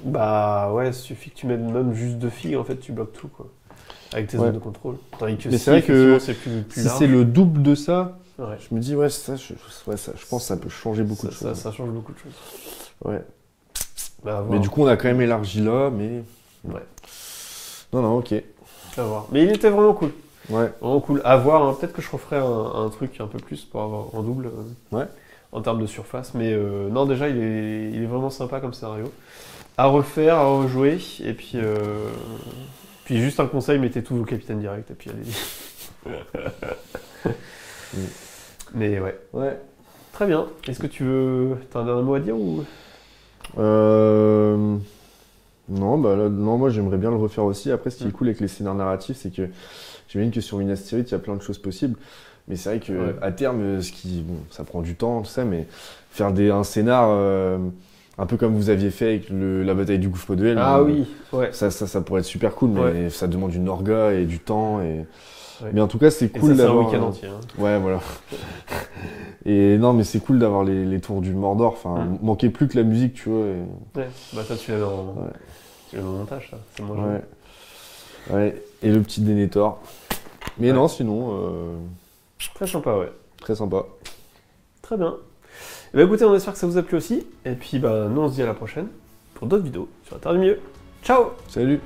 A: ouais, il suffit que tu mettes même juste 2 filles, en fait, tu bloques tout, quoi. Avec tes
B: Ouais.
A: zones de contrôle. Tandis que
B: Mais
A: si
B: c'est vrai que
A: effectivement, c'est plus
B: Si
A: large.
B: c'est le double de ça,
A: Ouais.
B: je me dis, ouais, je pense que ça peut changer beaucoup de choses.
A: Ça change beaucoup de choses.
B: Ouais.
A: Bah, à voir.
B: Mais du coup, on a quand même élargi là, mais.
A: Ouais.
B: Non, ok.
A: À voir. Mais il était vraiment cool.
B: Ouais.
A: Vraiment cool. À voir, hein. Peut-être que je referai un truc un peu plus pour avoir en double.
B: Ouais.
A: En termes de surface. Mais non, déjà, il est vraiment sympa comme scénario. À refaire, à rejouer. Et puis juste un conseil, mettez tous vos capitaines direct. Et puis allez-y. Mais ouais.
B: Ouais.
A: Très bien. Est-ce que tu veux. T'as un dernier mot à dire ou.
B: Non, non, moi j'aimerais bien le refaire aussi. Après, ce qui est cool avec les scénarios narratifs, c'est que j'imagine que sur Minas Tirith, il y a plein de choses possibles. Mais c'est vrai que
A: Ouais.
B: à terme, ça prend du temps, tout ça, mais faire un scénar un peu comme vous aviez fait avec la bataille du gouffre de Helm.
A: Ah oui, ouais.
B: Ça pourrait être super cool, mais
A: Ouais.
B: ça demande une orga et du temps.
A: Ouais.
B: Mais en tout cas, c'est
A: Et
B: cool
A: ça, c'est un
B: d'avoir.
A: week-end entier. Hein.
B: Ouais, voilà. Et non, mais c'est cool d'avoir les tours du Mordor. Enfin, manquait plus que la musique, tu vois.
A: Ouais. Bah, ça, tu l'as dans.
B: Ouais.
A: Tu l'as dans le montage, ça. C'est moins
B: Ouais. Ouais. Et le petit Denethor. Mais
A: Ouais.
B: non, sinon,
A: Très sympa, ouais.
B: très sympa.
A: Très bien. Eh ben, écoutez, on espère que ça vous a plu aussi. Et puis, nous, on se dit à la prochaine pour d'autres vidéos sur la Terre du Milieu. Ciao!
B: Salut!